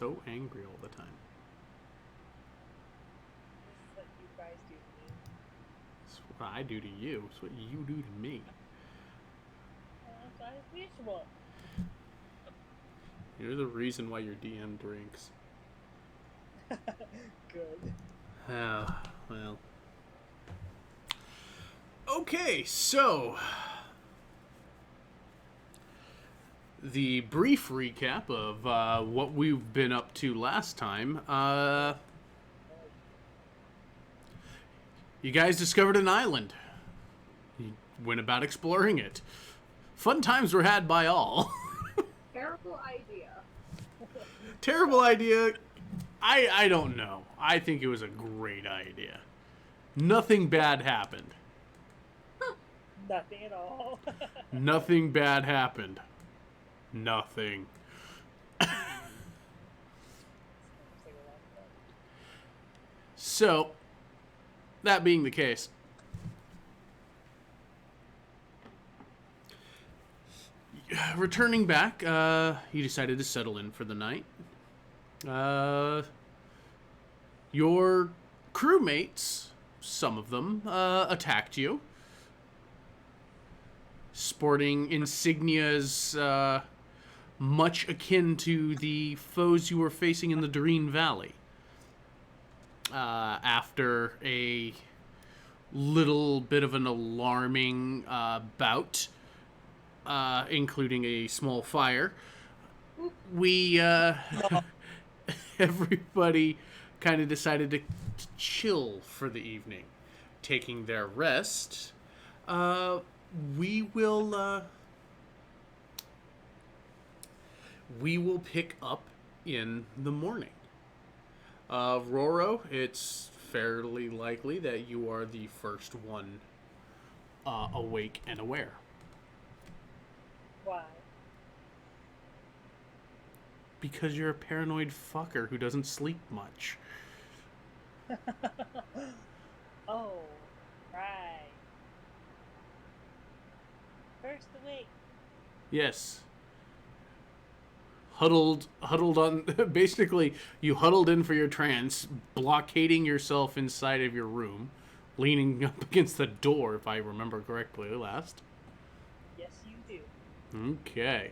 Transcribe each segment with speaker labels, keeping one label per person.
Speaker 1: so angry all the time?
Speaker 2: This is what you guys do to me.
Speaker 1: It's what I do to you. It's what you do to me.
Speaker 2: That's unusual.
Speaker 1: You're the reason why your DM drinks.
Speaker 2: Good.
Speaker 1: Well. Okay, so the brief recap of what we've been up to last time. You guys discovered an island. You went about exploring it. Fun times were had by all.
Speaker 3: Terrible idea.
Speaker 1: Terrible idea. I don't know. I think it was a great idea. Nothing bad happened.
Speaker 2: Nothing at all.
Speaker 1: Nothing bad happened. Nothing. So, that being the case, returning back, you decided to settle in for the night. Your crewmates, some of them, attacked you, sporting insignias much akin to the foes you were facing in the Doreen Valley. After a little bit of an alarming bout, including a small fire, we everybody kind of decided to chill for the evening, taking their rest. We will pick up in the morning. Roro, it's fairly likely that you are the first one awake and aware.
Speaker 2: Why?
Speaker 1: Because you're a paranoid fucker who doesn't sleep much.
Speaker 2: Oh, right. First awake.
Speaker 1: Yes. Huddled on. Basically, you huddled in for your trance, blockading yourself inside of your room, leaning up against the door, if I remember correctly last.
Speaker 2: Yes, you do.
Speaker 1: Okay.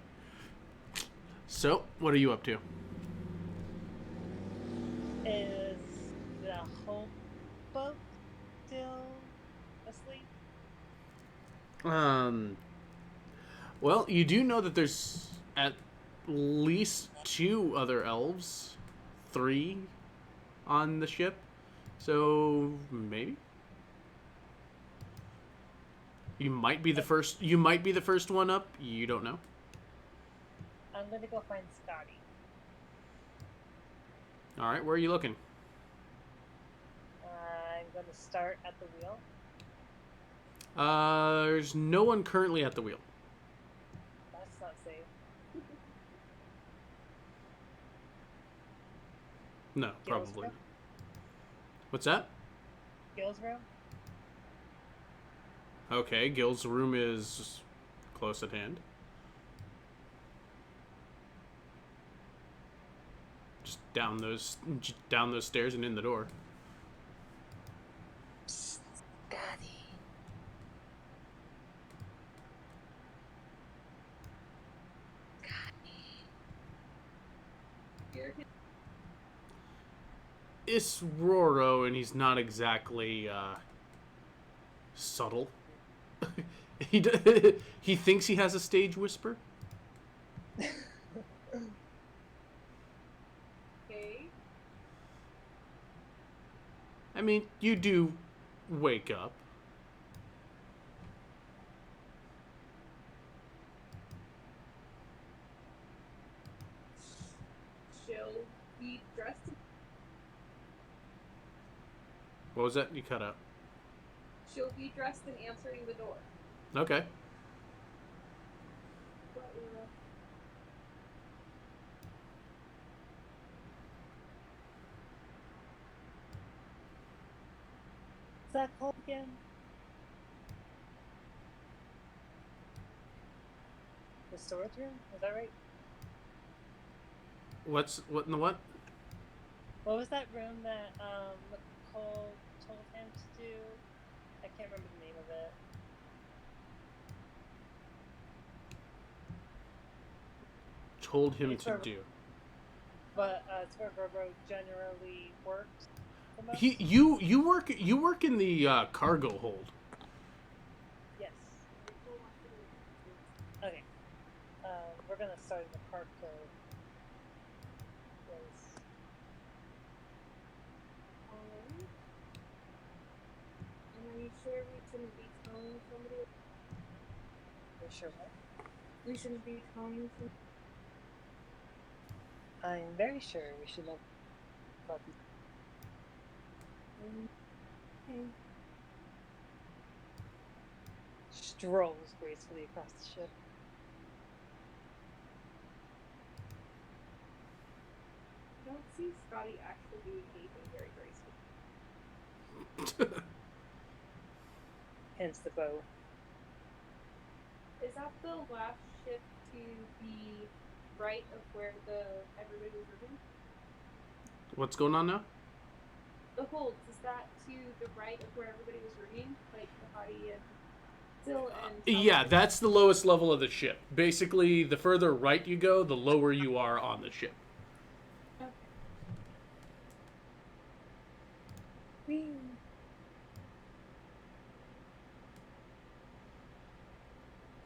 Speaker 1: So, what are you up to?
Speaker 2: Is the whole boat still asleep?
Speaker 1: Well, you do know that there's at least 2 other elves, 3 on the ship. So maybe you might be the first. You might be the first one up. You don't know.
Speaker 2: I'm gonna go find Scotty.
Speaker 1: All right, where are you looking?
Speaker 2: I'm gonna start at the wheel.
Speaker 1: There's no one currently at the wheel.
Speaker 2: That's not safe.
Speaker 1: No,
Speaker 2: Gil's
Speaker 1: probably.
Speaker 2: room?
Speaker 1: What's that?
Speaker 2: Gil's room?
Speaker 1: Okay, Gil's room is close at hand. Just down those stairs and in the door.
Speaker 2: Psst, Scotty.
Speaker 3: Here,
Speaker 1: It's Roro, and he's not exactly subtle. He thinks he has a stage whisper.
Speaker 3: okay.
Speaker 1: I mean, you do wake up.
Speaker 3: She'll be dressed.
Speaker 1: What was that? You cut out.
Speaker 3: She'll be dressed and answering the door.
Speaker 1: Okay.
Speaker 3: But,
Speaker 2: Is that called again? The storage room? Is that right?
Speaker 1: What in the what?
Speaker 2: What was that room that Nicole told him to do? I can't remember the name of it.
Speaker 1: Told him
Speaker 2: It's
Speaker 1: to
Speaker 2: where,
Speaker 1: do.
Speaker 2: but it's where Verbo generally works the most.
Speaker 1: You work in the cargo hold.
Speaker 2: Yes. Okay. We're gonna start in the park code.
Speaker 3: And are you sure we shouldn't be telling somebody?
Speaker 2: We're sure what?
Speaker 3: We shouldn't be telling somebody.
Speaker 2: I'm very sure we should know about these.
Speaker 3: Okay.
Speaker 2: Strolls gracefully across the ship.
Speaker 3: I don't see Scotty actually doing anything very graceful.
Speaker 2: Hence the bow.
Speaker 3: Is that the last ship to the right of where everybody was rigging?
Speaker 1: What's going on now?
Speaker 3: The holds, is that to the right of where everybody was rigging? Like the Hottie and Still and
Speaker 1: Yeah, that's the lowest level of the ship. Basically, the further right you go, the lower you are on the ship.
Speaker 3: Okay.
Speaker 2: Whee!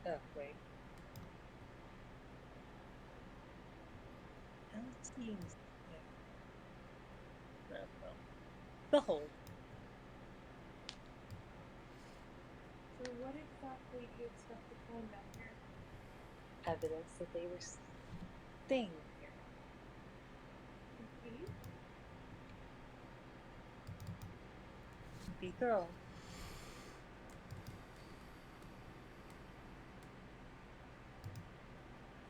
Speaker 2: Oh, wait. How it seems. Yeah. No. The hold.
Speaker 3: So what exactly do you expect to find down here?
Speaker 2: Evidence that they were staying here.
Speaker 3: Okay.
Speaker 2: Be girl.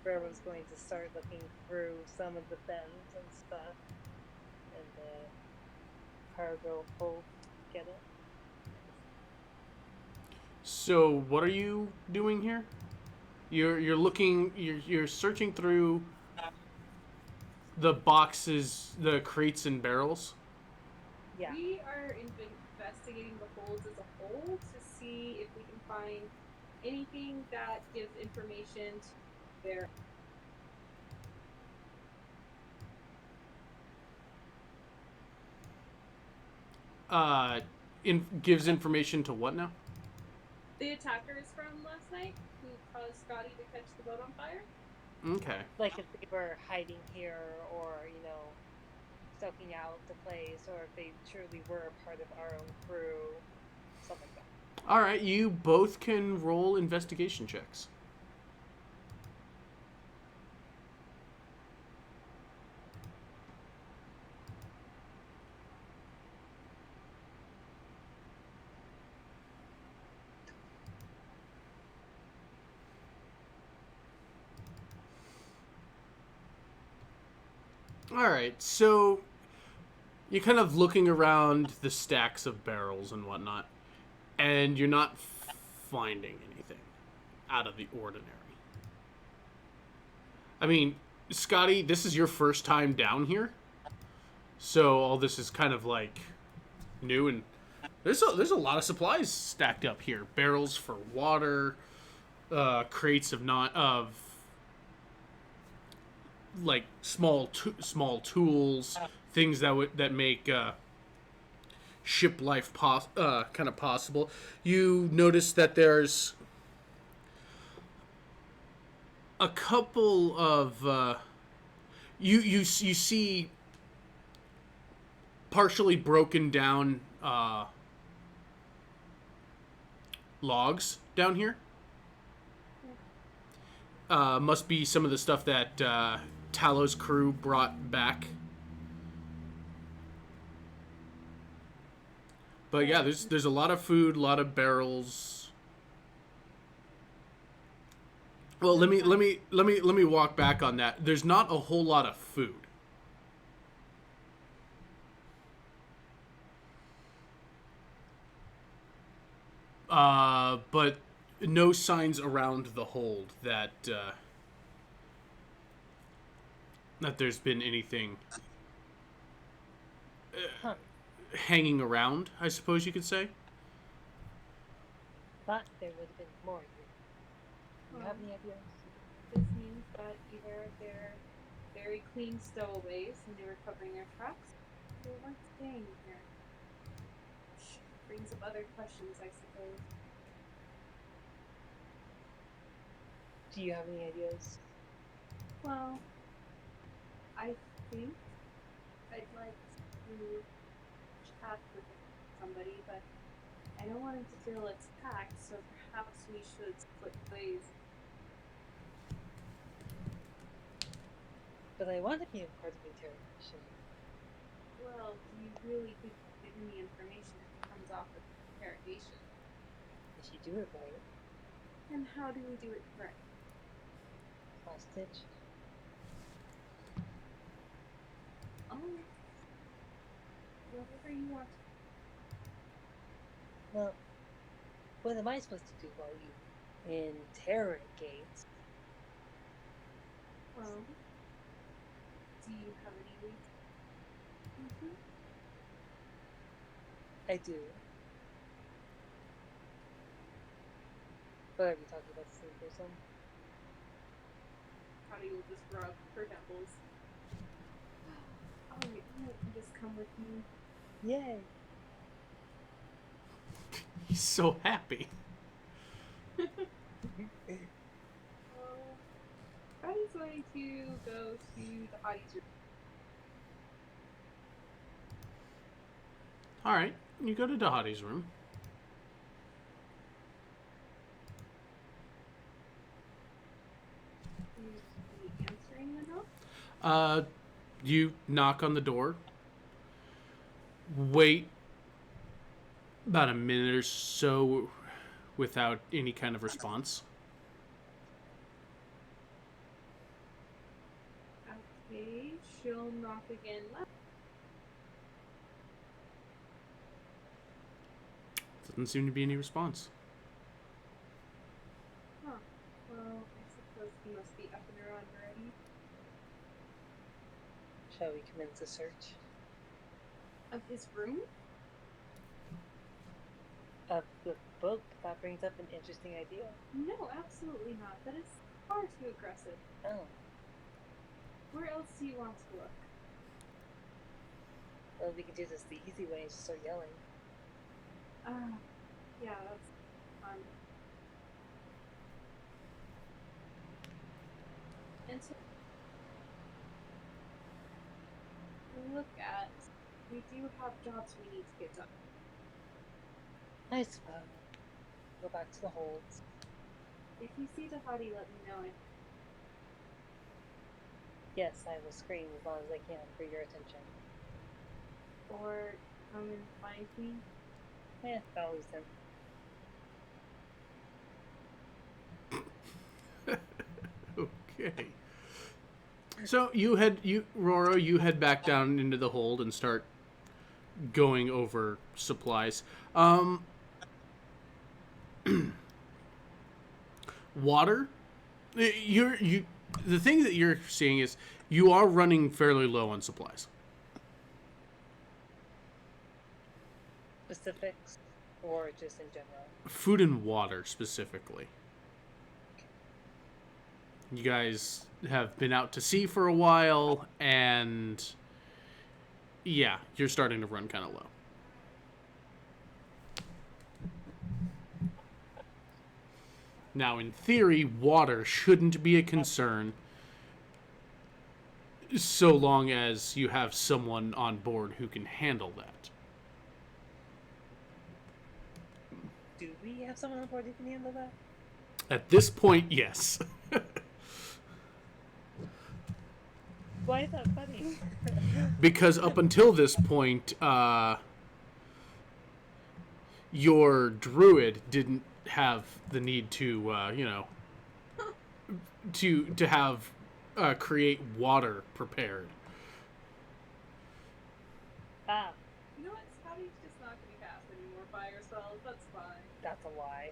Speaker 2: Brewer's going to start looking through some of the bends and stuff. And the cargo hold. Get it?
Speaker 1: So, what are you doing here? You're looking. You're searching through the boxes, the crates and barrels.
Speaker 2: Yeah.
Speaker 3: We are investigating the holds as a whole to see if we can find anything that gives information to their.
Speaker 1: Gives information to what now?
Speaker 3: The attackers from last night who caused Scotty to catch the boat on fire?
Speaker 1: Okay.
Speaker 2: Like if they were hiding here or, soaking out the place, or if they truly were a part of our own crew, something like that.
Speaker 1: All right. You both can roll investigation checks. All right. So you're kind of looking around the stacks of barrels and whatnot, and you're not finding anything out of the ordinary. I mean, Scotty, this is your first time down here, so all this is kind of like new, and there's a lot of supplies stacked up here. Barrels for water, crates of not of like small tools, things that make ship life kind of possible. You notice that there's a couple of you see partially broken down logs down here. Must be some of the stuff that Talos' crew brought back. But yeah, there's a lot of food, a lot of barrels. Well, let me walk back on that. There's not a whole lot of food. But no signs around the hold that that there's been anything
Speaker 4: Huh.
Speaker 1: hanging around, I suppose you could say.
Speaker 4: Thought there would have been more here. Do you have
Speaker 3: Well,
Speaker 4: any ideas?
Speaker 3: this means that either they're very clean stowaways and they were covering their tracks, or they weren't staying here. Which brings up other questions, I suppose.
Speaker 4: Do you have any ideas?
Speaker 3: Well, I think I'd like to chat with somebody, but I don't want him to feel attacked, so perhaps we should split ways.
Speaker 4: But I want to be a part of the interrogation.
Speaker 3: Well, do you really think you give me information if it comes off of interrogation?
Speaker 4: If you do it right,
Speaker 3: And how do we do it right?
Speaker 4: hostage.
Speaker 3: Oh, whatever you want.
Speaker 4: Well, what am I supposed to do while you interrogate?
Speaker 3: Well, do you have any leads? Mm-hmm.
Speaker 4: I do. But are we talking about the same person?
Speaker 3: Patty will just rub her temples. Alright, you can just come with me.
Speaker 4: Yay!
Speaker 1: He's so happy.
Speaker 3: Patty's going to go to the hottie's room.
Speaker 1: All right, you go to Dahadi's room.
Speaker 3: Is he answering the door?
Speaker 1: You knock on the door. Wait about a minute or so without any kind of response.
Speaker 3: Okay, she'll knock again.
Speaker 1: Doesn't seem to be any response.
Speaker 3: Huh. Well, I suppose he must be up and around already.
Speaker 4: Shall we commence a search?
Speaker 3: Of his room?
Speaker 4: Of the book? That brings up an interesting idea.
Speaker 3: No, absolutely not. That is far too aggressive.
Speaker 4: Oh.
Speaker 3: Where else do you want to look?
Speaker 4: Well, we can do this the easy way and just start yelling.
Speaker 3: Yeah, that's fun. And so, look at, we do have jobs we need to get done.
Speaker 4: I suppose. Go back to the holds.
Speaker 3: If you see the hottie, let me know.
Speaker 4: Yes, I will scream as long as I can for your attention.
Speaker 3: Or come and find me.
Speaker 4: I'll lose him.
Speaker 1: Okay. So Roro, you head back down into the hold and start going over supplies. Water. The thing that you're seeing is you are running fairly low on supplies.
Speaker 4: Specifics or just in general?
Speaker 1: Food and water specifically. You guys have been out to sea for a while, and yeah, you're starting to run kind of low. Now, in theory, water shouldn't be a concern so long as you have someone on board who can handle that.
Speaker 4: Do we have someone on board who can handle that?
Speaker 1: At this point, yes.
Speaker 4: Why is that funny?
Speaker 1: Because up until this point, your druid didn't have the need to, to have create water prepared.
Speaker 4: Ah,
Speaker 3: You know what? Scotty's just not going to cast any more fire spells. That's fine.
Speaker 4: that's a lie.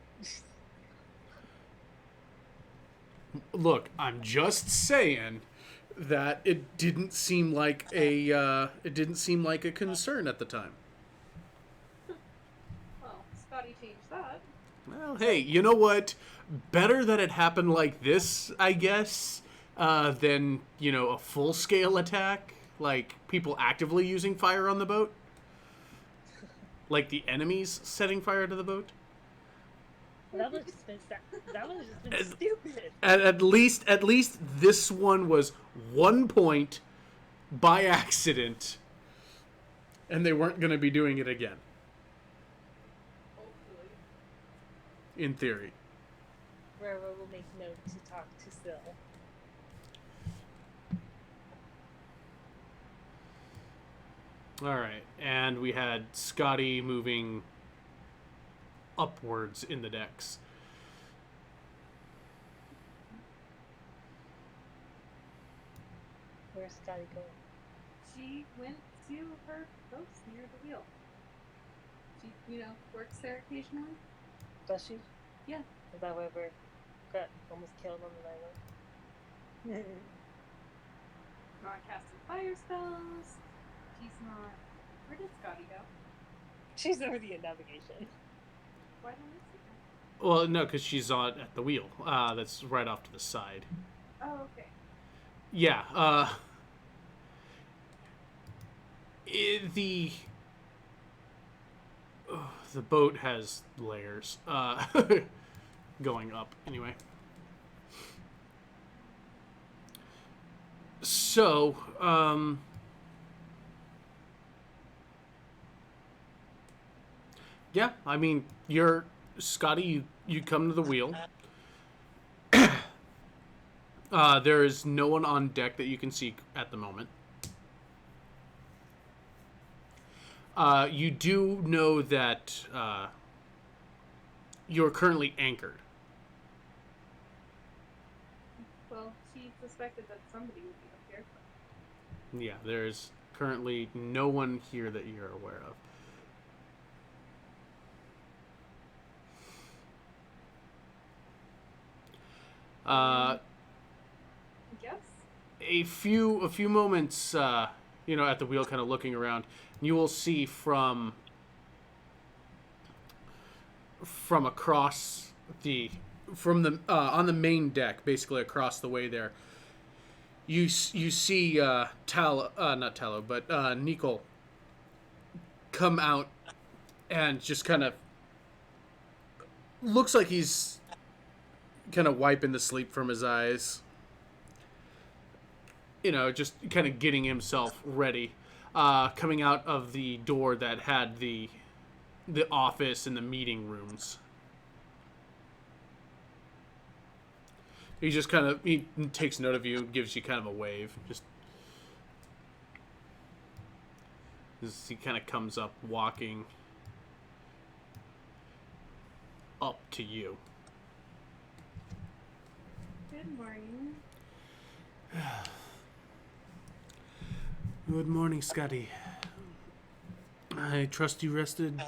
Speaker 1: Look, I'm just saying, that it didn't seem like a concern at the time.
Speaker 3: Well, Scotty changed that.
Speaker 1: Well, hey, you know what? Better that it happened like this, I guess, than a full scale attack, like people actively using fire on the boat, like the enemies setting fire to the boat.
Speaker 4: That would have just been that would have just been stupid.
Speaker 1: At least this one was 1 point by accident, and they weren't going to be doing it again.
Speaker 3: Hopefully.
Speaker 1: In theory.
Speaker 4: Rara will make note to talk to Syl.
Speaker 1: All right, and we had Scotty moving upwards in the decks.
Speaker 4: Where's Scotty going?
Speaker 3: She went to her post near the wheel. She, works there occasionally.
Speaker 4: Does she?
Speaker 3: Yeah.
Speaker 4: Is that why we got almost killed on the island?
Speaker 3: Not casting fire spells. She's not. Where did Scotty go?
Speaker 4: She's already in navigation.
Speaker 3: Why don't I see her?
Speaker 1: Well, no, because she's at the wheel. That's right off to the side.
Speaker 3: Oh, okay.
Speaker 1: Yeah. The boat has layers. Going up anyway. So, yeah, I mean, you're Scotty. You come to the wheel. There is no one on deck that you can see at the moment. You do know that you're currently anchored.
Speaker 3: Well, she suspected that somebody would be up here.
Speaker 1: Yeah, there's currently no one here that you're aware of.
Speaker 3: Yes.
Speaker 1: A few moments, at the wheel, kind of looking around, you will see from across on the main deck, basically across the way there. You see not Tallow, but Nicole come out and just kind of looks like he's kind of wiping the sleep from his eyes. Just kind of getting himself ready. Coming out of the door that had the office and the meeting rooms. He just he takes note of you, gives you kind of a wave. He kind of comes up, walking up to you.
Speaker 3: Good morning.
Speaker 1: Good morning, Scotty. I trust you rested.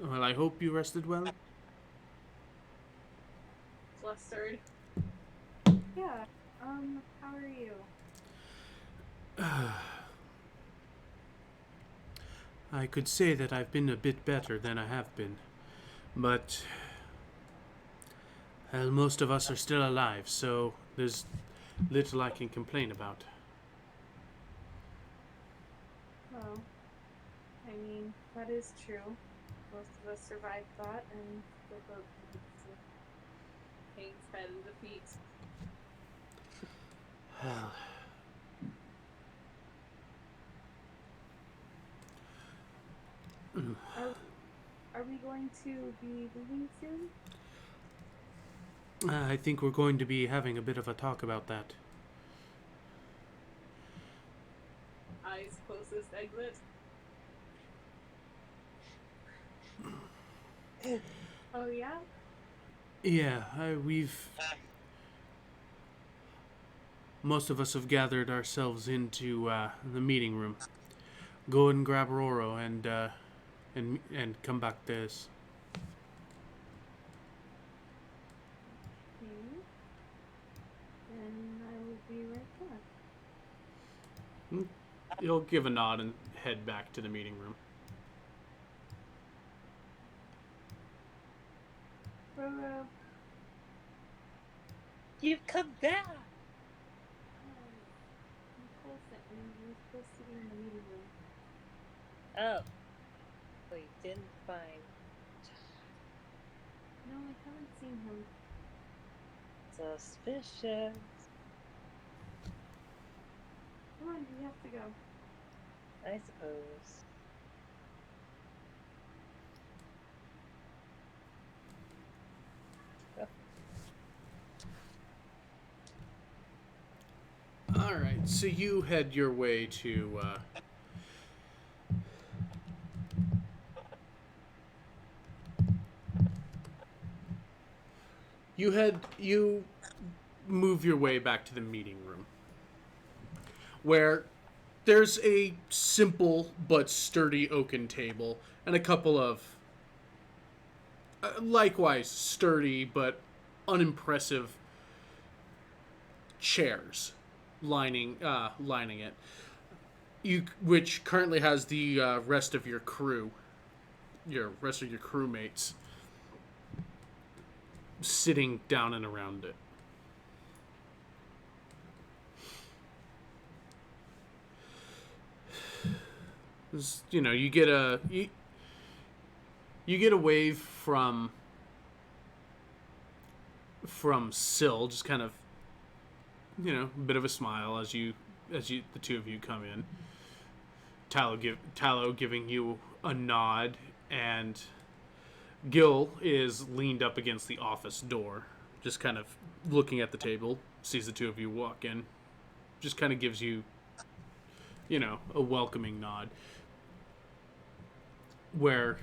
Speaker 1: Well, I hope you rested well.
Speaker 3: Flustered. Yeah. How are you?
Speaker 1: I could say that I've been a bit better than I have been, but most of us are still alive, so there's little I can complain about.
Speaker 3: Well, I mean, that is true. Most of us survived that, and the boat hangs head and defeat. Are we going to be leaving soon?
Speaker 1: I think we're going to be having a bit of a talk about that.
Speaker 3: Eyes closest exit. Oh yeah?
Speaker 1: Yeah, most of us have gathered ourselves into the meeting room. Go and grab Roro and come back to us.
Speaker 3: Okay. And I will be right back.
Speaker 1: He'll give a nod and head back to the meeting room.
Speaker 3: Roro.
Speaker 4: You've come back!
Speaker 3: Nicole sent me. You were supposed to be in the meeting room.
Speaker 4: Oh. So you didn't find
Speaker 3: No, I haven't seen him.
Speaker 4: suspicious.
Speaker 3: Come on, we have to go.
Speaker 4: I suppose.
Speaker 1: All right, so you head your way to. You move your way back to the meeting room, where there's a simple but sturdy oaken table and a couple of likewise sturdy but unimpressive chairs lining it. Which currently has the rest of your crewmates sitting down and around it. You get a wave from Syl, just kind of a bit of a smile as the two of you come in. Tallow giving you a nod, and Gil is leaned up against the office door, just kind of looking at the table, sees the two of you walk in, just kind of gives you, a welcoming nod. Where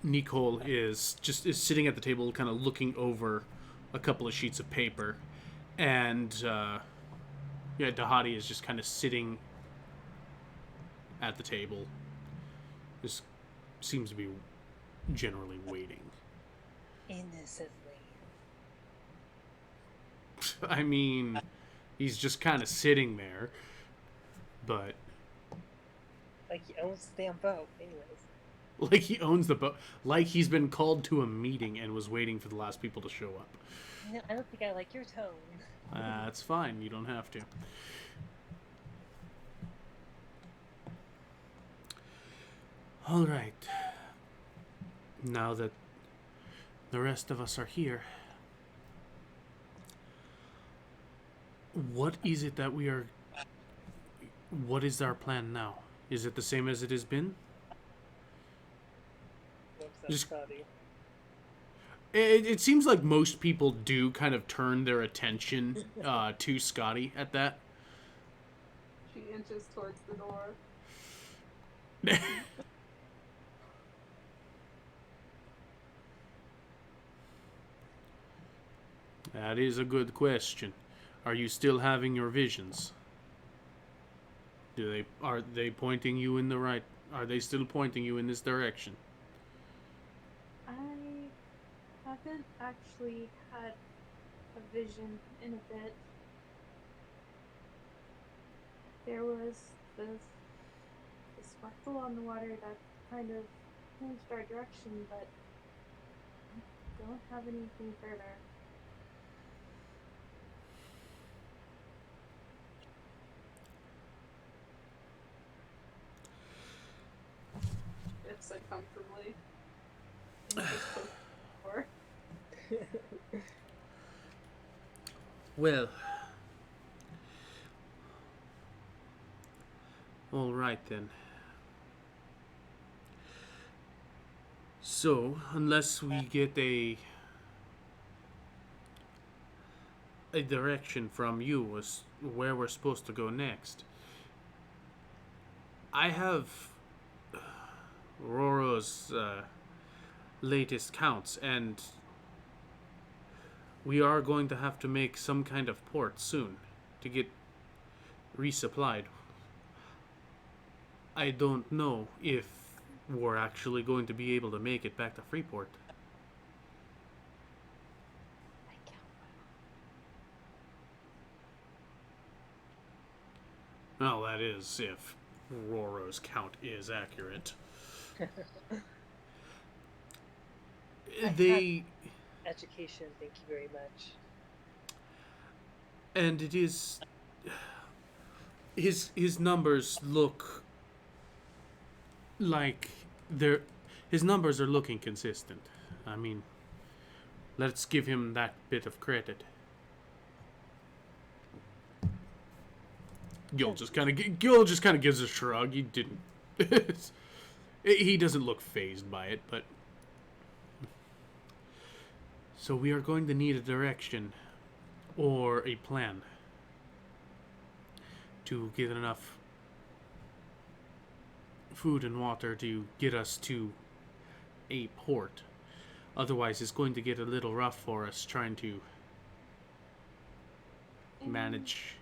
Speaker 1: Nicole is sitting at the table, kind of looking over a couple of sheets of paper, and Dahadi is just kind of sitting at the table. Just seems to be generally waiting.
Speaker 4: Innocently.
Speaker 1: I mean, he's just kind of sitting there, but
Speaker 4: Like he owns the damn boat, anyways.
Speaker 1: like he owns the boat, like he's been called to a meeting and was waiting for the last people to show up.
Speaker 4: No, I don't think I like your tone.
Speaker 1: That's fine. You don't have to. All right. Now that the rest of us are here, what is it that we are... What is our plan now? Is it the same as it has been?
Speaker 4: What's that,
Speaker 1: Just-
Speaker 4: Scotty?
Speaker 1: It seems like most people do kind of turn their attention to Scotty at that.
Speaker 3: She inches towards the door.
Speaker 1: That is a good question. Are you still having your visions? Are they pointing you in the right? Are they still pointing you in this direction?
Speaker 3: I haven't actually had a vision in a bit. There was the sparkle on the water that kind of changed our direction, but I don't have anything further. It's uncomfortably.
Speaker 1: Well, all right then. So, unless we get a direction from you as where we're supposed to go next, I have Roro's latest counts, and we are going to have to make some kind of port soon to get resupplied. I don't know if we're actually going to be able to make it back to Freeport.
Speaker 3: I can't.
Speaker 1: Well, that is if Roro's count is accurate.
Speaker 4: I have
Speaker 1: They
Speaker 4: education, thank you very much.
Speaker 1: and it is his numbers look like they're his numbers are looking consistent. I mean, let's give him that bit of credit. Gil just kind of gives a shrug. He didn't. He doesn't look phased by it, but so we are going to need a direction or a plan to get enough food and water to get us to a port. Otherwise, it's going to get a little rough for us trying to manage.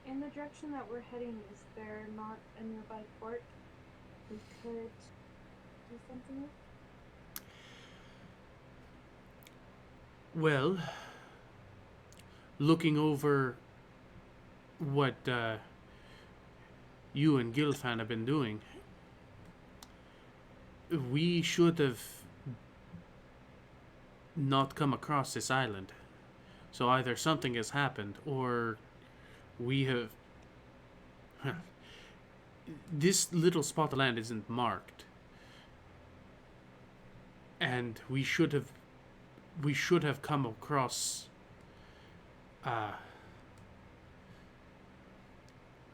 Speaker 3: In the direction that we're heading, is there not a nearby port we could do something with?
Speaker 1: Well, looking over what you and Gilfan have been doing, we should have not come across this island. So either something has happened or we have. This little spot of land isn't marked. And we should have come across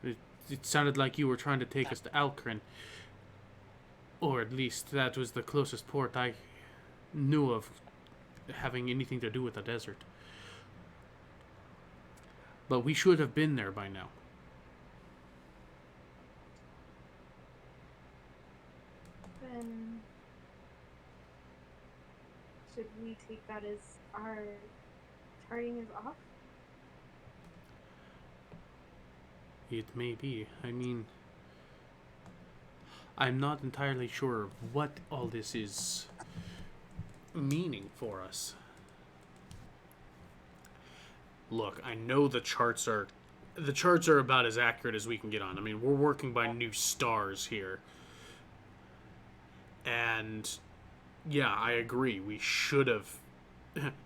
Speaker 1: it sounded like you were trying to take us to Alcrin. Or at least that was the closest port I knew of having anything to do with the desert. But we should have been there by now.
Speaker 3: Then should we take that as our charting is off?
Speaker 1: It may be. I mean, I'm not entirely sure what all this is meaning for us. Look, I know the charts are about as accurate as we can get on. I mean, we're working by new stars here. And yeah, I agree. We should have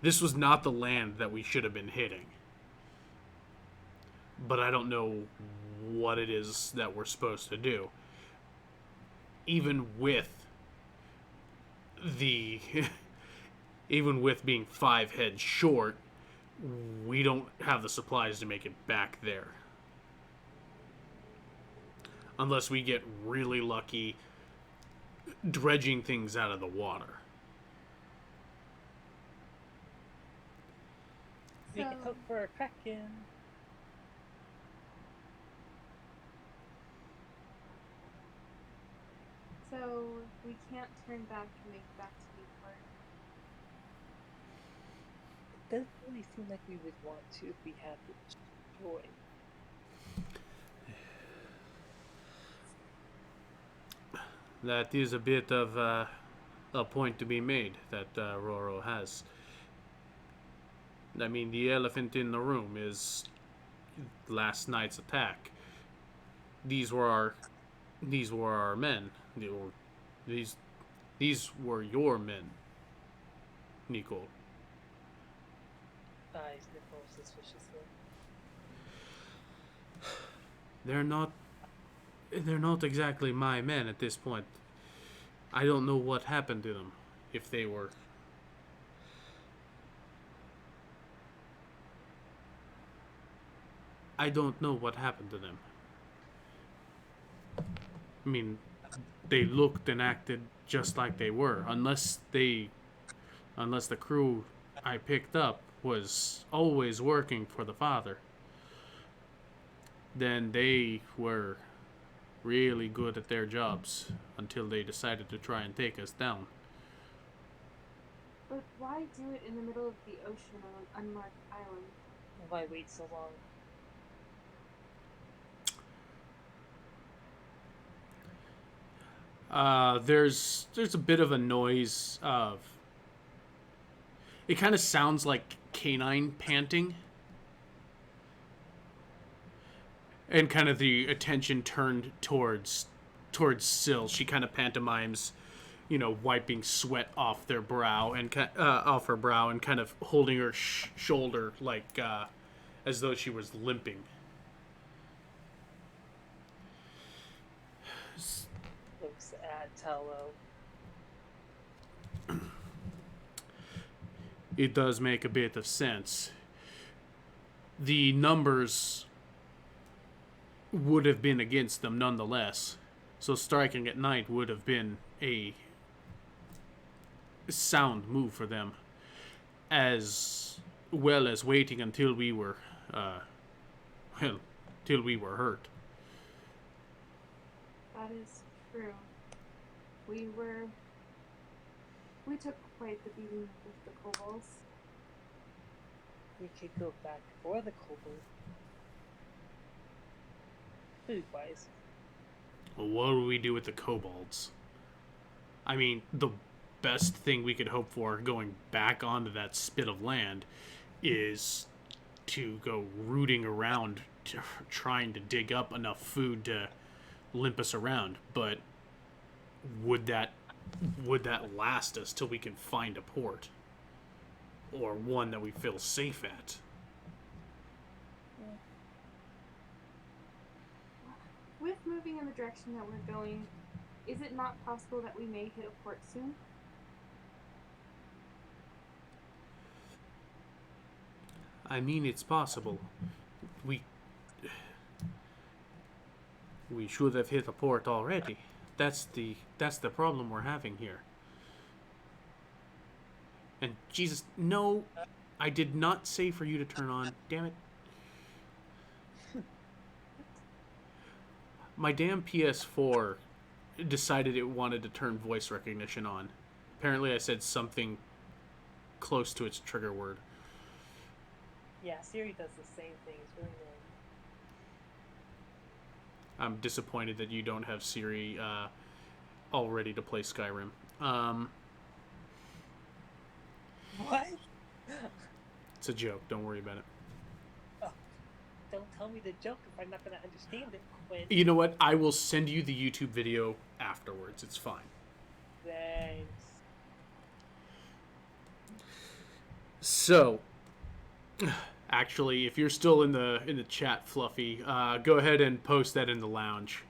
Speaker 1: this was not the land that we should have been hitting. But I don't know what it is that we're supposed to do. Even with the even with being 5 heads short, we don't have the supplies to make it back there. Unless we get really lucky dredging things out of the water.
Speaker 4: We can hope for a kraken.
Speaker 3: So we can't turn back and make back to Newport.
Speaker 4: It doesn't really seem like we would want to if we had the choice.
Speaker 1: That is a bit of a point to be made that Roro has. I mean, the elephant in the room is last night's attack. These were our men. These were your men, Nicole.
Speaker 4: Eyes nipple suspiciously.
Speaker 1: They're not exactly my men at this point. I don't know what happened to them. If they were... I don't know what happened to them. I mean, they looked and acted just like they were. Unless the crew I picked up was always working for the father. Then they were really good at their jobs until they decided to try and take us down.
Speaker 3: But why do it in the middle of the ocean on an unmarked island?
Speaker 4: Why wait so long?
Speaker 1: There's a bit of a noise of... It kind of sounds like canine panting. and kind of the attention turned towards Syl. She kind of pantomimes, wiping sweat off their brow and off her brow and kind of holding her shoulder like as though she was limping.
Speaker 4: Looks at Tello.
Speaker 1: It does make a bit of sense. The numbers would have been against them nonetheless, so striking at night would have been a sound move for them, as well as waiting until we were, till we were hurt.
Speaker 3: That is true. We took quite the beating with the kobolds.
Speaker 4: We could go back for the kobold. Food-wise.
Speaker 1: Well, what do we do with the kobolds? I mean, the best thing we could hope for going back onto that spit of land is to go rooting around trying to dig up enough food to limp us around. But would that last us till we can find a port? Or one that we feel safe at?
Speaker 3: With moving in the direction that we're going, is it not possible that we may hit a port soon?
Speaker 1: I mean, it's possible. We should have hit a port already. That's the problem we're having here. And Jesus, no, I did not say for you to turn on. Damn it. My damn PS4 decided it wanted to turn voice recognition on. Apparently I said something close to its trigger word.
Speaker 4: Yeah, Siri does the same thing. It's really annoying.
Speaker 1: I'm disappointed that you don't have Siri all ready to play Skyrim.
Speaker 4: What?
Speaker 1: It's a joke. Don't worry about it.
Speaker 4: Oh, don't tell me the joke if I'm not going to understand it, Quinn.
Speaker 1: You know what? I will send you the YouTube video afterwards. It's fine.
Speaker 4: Thanks.
Speaker 1: So, actually, if you're still in the chat, Fluffy, go ahead and post that in the lounge.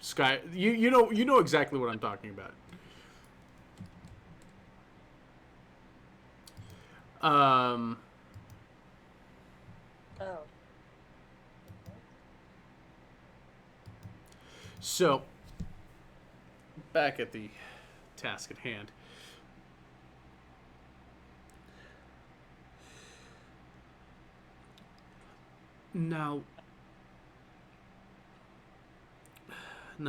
Speaker 1: Sky, you know exactly what I'm talking about.
Speaker 4: Oh.
Speaker 1: So, back at the task at hand. Now,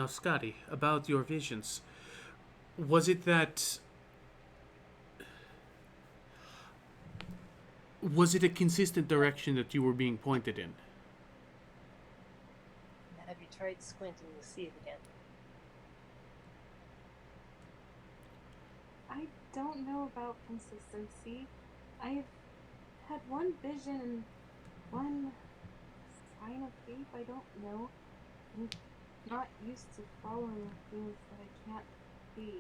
Speaker 1: Scotty, about your visions, was it a consistent direction that you were being pointed in?
Speaker 4: Have you tried squinting to see it again?
Speaker 3: I don't know about consistency. I've had one vision and one sign of faith. I don't know. I'm not used to following things that I can't see.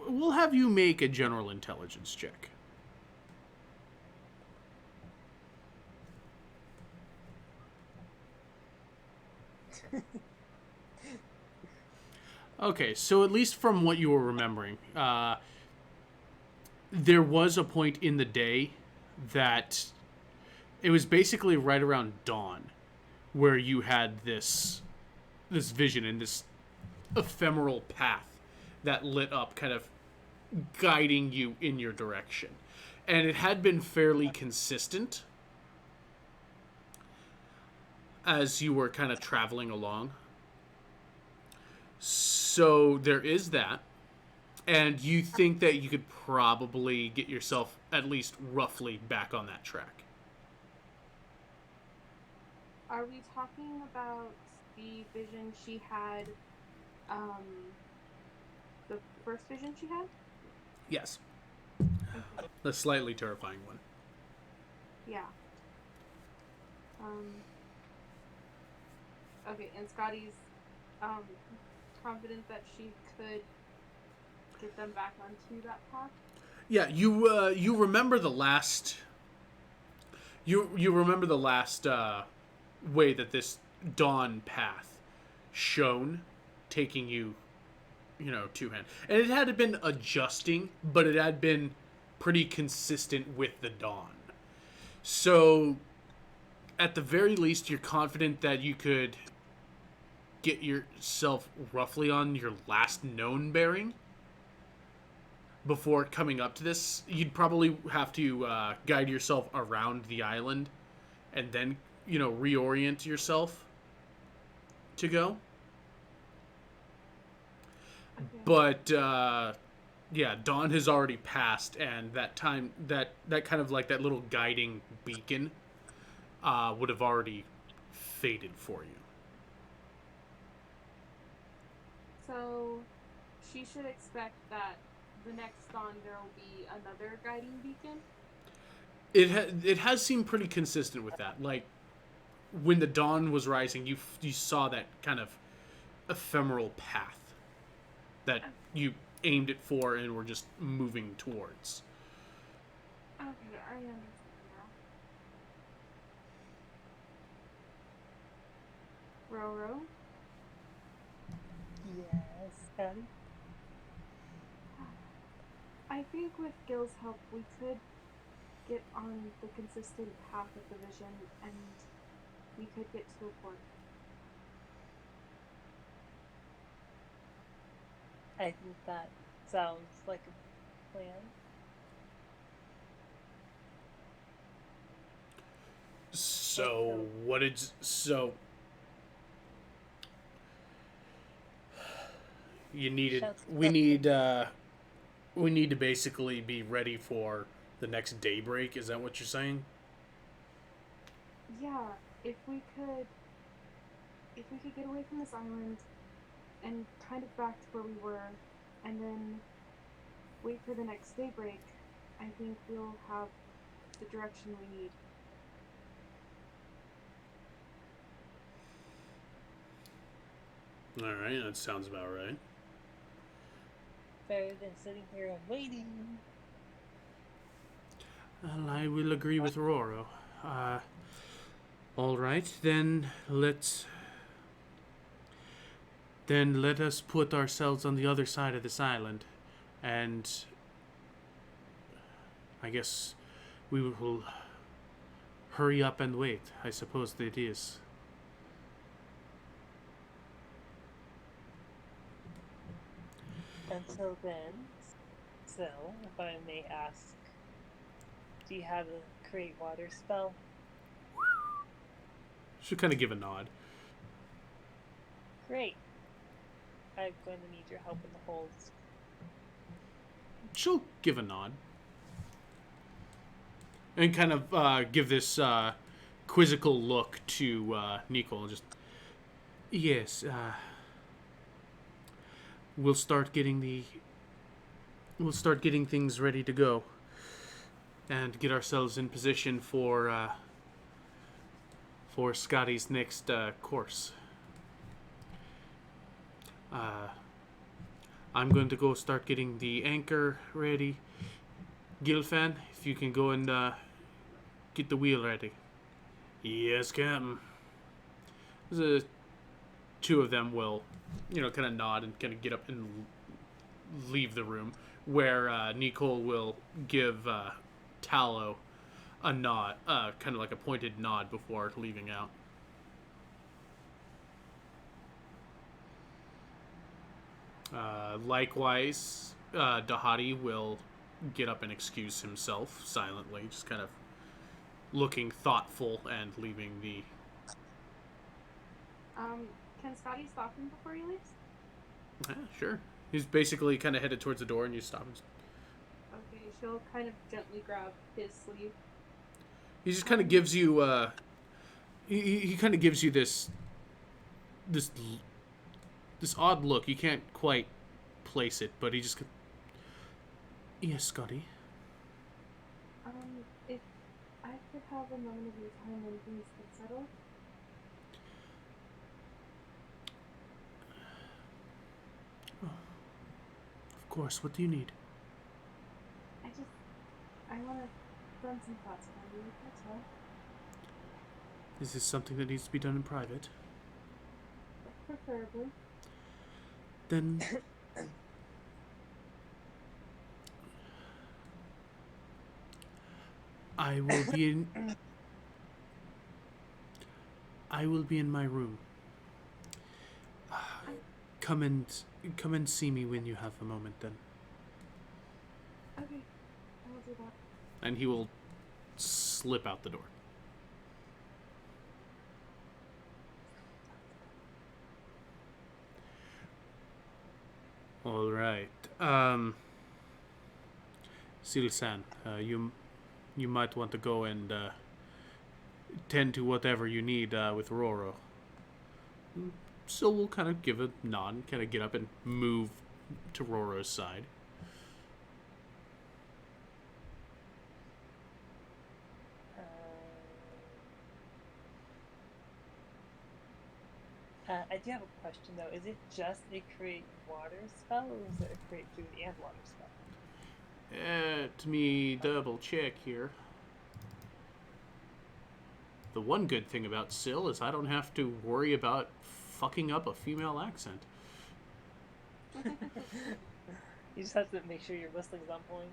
Speaker 1: We'll have you make a general intelligence check. Okay, so at least from what you were remembering, there was a point in the day that it was basically right around dawn where you had this vision and this ephemeral path that lit up, kind of guiding you in your direction. And it had been fairly consistent as you were kind of traveling along. So there is that. And you think that you could probably get yourself at least roughly back on that track.
Speaker 3: Are we talking about the vision she had, the first vision she had?
Speaker 1: Yes.
Speaker 3: Okay.
Speaker 1: The slightly terrifying one.
Speaker 3: Yeah. Um. Okay, and Scotty's um confident that she could get them back onto that path.
Speaker 1: Yeah, you remember the last you remember the last way that this dawn path shone, taking you, two hand, and it had been adjusting, but it had been pretty consistent with the dawn. So, at the very least, you're confident that you could get yourself roughly on your last known bearing before coming up to this. You'd probably have to guide yourself around the island and then, reorient yourself to go.
Speaker 3: Okay.
Speaker 1: But yeah, dawn has already passed, and that time that kind of like that little guiding beacon would have already faded for you.
Speaker 3: So she should expect that the next dawn there will be another guiding beacon.
Speaker 1: It has seemed pretty consistent with that. Like when the dawn was rising, you saw that kind of ephemeral path that you aimed it for and were just moving towards.
Speaker 3: Okay, I understand now. Roro,
Speaker 4: Yes, Scotty.
Speaker 3: I think with Gil's help we could get on the consistent path of the vision and we could get to a port.
Speaker 4: I think that sounds like a plan.
Speaker 1: So what did so you needed?
Speaker 4: Shouts
Speaker 1: We need to basically be ready for the next daybreak. Is that what you're saying?
Speaker 3: Yeah, if we could get away from this island and kind of back to where we were and then wait for the next daybreak, I think we'll have the direction we need.
Speaker 1: All right, that sounds about right.
Speaker 4: better than sitting here and waiting.
Speaker 1: Well, I will agree with Roro. Uh, all right, then let us put ourselves on the other side of this island, and I guess we will hurry up and wait. I suppose it is.
Speaker 4: Until then, so if I may ask, do you have a create water spell?
Speaker 1: She'll kind of give a nod.
Speaker 4: Great. I'm going to need your help in the holds.
Speaker 1: She'll give a nod. And kind of give this quizzical look to Nicole. Just, yes, we'll start getting things ready to go, and get ourselves in position for Scotty's next course. I'm going to go start getting the anchor ready. Gilfan, if you can go and get the wheel ready. Yes, Captain. The two of them will, kind of nod and kind of get up and leave the room, where Nicole will give Tallow a nod, kind of like a pointed nod before leaving out. Likewise, Dahadi will get up and excuse himself silently, just kind of looking thoughtful and leaving the.
Speaker 3: Can Scotty stop him before he leaves?
Speaker 1: Sure. He's basically kind of headed towards the door, and you stop him.
Speaker 3: Okay, she'll kind of gently grab his sleeve.
Speaker 1: He just kind of gives you. He kind of gives you this odd look. You can't quite place it, but he just. Yes, Scotty.
Speaker 3: If I could have a moment of your time when things get settled,
Speaker 1: Of course. What do you need?
Speaker 3: I want to run some thoughts by you, that's all.
Speaker 1: Is this something that needs to be done in private?
Speaker 3: Preferably.
Speaker 1: Then I will be in. I will be in my room. Come and see me when you have a moment. Then,
Speaker 3: Okay, I will do that.
Speaker 1: and he will slip out the door. All right. Sil-san, you might want to go and tend to whatever you need with Roro. So we'll kind of give a nod, kind of get up and move to Roro's side.
Speaker 4: I do have a question though. Is it just a create water spell, or is it a create food and water spell?
Speaker 1: Let me double check here. The one good thing about Sil is I don't have to worry about fucking up a female accent.
Speaker 4: You just have to make sure your listing's on point.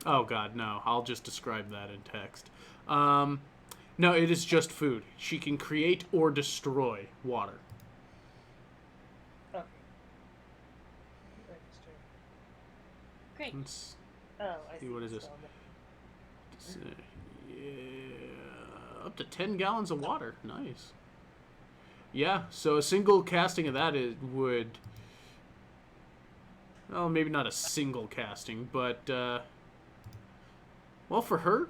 Speaker 1: Oh god, no. I'll just describe that in text. No, it is just food. She can create or destroy water.
Speaker 4: Okay. Register. Great.
Speaker 1: Let's
Speaker 4: Oh, I
Speaker 1: see,
Speaker 4: see.
Speaker 1: what is
Speaker 4: it's
Speaker 1: this?
Speaker 4: on
Speaker 1: Yeah, up to 10 gallons of water. Nice. Yeah, so a single casting of that would... Well, maybe not a single casting, but... well, for her...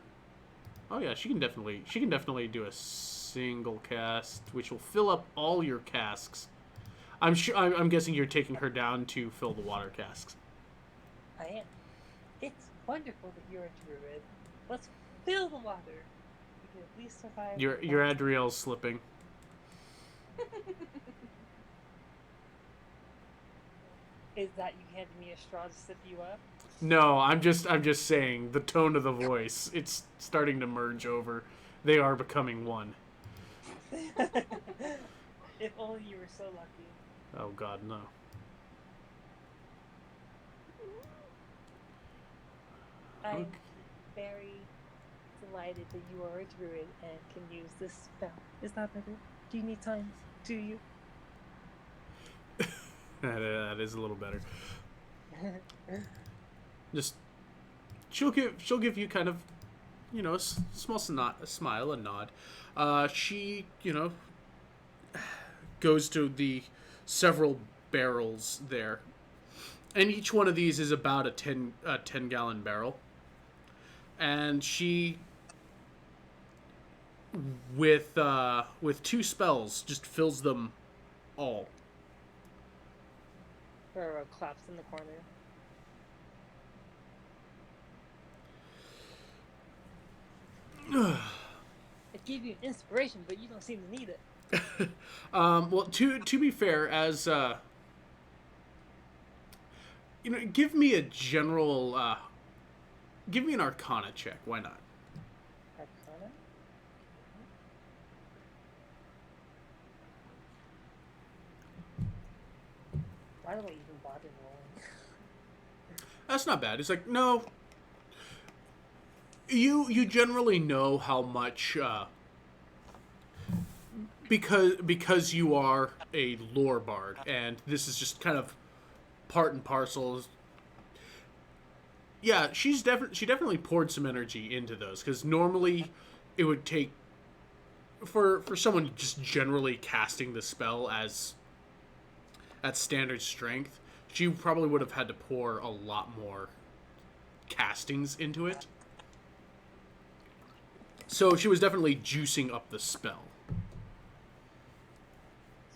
Speaker 1: Oh yeah, she can definitely do a single cast, which will fill up all your casks. I'm guessing you're taking her down to fill the water casks.
Speaker 4: I am. It's wonderful that you're a druid. Let's fill the water. We can at least survive.
Speaker 1: Your Adriel's slipping.
Speaker 4: Is that you handed me a straw to sip you up?
Speaker 1: No, I'm just saying the tone of the voice. It's starting to merge over. They are becoming one.
Speaker 4: If only you were so lucky.
Speaker 1: Oh god, no.
Speaker 4: I'm
Speaker 1: Okay.
Speaker 4: very delighted that you are a druid and can use this spell. Is that better? Do you need time? Do you?
Speaker 1: That is a little better. Just she'll give you kind of, you know, a small a smile, a nod. She, you know, goes to the several barrels there, and each one of these is about a 10 gallon barrel, and she with two spells just fills them all.
Speaker 4: Or claps in the corner. It gave you an inspiration, but you don't seem to need it.
Speaker 1: Well, to be fair, as you know, give me a general, give me an Arcana check. Why not?
Speaker 4: Arcana? Why do I even bother rolling?
Speaker 1: That's not bad. It's like, no, you generally know how much, because you are a lore bard, and this is just kind of part and parcel. Yeah, she definitely poured some energy into those, because normally it would take for someone just generally casting the spell as at standard strength, she probably would have had to pour a lot more castings into it. So she was definitely juicing up the spell.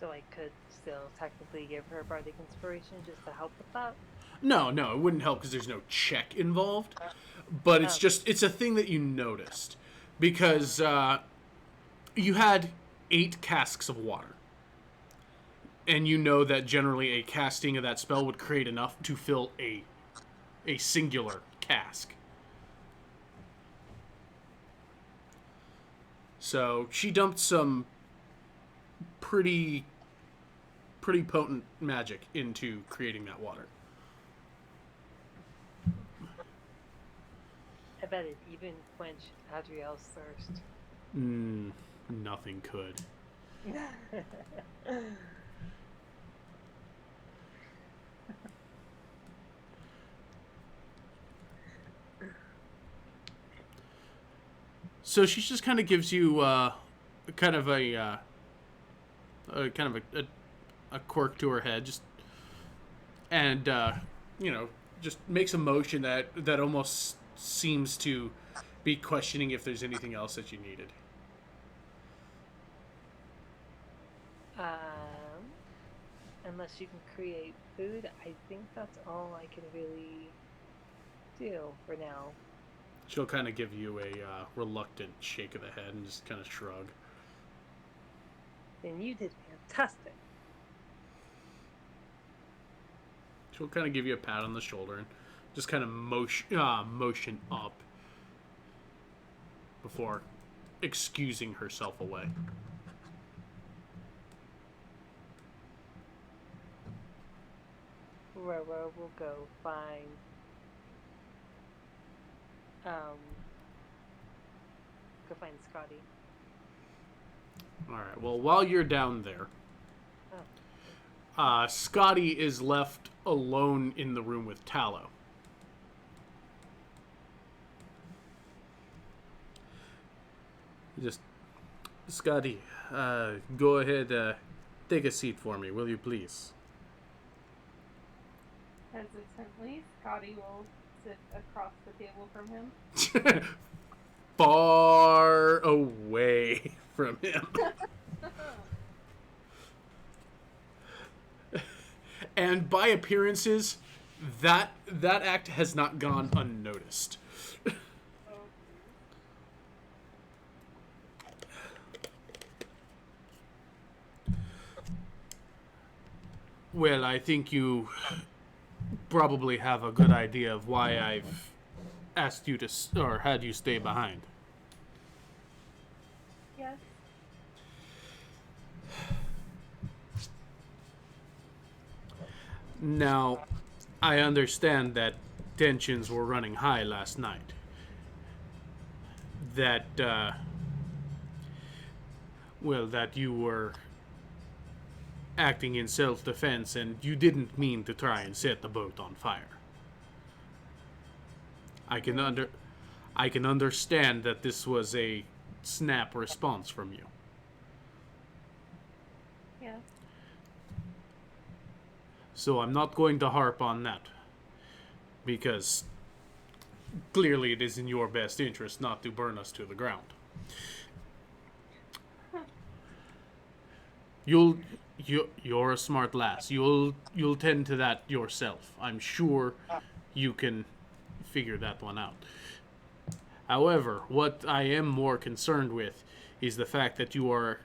Speaker 4: So I could still technically give her bardic inspiration just to help with that?
Speaker 1: No, it wouldn't help because there's no check involved. But it's
Speaker 2: Okay.
Speaker 1: just it's a thing that you noticed because you had 8 casks of water, and you know that generally a casting of that spell would create enough to fill a singular cask. So she dumped some pretty potent magic into creating that water.
Speaker 2: I bet it even quenched Adriel's thirst.
Speaker 1: Nothing could. So she just kind of gives you kind of a a quirk to her head, just and just makes a motion that almost seems to be questioning if there's anything else that you needed.
Speaker 2: Unless you can create food, I think that's all I can really do for now.
Speaker 1: She'll kind of give you a reluctant shake of the head and just kind of shrug.
Speaker 2: Then you did fantastic.
Speaker 1: She'll kind of give you a pat on the shoulder and just kind of motion up before excusing herself away.
Speaker 2: Roro will go find Scotty.
Speaker 1: All right. Well, while you're down there, Scotty is left alone in the room with Tallow. Just, Scotty, go ahead, take a seat for me, will you please?
Speaker 3: Hesitantly, Scotty will sit across the table from him.
Speaker 1: Far away from him. And by appearances, that act has not gone unnoticed. Well, I think you probably have a good idea of why I've asked you to, or had you stay behind.
Speaker 3: Yes.
Speaker 1: Now, I understand that tensions were running high last night. That, that you were acting in self-defense and you didn't mean to try and set the boat on fire. I can understand that this was a snap response from you.
Speaker 3: Yeah.
Speaker 1: So I'm not going to harp on that, because clearly it is in your best interest not to burn us to the ground. You're a smart lass. You'll tend to that yourself. I'm sure you can figure that one out. However, what I am more concerned with is the fact that you are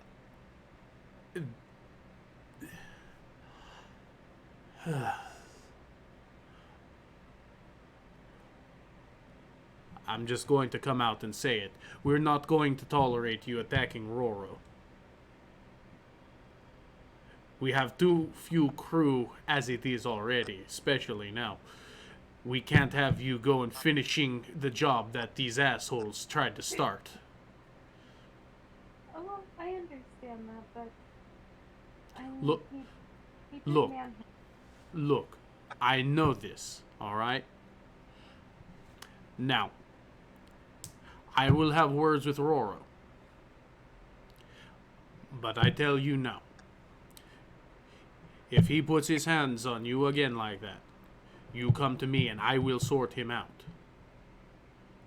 Speaker 1: I'm just going to come out and say it. We're not going to tolerate you attacking Roro. We have too few crew as it is already, especially now. We can't have you going finishing the job that these assholes tried to start.
Speaker 3: Oh, well, I understand that, but I mean,
Speaker 1: Look,
Speaker 3: he did
Speaker 1: look.
Speaker 3: man.
Speaker 1: Look, I know this, alright? Now, I will have words with Roro. But I tell you now, if he puts his hands on you again like that, you come to me and I will sort him out.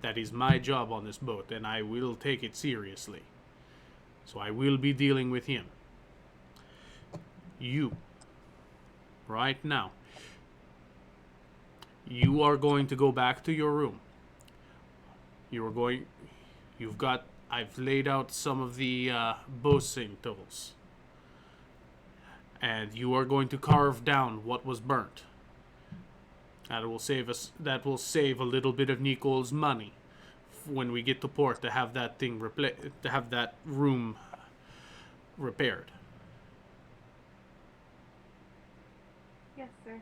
Speaker 1: That is my job on this boat, and I will take it seriously. So I will be dealing with him. You, right now, You are going to go back to your room. You are going. You've got. I've laid out some of the bossing tools, and you are going to carve down what was burnt. That will save us. That will save a little bit of Nicole's money when we get to port to have that thing to have that room repaired.
Speaker 3: Yes, sir.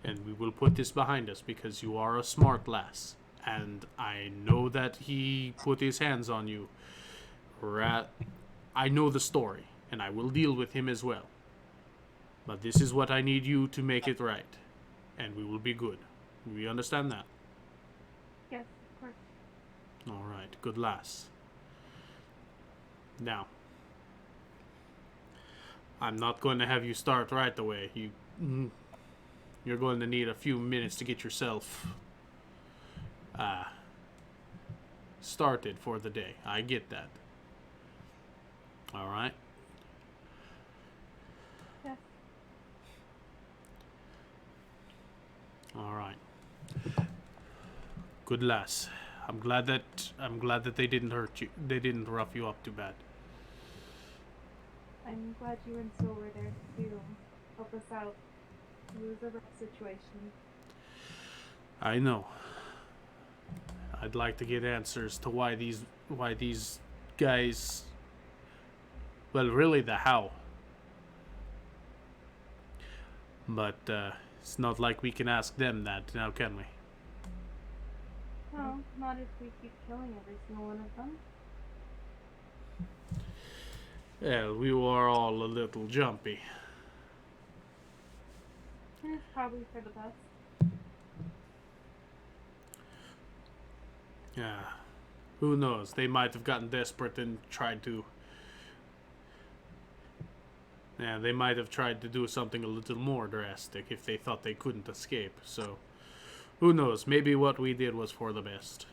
Speaker 1: And we will put this behind us because you are a smart lass. And I know that he put his hands on you. I know the story, and I will deal with him as well. But this is what I need you to make it right. And we will be good. We understand that?
Speaker 3: Yes, of course.
Speaker 1: Alright, good lass. Now, I'm not going to have you start right away. You're going to need a few minutes to get yourself started for the day. I get that. All right.
Speaker 3: Yes.
Speaker 1: All right. Good lass. I'm glad that they didn't hurt you. They didn't rough you up too bad.
Speaker 3: I'm glad you and Sil were there to help us out. It was a rough situation.
Speaker 1: I know. I'd like to get answers to why these guys. Well, really the how. But it's not like we can ask them that now, can we?
Speaker 3: No, not if we keep killing every single one of them.
Speaker 1: Well, we were all a little jumpy.
Speaker 3: And it's probably for the best.
Speaker 1: Yeah. Who knows? They might have gotten desperate and tried to. Yeah, they might have tried to do something a little more drastic if they thought they couldn't escape. So, who knows? Maybe what we did was for the best.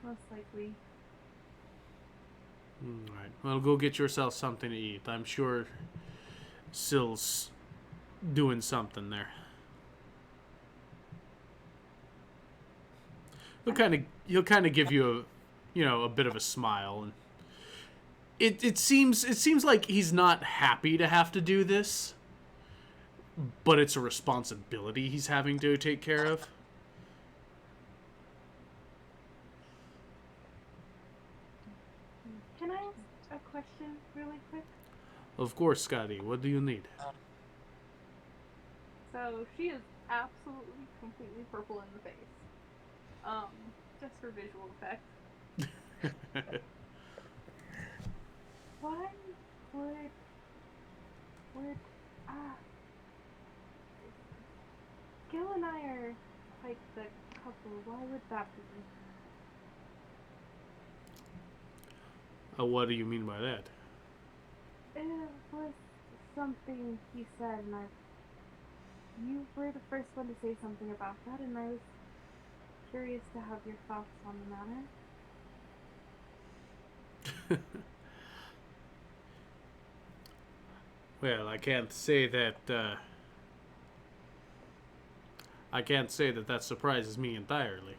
Speaker 3: Most likely.
Speaker 1: Alright. Well, go get yourself something to eat. I'm sure Sil's doing something there. He'll kind of give you a bit of a smile, and it seems like he's not happy to have to do this, but it's a responsibility he's having to take care of.
Speaker 3: Can I ask a question really quick?
Speaker 1: Of course, Scotty. What do you need?
Speaker 3: So she is absolutely completely purple in the face. Just for visual effect. Why would Gil and I are like the couple. Why would that be?
Speaker 1: What do you mean by that?
Speaker 3: It was something he said, and you were the first one to say something about that, and I was curious to have your thoughts on the matter.
Speaker 1: Well, I can't say that. I can't say that surprises me entirely.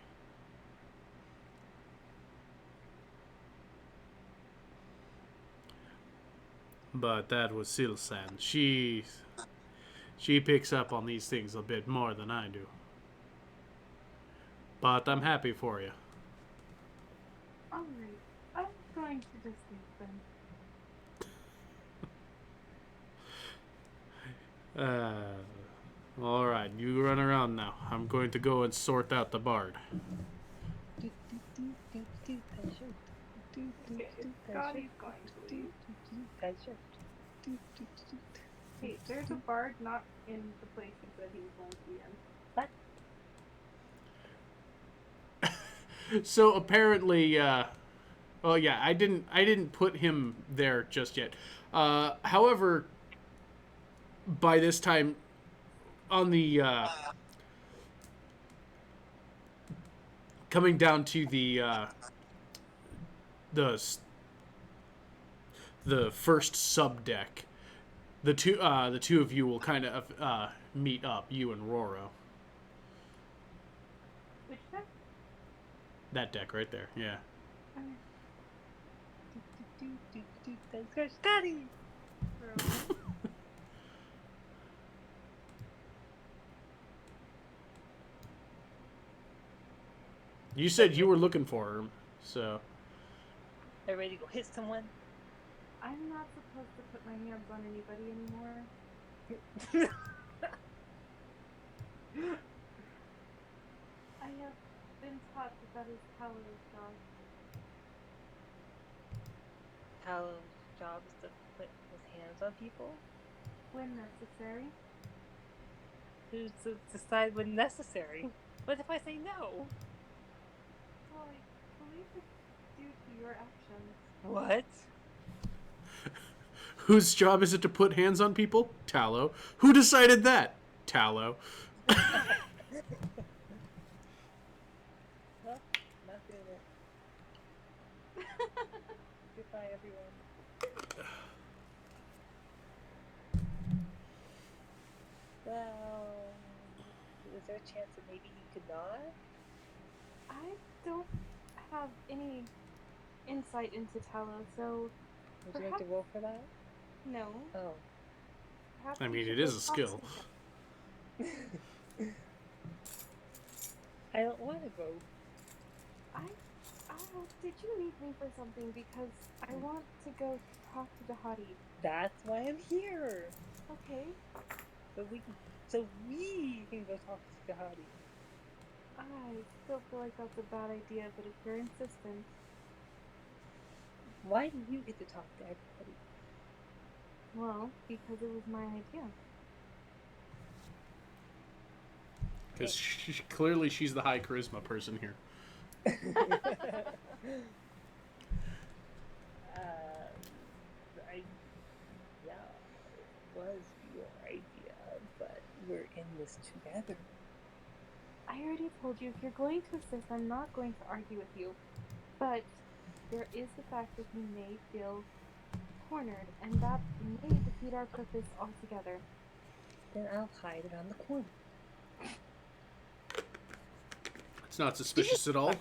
Speaker 1: But that was Silsan. She picks up on these things a bit more than I do. But I'm happy for you.
Speaker 3: Alright, I'm going to just leave then.
Speaker 1: Alright, you run around now. I'm going to go and sort out the bard.
Speaker 3: Scotty's going to leave. Hey, there's a bard not in the place he said he was going to be in.
Speaker 1: So apparently, oh yeah, I didn't put him there just yet. However, by this time, on the coming down to the the first sub deck. The two of you will kind of meet up, you and Roro.
Speaker 3: Which deck?
Speaker 1: That deck right there, yeah.
Speaker 4: Thanks, Coach Daddy.
Speaker 1: You said you were looking for her, so.
Speaker 4: Are you ready to go hit someone?
Speaker 3: I'm not supposed to put my hands on anybody anymore. I have been taught that is Paolo's job.
Speaker 4: Paolo's job is to put his hands on people?
Speaker 3: When necessary.
Speaker 4: Who's to decide when necessary? What if I say no?
Speaker 3: Well, I believe it's due to your actions.
Speaker 4: What?
Speaker 1: Whose job is it to put hands on people? Tallow. Who decided that? Tallow.
Speaker 4: Well, not doing it. Goodbye, everyone. Well, is there a chance that maybe you could not?
Speaker 3: I don't have any insight into Tallow, so
Speaker 4: Would you like to roll for that?
Speaker 3: no.
Speaker 4: Oh.
Speaker 3: Perhaps
Speaker 1: I
Speaker 3: we
Speaker 1: mean,
Speaker 3: should
Speaker 1: it is
Speaker 3: go
Speaker 1: a
Speaker 3: talk
Speaker 1: skill.
Speaker 3: to him.
Speaker 4: I don't want to go.
Speaker 3: Did you need me for something? Because I want to go talk to Dahadi.
Speaker 4: That's why I'm here.
Speaker 3: Okay.
Speaker 4: So we can go talk to Dahadi.
Speaker 3: I still feel like that's a bad idea, but if you're insistent.
Speaker 4: Why do you get to talk to everybody?
Speaker 3: Well, because it was my idea.
Speaker 1: Because clearly she's the high charisma person here.
Speaker 4: It was your idea, but we're in this together.
Speaker 3: I already told you, if you're going to insist, I'm not going to argue with you. But there is the fact that you may feel cornered, and that may defeat our purpose altogether.
Speaker 4: Then I'll hide around the corner.
Speaker 1: It's not suspicious at all.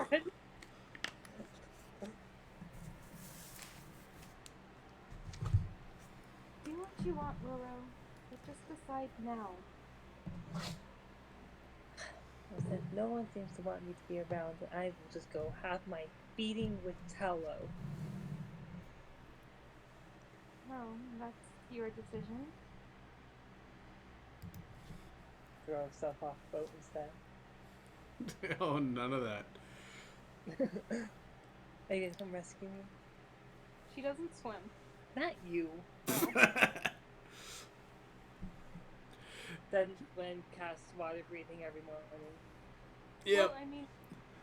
Speaker 3: Do what you want, Roro, but just decide now.
Speaker 4: Listen, no one seems to want me to be around, and I will just go have my beating with Tallow.
Speaker 3: No, that's your decision.
Speaker 4: Throw himself off the boat instead.
Speaker 1: Oh, none of that.
Speaker 4: Are you gonna come rescue me?
Speaker 3: She doesn't swim.
Speaker 4: Not you. Then when casts water breathing every morning.
Speaker 1: Yep.
Speaker 3: Well, I mean,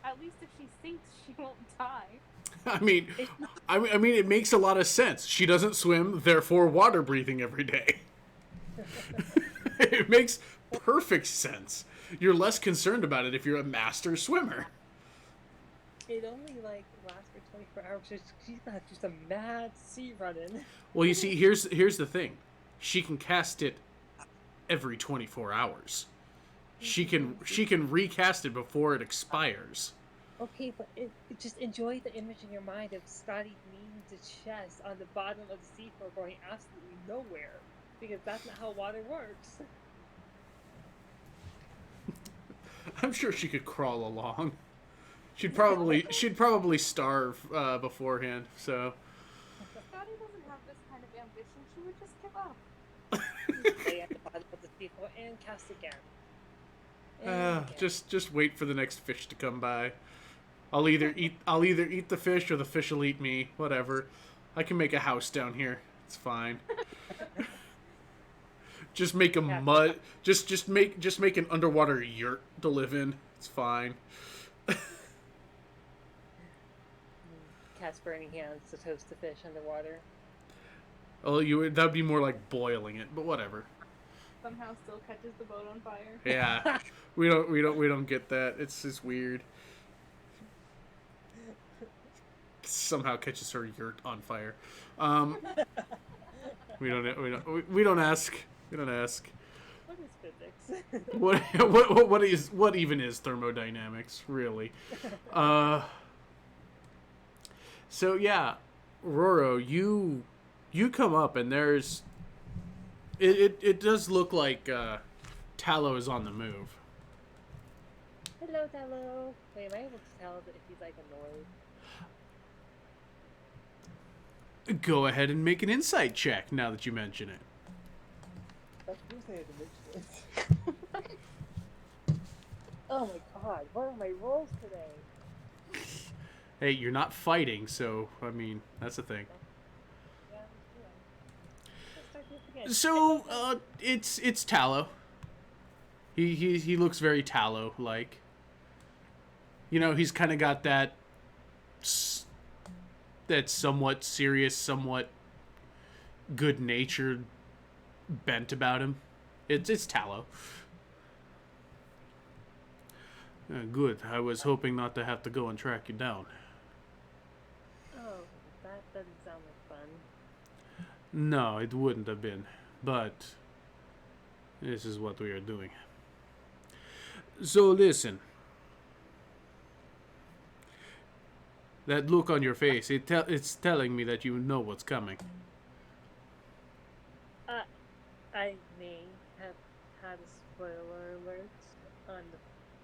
Speaker 3: at least if she sinks, she won't die.
Speaker 1: I mean, it makes a lot of sense. She doesn't swim, therefore water breathing every day. It makes perfect sense. You're less concerned about it if you're a master swimmer.
Speaker 4: It only lasts for 24 hours. She's gonna do some mad sea running.
Speaker 1: Well, you see, here's the thing. She can cast it every 24 hours. She can recast it before it expires.
Speaker 4: Okay, but just enjoy the image in your mind of Scotty kneeing to chest on the bottom of the seafloor going absolutely nowhere. Because that's not how water works.
Speaker 1: I'm sure she could crawl along. She'd probably starve beforehand. So.
Speaker 3: Scotty doesn't have this kind of ambition. She would just give up.
Speaker 4: Stay at the bottom of the seafloor and cast again.
Speaker 1: Just wait for the next fish to come by. I'll either eat the fish or the fish will eat me. Whatever. I can make a house down here. It's fine. Just make a mud. Just make an underwater yurt to live in. It's fine.
Speaker 4: Cast burning hands to toast the fish underwater.
Speaker 1: Oh, that'd be more like boiling it, but whatever.
Speaker 3: Somehow still catches the boat on fire.
Speaker 1: Yeah, we don't get that. It's just weird. Somehow catches her yurt on fire. We don't ask. We don't ask.
Speaker 4: What is physics?
Speaker 1: What even is thermodynamics, really? So yeah, Roro, you come up and there's it does look like Tallow is on the move.
Speaker 4: Hello, hello. Wait, am I able to tell if he's like annoyed?
Speaker 1: Go ahead and make an insight check now that you mention it.
Speaker 4: That's usually the mention. Oh my god, what are my rolls today?
Speaker 1: Hey, you're not fighting, so I mean that's the thing.
Speaker 4: Yeah, let's start this again.
Speaker 1: So it's Tallow. He looks very Tallow like. You know, he's kind of got that somewhat serious, somewhat good-natured bent about him. It's Tallow. Good. I was hoping not to have to go and track you down.
Speaker 4: Oh, that doesn't sound like fun.
Speaker 1: No, it wouldn't have been. But this is what we are doing. So listen. That look on your face, it's telling me that you know what's coming.
Speaker 4: I may have had a spoiler alert on the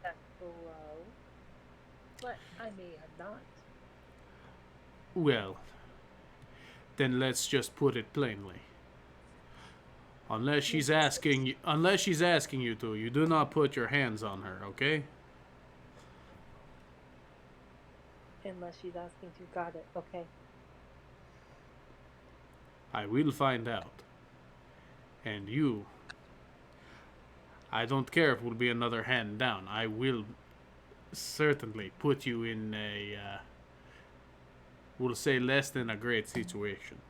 Speaker 4: back below, but I may have not.
Speaker 1: Well, then let's just put it plainly. Unless she's asking you to, you do not put your hands on her, okay?
Speaker 4: Unless she's asking to. Got it. Okay.
Speaker 1: I will find out. And you, I don't care if it will be another hand down. I will certainly put you in a, we'll say less than a great situation.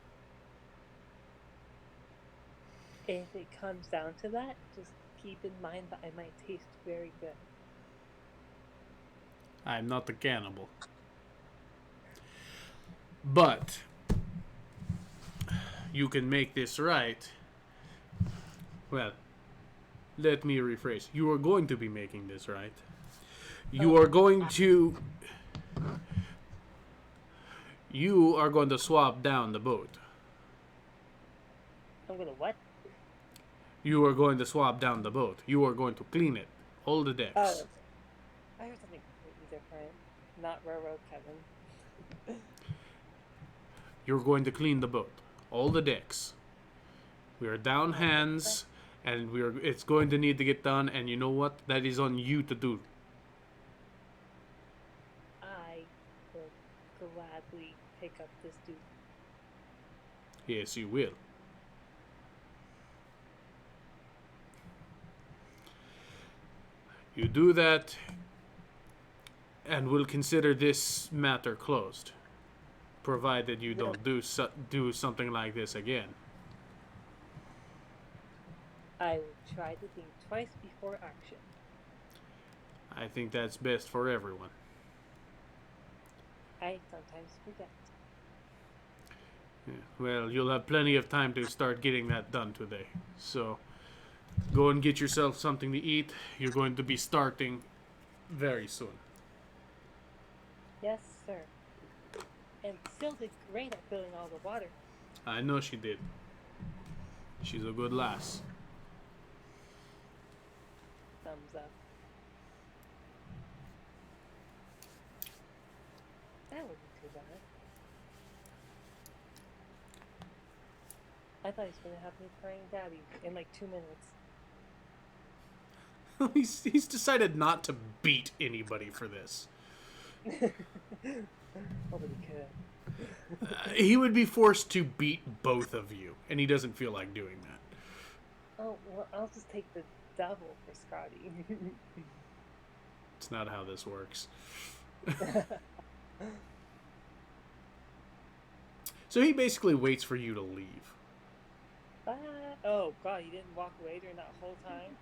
Speaker 4: If it comes down to that, just keep in mind that I might taste very good.
Speaker 1: I'm not a cannibal. But you can make this right. Well, let me rephrase. You are going to be making this right. You are going to swab down the boat.
Speaker 4: I'm gonna what?
Speaker 1: You are going to swab down the boat. You are going to clean it. All the decks.
Speaker 4: Oh, I heard something completely different. Not railroad, Kevin.
Speaker 1: You're going to clean the boat. All the decks. We are down hands, and it's going to need to get done, and you know what? That is on you to do.
Speaker 4: I will gladly pick up this dude.
Speaker 1: Yes, you will. You do that, and we'll consider this matter closed, provided you don't do something like this again.
Speaker 4: I will try to think twice before action.
Speaker 1: I think that's best for everyone.
Speaker 4: I sometimes forget.
Speaker 1: Yeah. Well, you'll have plenty of time to start getting that done today. So, go and get yourself something to eat. You're going to be starting very soon.
Speaker 4: Yes, sir. And still did great at filling all the water.
Speaker 1: I know she did. She's a good lass.
Speaker 4: Thumbs up. That wasn't too bad. I thought he was going to have me praying daddy in like 2 minutes.
Speaker 1: He's decided not to beat anybody for this.
Speaker 4: Nobody could.
Speaker 1: He would be forced to beat both of you, and he doesn't feel like doing that.
Speaker 4: Oh, well, I'll just take the double for Scotty.
Speaker 1: It's not how this works. So he basically waits for you to leave.
Speaker 4: Oh, God, he didn't walk away during that whole time?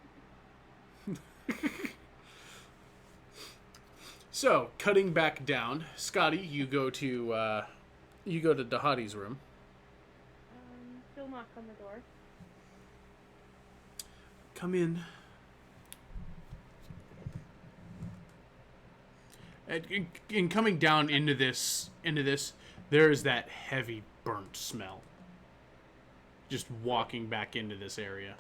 Speaker 1: So, cutting back down, Scotty, you go to Dahadi's room.
Speaker 3: She'll knock on the door.
Speaker 1: Come in. In coming down into this, there is that heavy burnt smell. Just walking back into this area.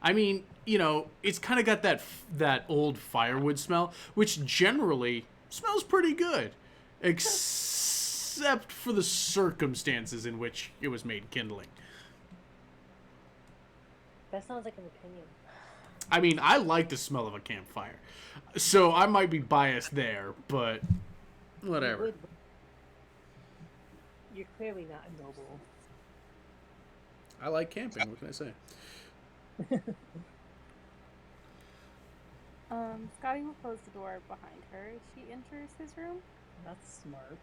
Speaker 1: I mean, it's kind of got that old firewood smell, which generally smells pretty good, except for the circumstances in which it was made kindling.
Speaker 4: That sounds like an opinion.
Speaker 1: I mean, I like the smell of a campfire, so I might be biased there, but whatever.
Speaker 4: You're clearly not a noble.
Speaker 1: I like camping. What can I say?
Speaker 3: Scotty will close the door behind her as she enters his room.
Speaker 4: That's smart.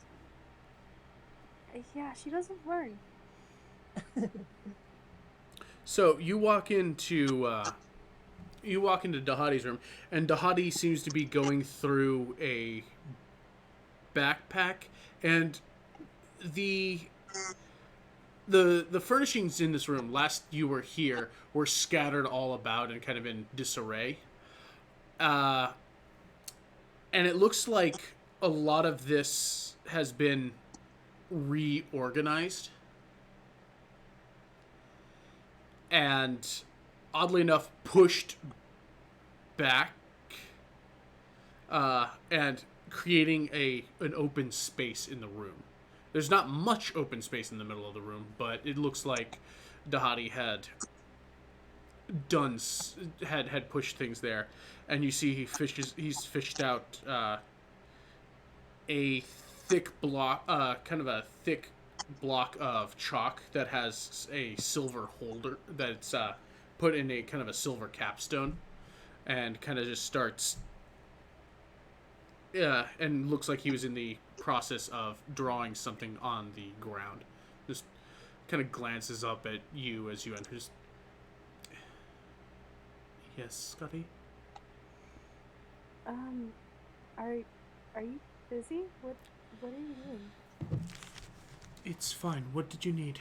Speaker 3: Yeah, she doesn't learn.
Speaker 1: So you walk into Dahadi's room, and Dahadi seems to be going through a backpack, and the furnishings in this room, last you were here, were scattered all about and kind of in disarray. And it looks like a lot of this has been reorganized. And oddly enough, pushed back, and creating an open space in the room. There's not much open space in the middle of the room, but it looks like Dahadi had pushed things there, and you see he's fished out a thick block, kind of a thick block of chalk that has a silver holder that's put in a kind of a silver capstone, and kind of just starts. Yeah, and looks like he was in the process of drawing something on the ground. Just kind of glances up at you as you enter. Yes, Scotty?
Speaker 3: Are you busy? What are you doing?
Speaker 1: It's fine. What did you need?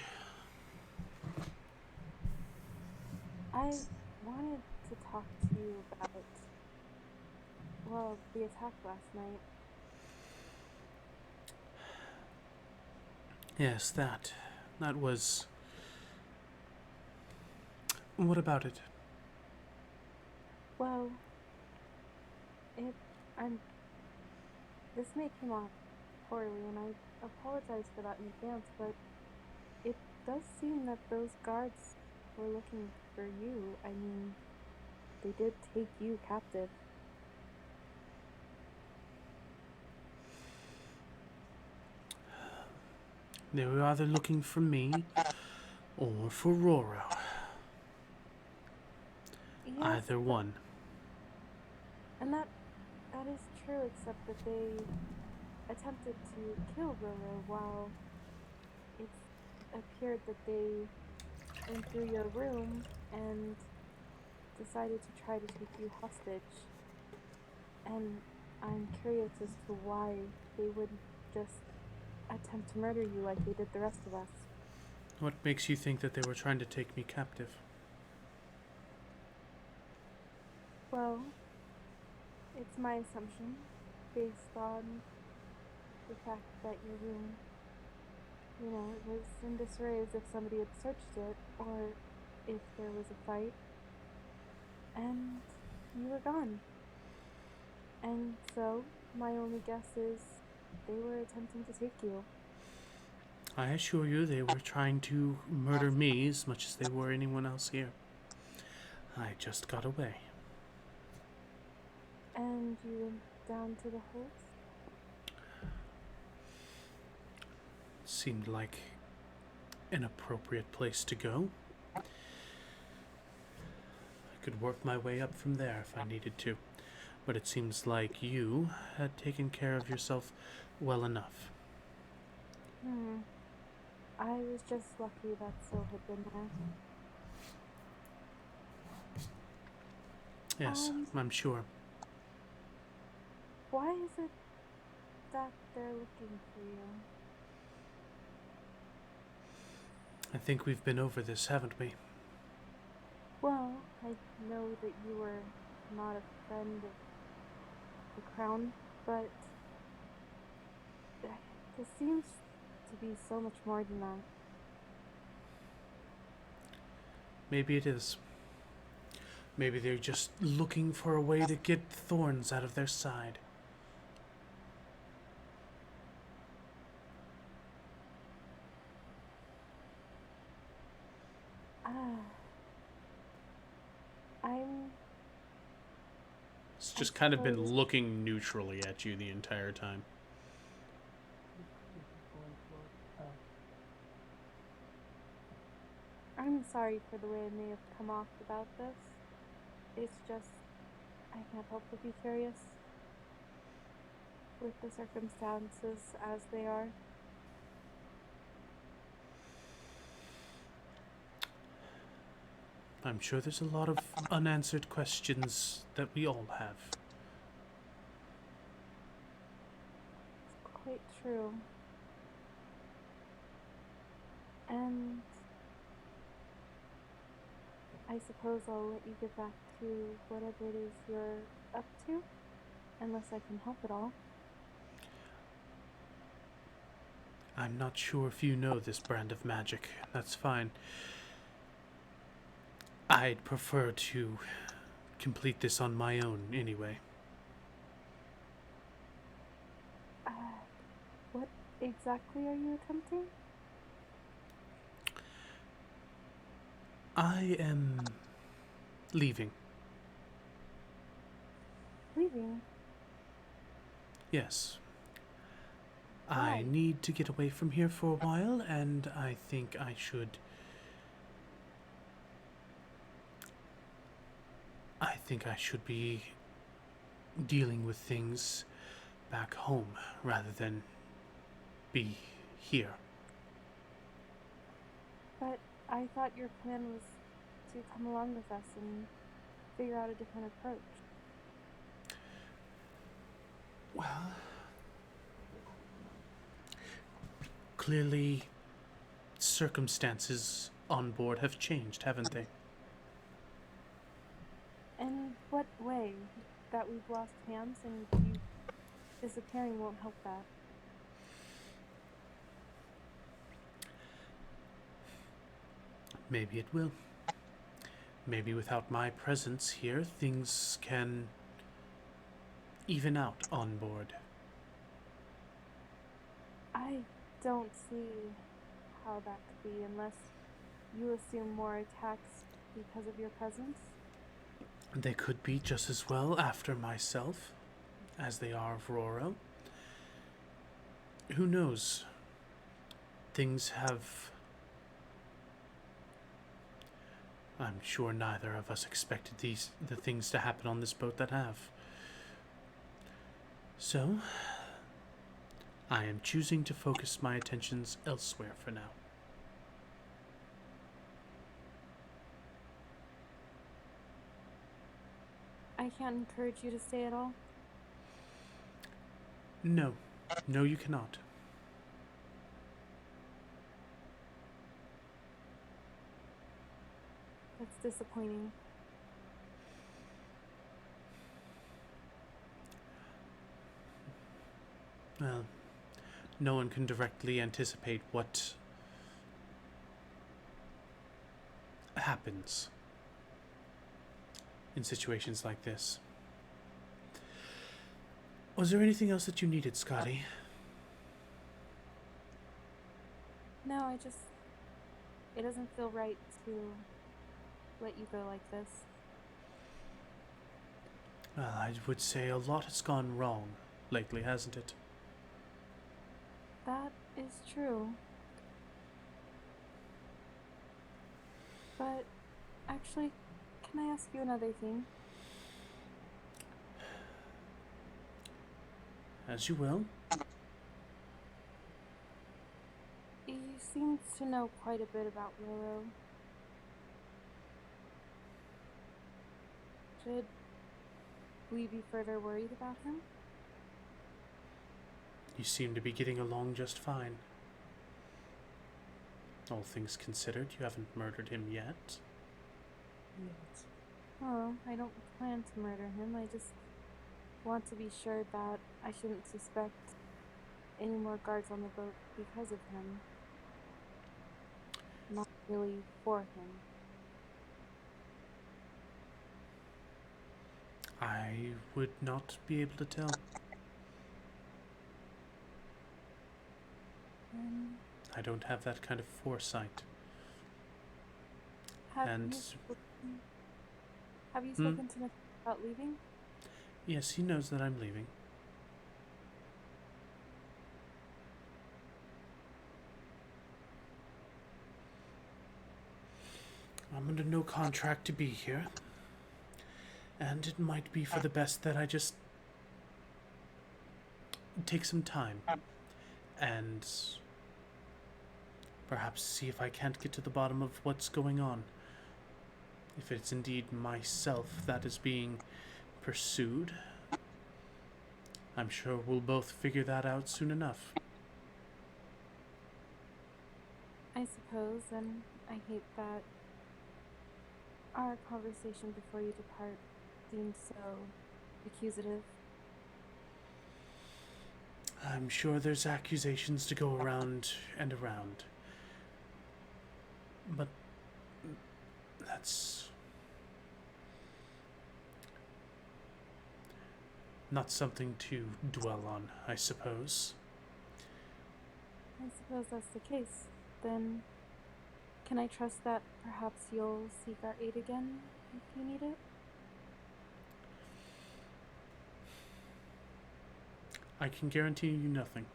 Speaker 3: I wanted to talk to you about, well, the attack last night.
Speaker 1: Yes, that was... What about it?
Speaker 3: Well, this may come off poorly, and I apologize for that in advance, but it does seem that those guards were looking for you. I mean, they did take you captive.
Speaker 1: They were either looking for me or for Roro.
Speaker 3: Yes,
Speaker 1: Either one.
Speaker 3: and that is true, except that they attempted to kill Roro while it appeared that they went through your room and decided to try to take you hostage. And I'm curious as to why they wouldn't just attempt to murder you like they did the rest of us.
Speaker 1: What makes you think that they were trying to take me captive?
Speaker 3: Well, it's my assumption, based on the fact that your room, it was in disarray as if somebody had searched it, or if there was a fight, and you were gone. And so, my only guess is they were attempting to take you.
Speaker 1: I assure you they were trying to murder me as much as they were anyone else here. I just got away.
Speaker 3: And you went down to the holes?
Speaker 1: Seemed like an appropriate place to go. I could work my way up from there if I needed to, but it seems like you had taken care of yourself well enough.
Speaker 3: I was just lucky that Syl had been there.
Speaker 1: Yes, I'm sure.
Speaker 3: Why is it that they're looking for you?
Speaker 1: I think we've been over this, haven't we?
Speaker 3: Well, I know that you were not a friend of the crown, but this seems to be so much more than that.
Speaker 1: Maybe it is. Maybe they're just looking for a way to get thorns out of their side.
Speaker 3: I'm.
Speaker 1: It's just kind of been
Speaker 3: suppose-
Speaker 1: looking neutrally at you the entire time.
Speaker 3: I'm sorry for the way I may have come off about this. It's just, I can't help but be curious with the circumstances as they are.
Speaker 1: I'm sure there's a lot of unanswered questions that we all have.
Speaker 3: It's quite true. And I suppose I'll let you get back to whatever it is you're up to, unless I can help at all.
Speaker 1: I'm not sure if you know this brand of magic. That's fine. I'd prefer to complete this on my own anyway.
Speaker 3: What exactly are you attempting?
Speaker 1: I am leaving.
Speaker 3: Leaving?
Speaker 1: Yes.
Speaker 3: Why?
Speaker 1: I need to get away from here for a while, and I think I should be dealing with things back home rather than be here.
Speaker 3: But I thought your plan was to come along with us and figure out a different approach.
Speaker 1: Well, clearly circumstances on board have changed, haven't they?
Speaker 3: In what way? That we've lost hands and you disappearing won't help that.
Speaker 1: Maybe it will. Maybe without my presence here, things can even out on board.
Speaker 3: I don't see how that could be unless you assume more attacks because of your presence.
Speaker 1: They could be just as well after myself as they are of Roro. Who knows? Things have... I'm sure neither of us expected the things to happen on this boat that have. So, I am choosing to focus my attentions elsewhere for now.
Speaker 3: I can't encourage you to stay at all.
Speaker 1: No. No, you cannot.
Speaker 3: That's disappointing.
Speaker 1: Well, no one can directly anticipate what happens in situations like this. Was there anything else that you needed, Scotty?
Speaker 3: No, it doesn't feel right to let you go like this.
Speaker 1: Well, I would say a lot has gone wrong lately, hasn't it?
Speaker 3: That is true. But actually, can I ask you another thing?
Speaker 1: As you will.
Speaker 3: You seem to know quite a bit about Roro. Should Will you be further worried about him?
Speaker 1: You seem to be getting along just fine. All things considered, you haven't murdered him yet.
Speaker 4: Yet.
Speaker 3: Oh, I don't plan to murder him. I just want to be sure that I shouldn't suspect any more guards on the boat because of him. Not really for him.
Speaker 1: I would not be able to tell. I don't have that kind of foresight.
Speaker 3: Have
Speaker 1: And-
Speaker 3: you spoken to Nick about leaving?
Speaker 1: Yes, he knows that I'm leaving. I'm under no contract to be here. And it might be for the best that I just take some time and perhaps see if I can't get to the bottom of what's going on. If it's indeed myself that is being pursued, I'm sure we'll both figure that out soon enough.
Speaker 3: I suppose, and I hate that our conversation before you depart seemed so accusative.
Speaker 1: I'm sure there's accusations to go around and around. But that's not something to dwell on, I suppose.
Speaker 3: I suppose that's the case. Then, can I trust that perhaps you'll seek our aid again if you need it?
Speaker 1: I can guarantee you nothing.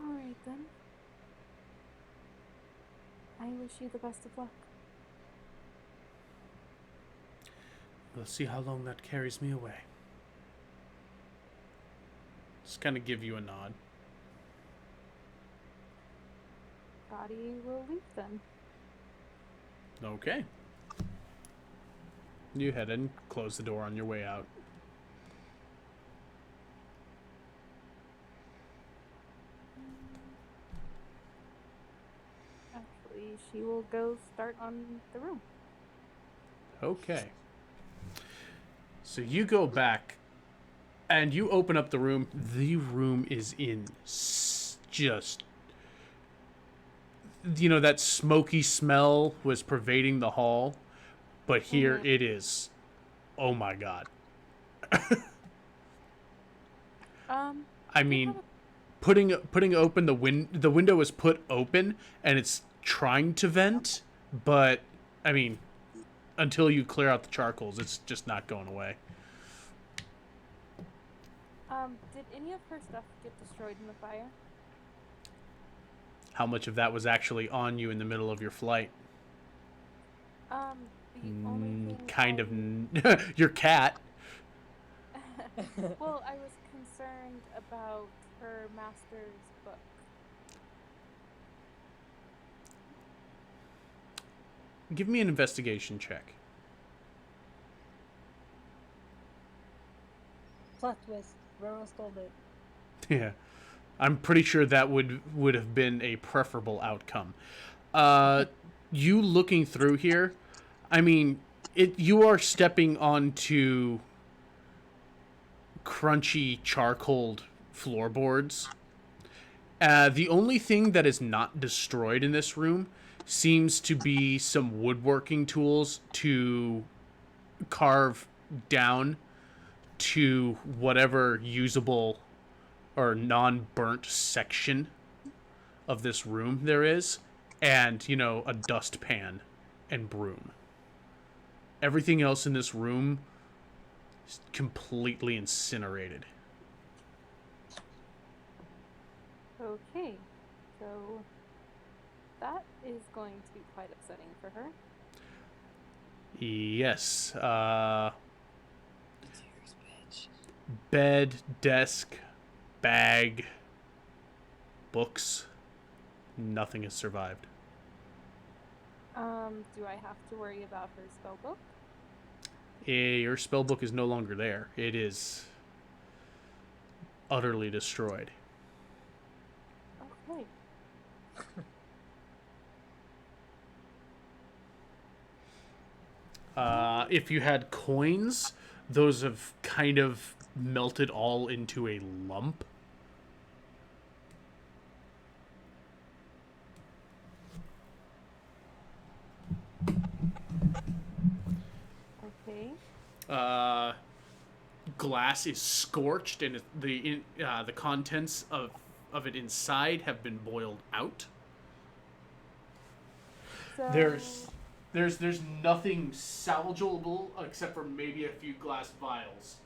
Speaker 3: Alright then. I wish you the best of luck.
Speaker 1: We'll see how long that carries me away. Just kind of give you a nod.
Speaker 3: Scotty will leave then.
Speaker 1: Okay. You head in, close the door on your way out.
Speaker 3: Actually, she will go start on the room.
Speaker 1: Okay. So you go back and you open up the room. The room is in just, that smoky smell was pervading the hall, but here it is. Oh my god. I mean, putting open the window is put open and it's trying to vent, but I mean, until you clear out the charcoals, it's just not going away.
Speaker 3: Did any of her stuff get destroyed in the fire?
Speaker 1: How much of that was actually on you in the middle of your flight?
Speaker 3: The only thing
Speaker 1: Kind of. Your cat.
Speaker 3: Well, I was concerned about her master's book.
Speaker 1: Give me an investigation check.
Speaker 4: Plot twist. Roro stole it.
Speaker 1: Yeah. I'm pretty sure that would have been a preferable outcome. You looking through here, I mean, you are stepping onto crunchy charcoal floorboards. The only thing that is not destroyed in this room seems to be some woodworking tools to carve down to whatever usable or non-burnt section of this room there is, and, a dustpan and broom. Everything else in this room is completely incinerated.
Speaker 3: Okay, so that is going to be quite upsetting for her.
Speaker 1: Yes. Bed, desk, bag, books. Nothing has survived.
Speaker 3: Do I have to worry about her spell book?
Speaker 1: Your spell book is no longer there. It is utterly destroyed.
Speaker 3: Okay.
Speaker 1: If you had coins, those have kind of melted all into a lump.
Speaker 3: Okay.
Speaker 1: Glass is scorched, and the contents of it inside have been boiled out.
Speaker 3: So
Speaker 1: There's nothing salvageable except for maybe a few glass vials.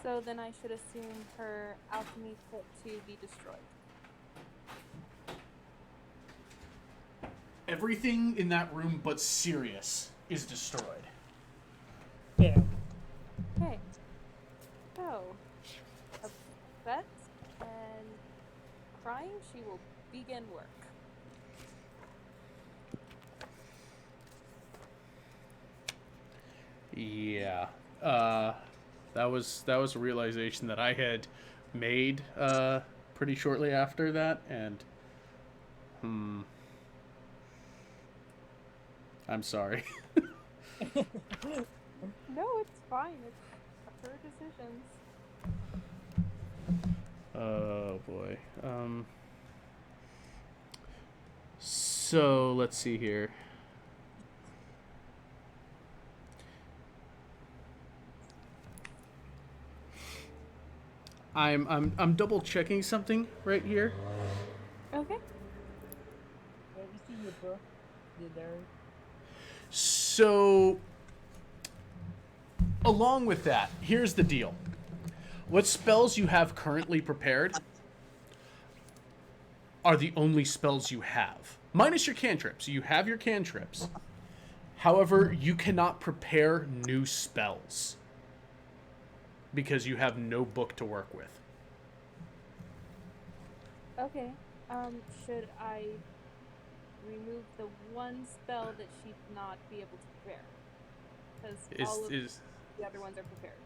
Speaker 3: so then I should assume her alchemy put to be destroyed.
Speaker 1: Everything in that room but Sirius is destroyed.
Speaker 4: Yeah.
Speaker 3: Okay. So upset and crying, she will begin work.
Speaker 1: Yeah. That was a realization that I had made pretty shortly after that, and I'm sorry.
Speaker 3: No, it's fine. It's her decisions.
Speaker 1: Oh boy. So let's see here. I'm double checking something right here.
Speaker 3: Okay.
Speaker 4: Let me see your book. You nerd.
Speaker 1: So along with that, here's the deal. What spells you have currently prepared are the only spells you have. Minus your cantrips. You have your cantrips. However, you cannot prepare new spells because you have no book to work with.
Speaker 3: Okay. Should I remove the one spell that she'd not be able to prepare? Because all of the other ones are prepared.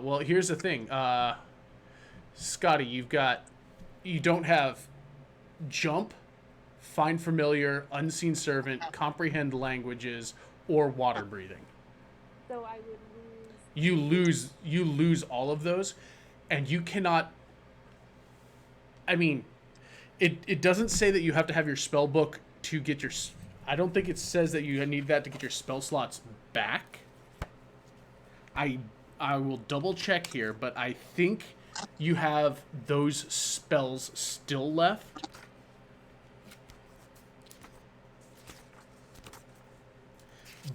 Speaker 1: Well, here's the thing. Scotty, you don't have jump, find familiar, unseen servant, comprehend languages, or water breathing.
Speaker 3: So I would lose.
Speaker 1: You lose all of those, and you cannot. I mean, it doesn't say that you have to have your spell book to get your. I don't think it says that you need that to get your spell slots back. I will double check here, but I think you have those spells still left.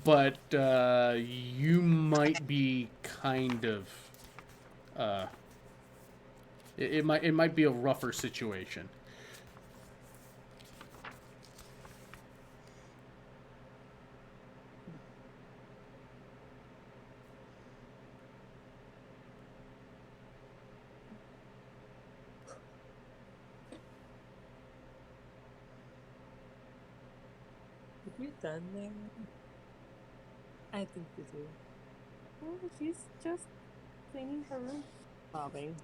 Speaker 1: But you might be kind of it might be a rougher situation.
Speaker 4: Have we done there? I think we do.
Speaker 3: Well, she's just cleaning her room.
Speaker 4: Sobbing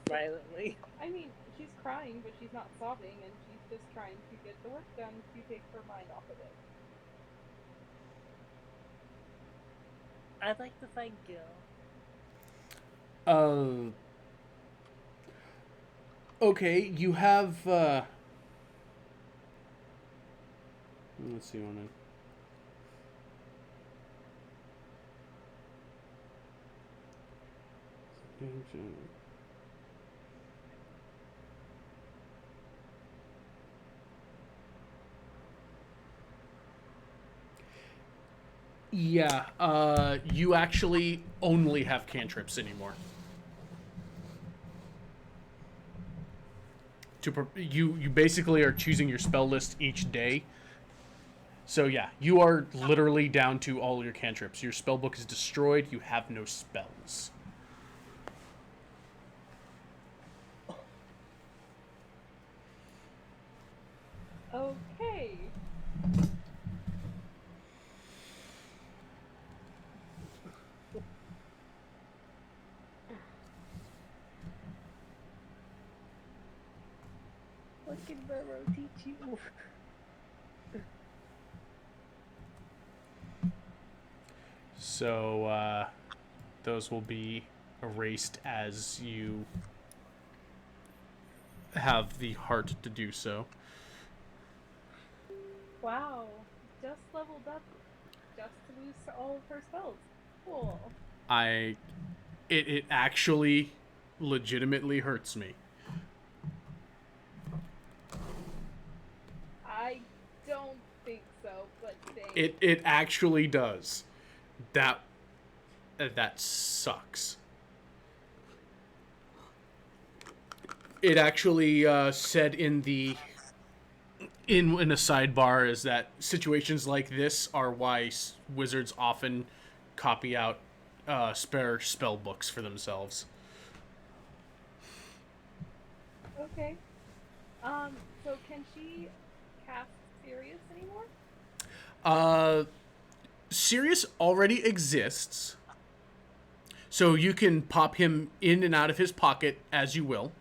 Speaker 4: violently.
Speaker 3: I mean, she's crying, but she's not sobbing, and she's just trying to get the work done to take her mind off of it.
Speaker 4: I'd like to find Gil.
Speaker 1: Okay, you have let's see one. Yeah, you actually only have cantrips anymore. You basically are choosing your spell list each day. So yeah, you are literally down to all your cantrips. Your spell book is destroyed. You have no spells.
Speaker 4: What can Burrow teach you?
Speaker 1: So those will be erased as you have the heart to do so.
Speaker 4: Wow, just leveled up just to lose all of her spells. Cool.
Speaker 1: It actually legitimately hurts me.
Speaker 4: I don't think so, but thanks.
Speaker 1: It actually does. That sucks. It actually said in the in a sidebar is that situations like this are why wizards often copy out spare spell books for themselves.
Speaker 4: Okay. So can she cast Sirius anymore?
Speaker 1: Sirius already exists, so you can pop him in and out of his pocket as you will.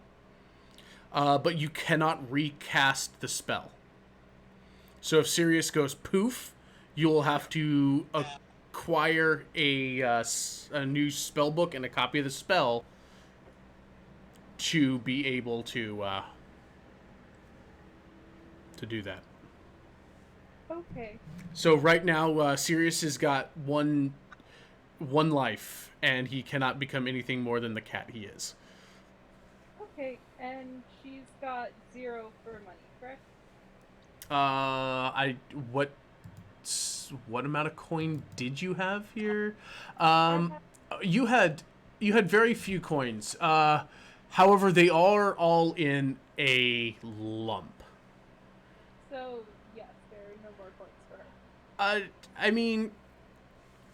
Speaker 1: But you cannot recast the spell. So if Sirius goes poof, you'll have to acquire a new spell book and a copy of the spell to be able to do that.
Speaker 4: Okay.
Speaker 1: So right now, Sirius has got one life, and he cannot become anything more than the cat he is.
Speaker 4: Okay, and she's got 0 for money, correct?
Speaker 1: What amount of coin did you have here? You had very few coins. However, they are all in a lump.
Speaker 4: So, yes, there are no more coins for her.
Speaker 1: I mean,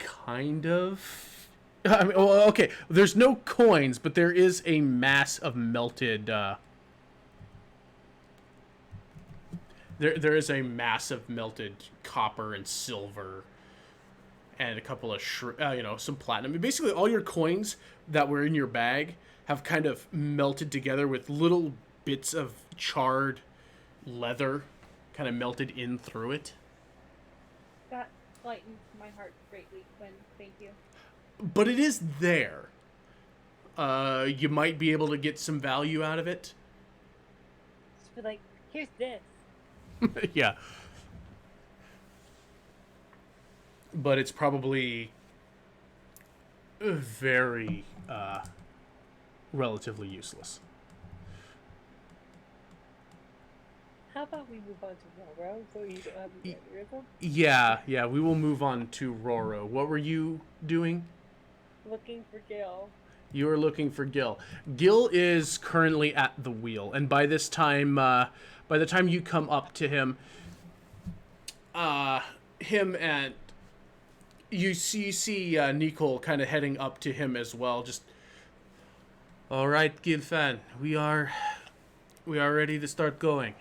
Speaker 1: kind of. I mean, well, okay. There's no coins, but there is a mass of melted. There is a mass of melted copper and silver, and a couple of some platinum. Basically, all your coins that were in your bag have kind of melted together with little bits of charred leather, kind of melted in through it.
Speaker 4: That lightens my heart greatly, Quinn. Thank you.
Speaker 1: But it is there. You might be able to get some value out of it.
Speaker 4: Just be like, here's this.
Speaker 1: Yeah. But it's probably very relatively useless.
Speaker 4: How about we move on to Roro so you don't have the aneurysm?
Speaker 1: Yeah, we will move on to Roro. What were you doing?
Speaker 4: Looking for Gil.
Speaker 1: You are looking for Gil. Gil is currently at the wheel, and by this time, by the time you come up to him, him and you see Nicole kind of heading up to him as well. Just, all right, Gilfan, we are ready to start going.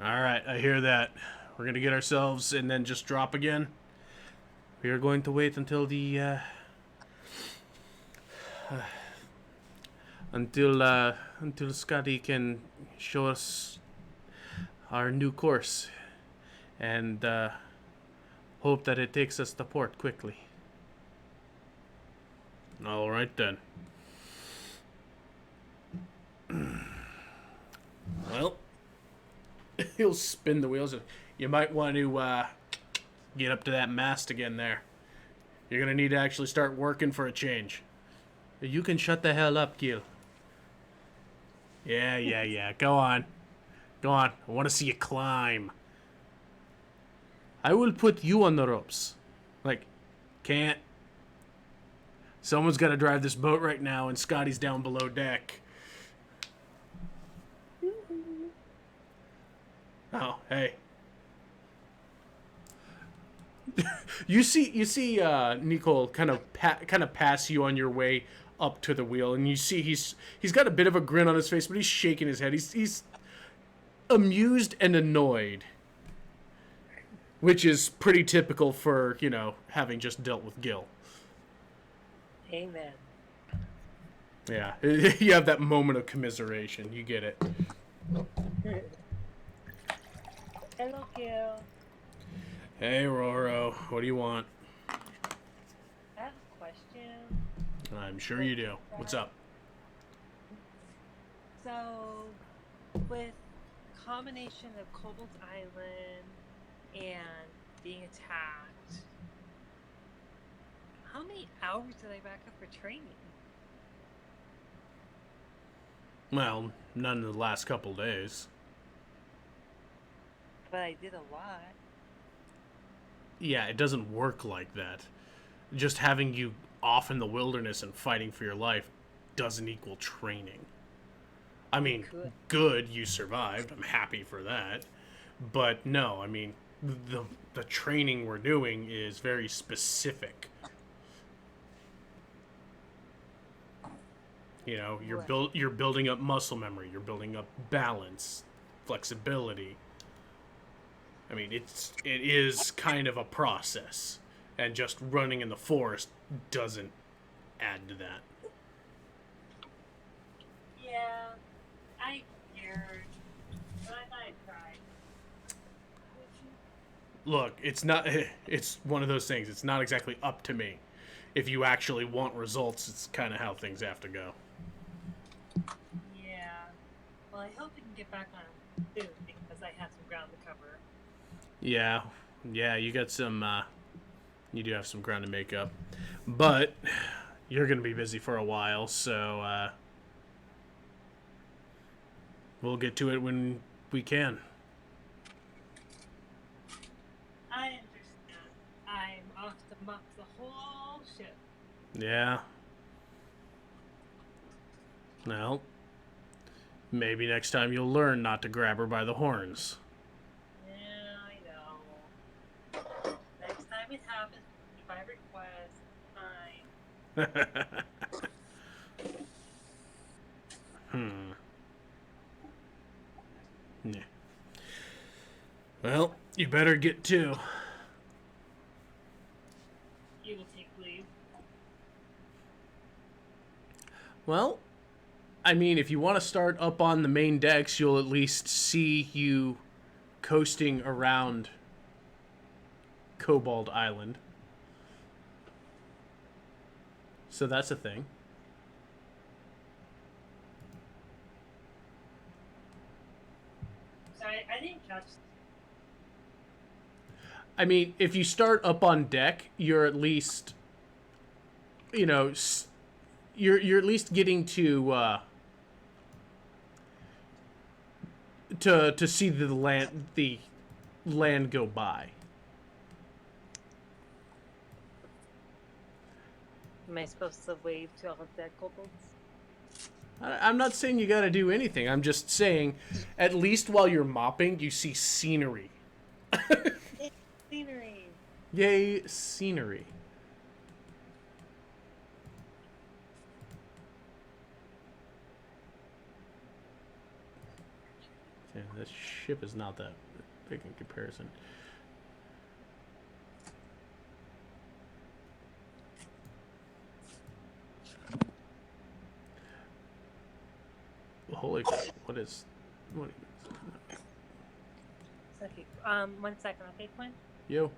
Speaker 1: All right, I hear that. We're gonna get ourselves and then just drop again. We are going to wait until the until Scotty can show us our new course, and hope that it takes us to port quickly. All right then. Well, he'll spin the wheels. You might want to get up to that mast again there. You're gonna need to actually start working for a change. You can shut the hell up, Gil. Yeah. Go on. I want to see you climb. I will put you on the ropes. Like, can't. Someone's got to drive this boat right now, and Scotty's down below deck. Oh, hey. You see Nicole kind of pass you on your way up to the wheel, and you see he's got a bit of a grin on his face, but he's shaking his head. He's amused and annoyed, which is pretty typical for, having just dealt with Gil.
Speaker 4: Amen.
Speaker 1: Yeah, you have that moment of commiseration. You get it.
Speaker 4: Hello, Gil.
Speaker 1: Hey, Roro. What do you want?
Speaker 4: I have a question.
Speaker 1: I'm sure
Speaker 4: With
Speaker 1: you do. What's up?
Speaker 4: So, with combination of Cobalt Island and being attacked, how many hours did I back up for training?
Speaker 1: Well, none in the last couple days.
Speaker 4: But I did a lot.
Speaker 1: Yeah, it doesn't work like that. Just having you off in the wilderness and fighting for your life doesn't equal training. I mean,
Speaker 4: Could.
Speaker 1: good, you survived. I'm happy for that. But no, I mean, the training we're doing is very specific. You know,
Speaker 4: Right.
Speaker 1: you're building up muscle memory, you're building up balance, flexibility. I mean, it is kind of a process, and just running in the forest doesn't add to that.
Speaker 4: Yeah, I figured, but I thought I'd try.
Speaker 1: Look, it's not. It's one of those things. It's not exactly up to me. If you actually want results, it's kind of how things have to go.
Speaker 4: Yeah. Well, I hope we can get back on soon because I have some ground to cover.
Speaker 1: Yeah, yeah, you got some. You do have some ground to make up, but you're gonna be busy for a while, so we'll get to it when we can.
Speaker 4: I understand. I'm off to mop the whole ship.
Speaker 1: Yeah. Well, maybe next time you'll learn not to grab her by the horns.
Speaker 4: Yeah, I know. Next time it happens, by request, fine.
Speaker 1: Hmm. Yeah. Well, you better get to.
Speaker 4: You will take leave.
Speaker 1: Well, I mean, if you want to start up on the main decks, you'll at least see you coasting around Cobalt Island. So that's a thing.
Speaker 4: Sorry, I didn't catch.
Speaker 1: I mean, if you start up on deck, you're at least, you know, you're at least getting to see the land go by.
Speaker 4: Am I supposed to wave to all of the kobolds?
Speaker 1: I'm not saying you got to do anything. I'm just saying, at least while you're mopping, you see scenery.
Speaker 4: Yay, scenery.
Speaker 1: Yay, scenery. Yeah, this ship is not that big in comparison. Holy crap, what is... What,
Speaker 4: Okay. 1 second, okay, Quinn?
Speaker 1: yo.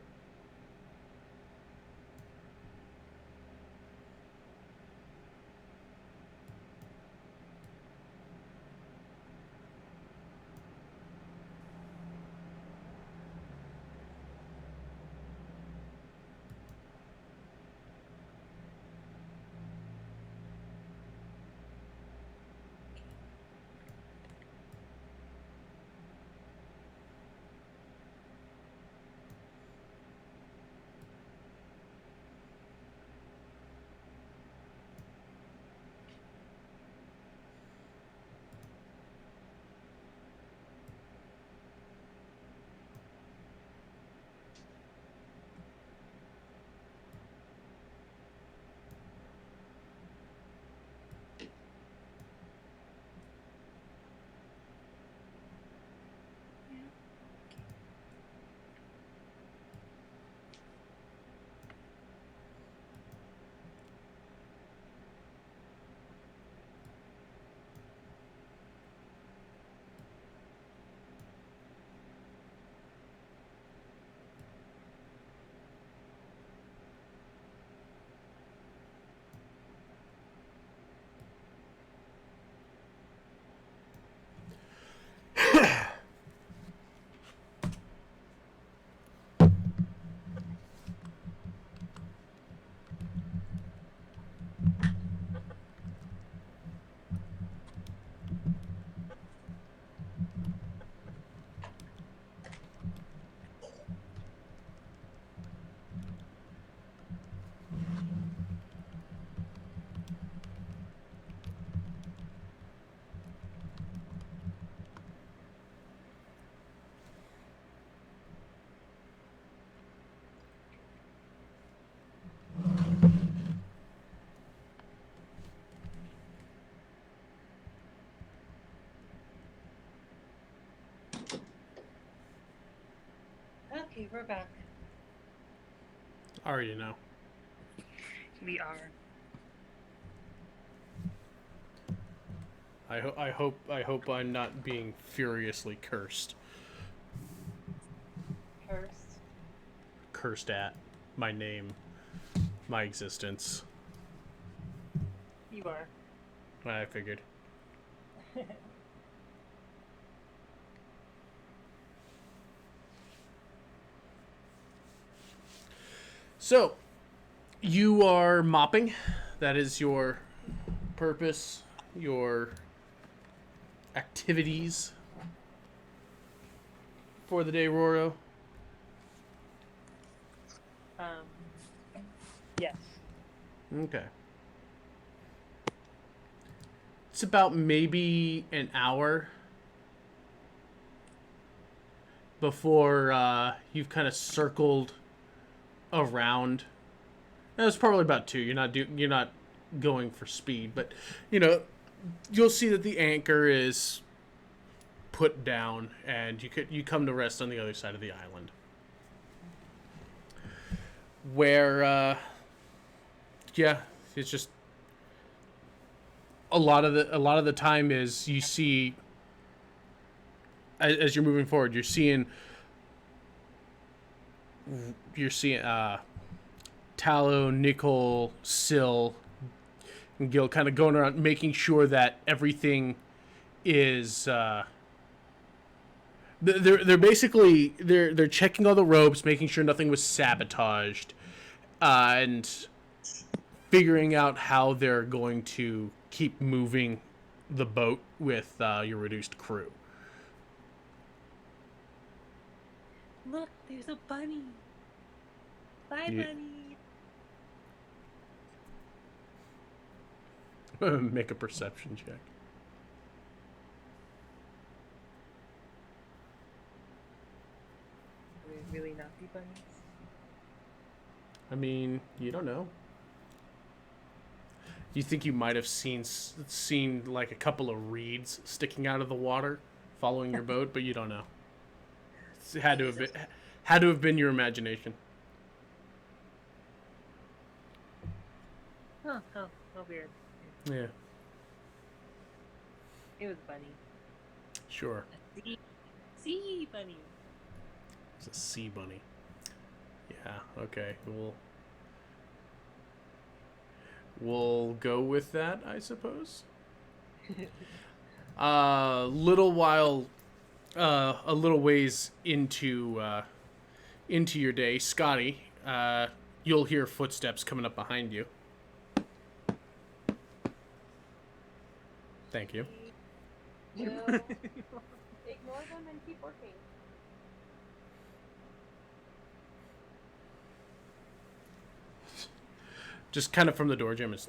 Speaker 4: Okay, we're back.
Speaker 1: Are you now?
Speaker 4: We are.
Speaker 1: I hope I'm not being furiously cursed.
Speaker 4: Cursed.
Speaker 1: Cursed at my name, my existence.
Speaker 4: You are.
Speaker 1: I figured. So, you are mopping. That is your purpose, your activities for the day, Roro.
Speaker 4: um. Yes.
Speaker 1: Okay. It's about maybe an hour before you've kind of circled around. It's probably about two. You're not going for speed, but you'll see that the anchor is put down, and you come to rest on the other side of the island, where yeah, it's just a lot of the time is you see as you're moving forward, you're seeing Tallow, Nickel, Sill, and Gil kind of going around making sure that everything is they're basically they're checking all the ropes, making sure nothing was sabotaged, and figuring out how they're going to keep moving the boat with your reduced crew.
Speaker 4: Look, there's a bunny. Bye,
Speaker 1: You-
Speaker 4: bunny.
Speaker 1: Make a perception check.
Speaker 4: Are they really not be bunnies?
Speaker 1: I mean, you don't know. You think you might have seen like a couple of reeds sticking out of the water, following your boat, but you don't know. It had to have been your imagination.
Speaker 4: Oh, how weird.
Speaker 1: Yeah,
Speaker 4: It was a bunny.
Speaker 1: sure.
Speaker 4: Sea bunny.
Speaker 1: It's a sea bunny. Yeah. Okay. We'll go with that, I suppose. A little ways into your day, Scotty, you'll hear footsteps coming up behind you. Thank you.
Speaker 3: We'll ignore them and keep working.
Speaker 1: Just kind of from the door, Jim is.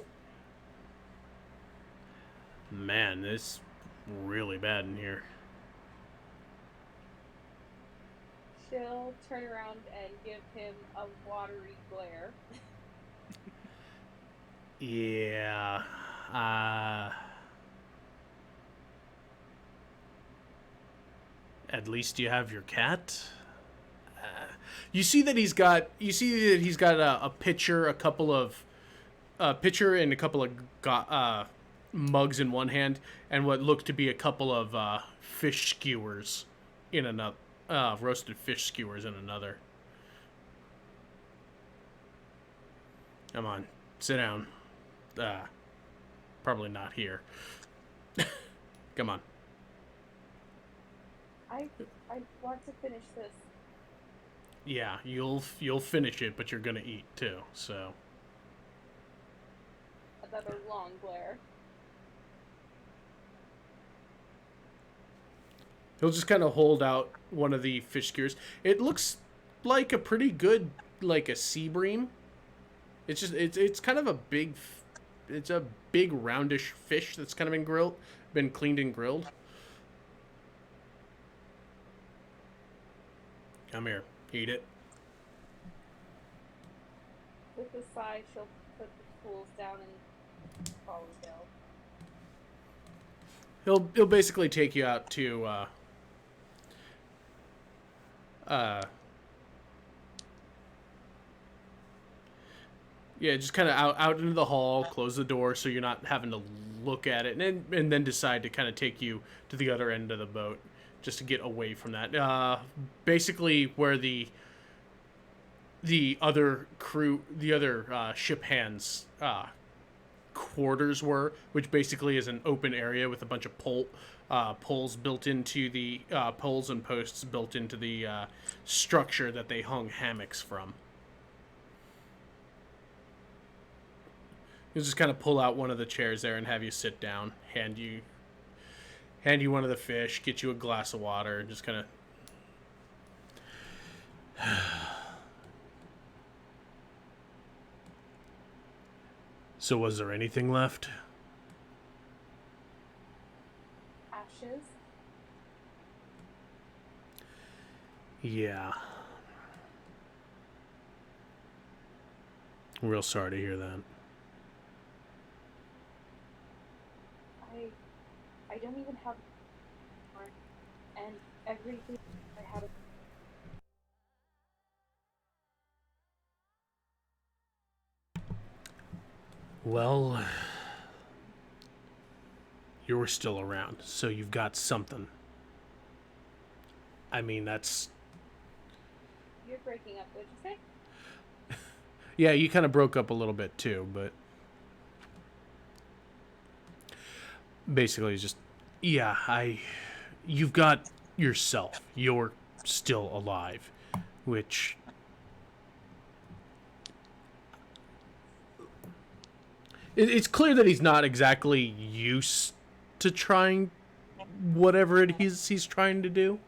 Speaker 1: Man, this really bad in here.
Speaker 3: She'll turn around and give him a watery glare.
Speaker 1: Yeah. At least you have your cat. You see that he's got. A pitcher, a couple of, pitcher and a couple of mugs in one hand, and what look to be a couple of fish skewers in another, roasted fish skewers in another. Come on, sit down. Probably not here. Come on.
Speaker 3: I want to finish this.
Speaker 1: Yeah, you'll finish it, but you're gonna eat too. So
Speaker 3: Another long glare.
Speaker 1: he'll just kind of hold out one of the fish skewers. It looks like a pretty good, like a sea bream. It's just it's kind of a big, it's a big roundish fish that's kind of been cleaned and grilled. Come here, eat it.
Speaker 3: With a sigh, she'll put the tools down and follow Bill.
Speaker 1: He'll basically take you out to Yeah, just kind of out into the hall, close the door so you're not having to look at it, and then decide to kind of take you to the other end of the boat just to get away from that. Basically, where the other crew, the other ship hands quarters were, which basically is an open area with a bunch of poles built into the poles and posts built into the structure that they hung hammocks from. He'll just kind of pull out one of the chairs there and have you sit down, hand you one of the fish, get you a glass of water, and just kind of. So, was there anything left?
Speaker 3: Ashes.
Speaker 1: Yeah. Real sorry to hear that.
Speaker 3: I don't even have and everything I had.
Speaker 1: Well, you're still around, so you've got something. I mean, that's.
Speaker 3: You're breaking up, what'd you say?
Speaker 1: Yeah, you kind of broke up a little bit too, but. Basically, it's just. Yeah, You've got yourself. You're still alive, which. It's clear that he's not exactly used to trying whatever it is he's trying to do.